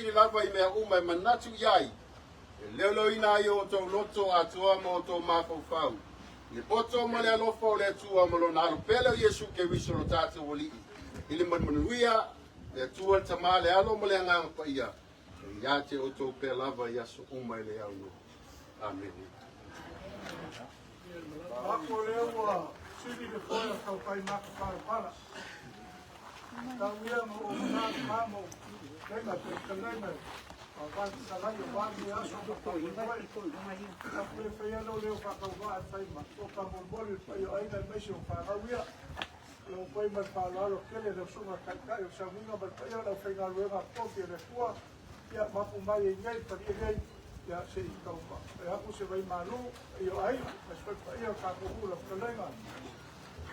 sini lava I mea uma I manatu iai. E leo ina I o tō loto atua mo tō mafau. Le poto mo le alofa o le atua mo lo na alo pele o Yesu ke wiso no tātou o lii. I le manuia le atua le tama le alo mo le anganga pa ia. E ia te o tō pe lava I aso uma I le au. Amen. Ako leo wa sili le foia kau pai maka para. Tau ia mo o mana mamo. Tenga te kaleme. Wāti salaio wāti aso to koi vai. Ka pe fai ano leo whakau wā fai ma. O ka momboli pai o aina meisi o whakauia. Leo pai mai whalaro kele leo sunga kai o sa minga mai pai o leo whai ngā ruenga toki e le fua. Ia mapu mai e ngai pari e ngai. Ia se I kaupa. E hapu se vai malu I o ai. E svai pai o kako hula kalenga.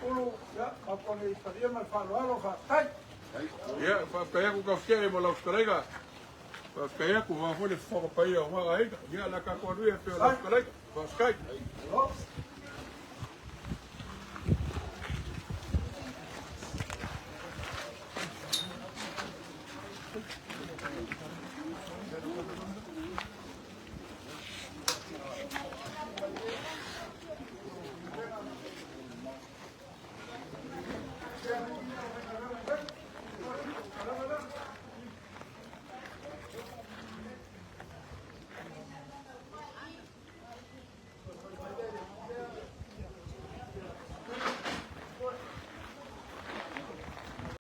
Ulu, ia, mapone I pari e mai whalaro whakai. Ia, whakaia ku kawhia mo lau kalenga. Kaya ku wa hole fo pa ia wa ai ya la ka ko ru e pe la ka la ko skai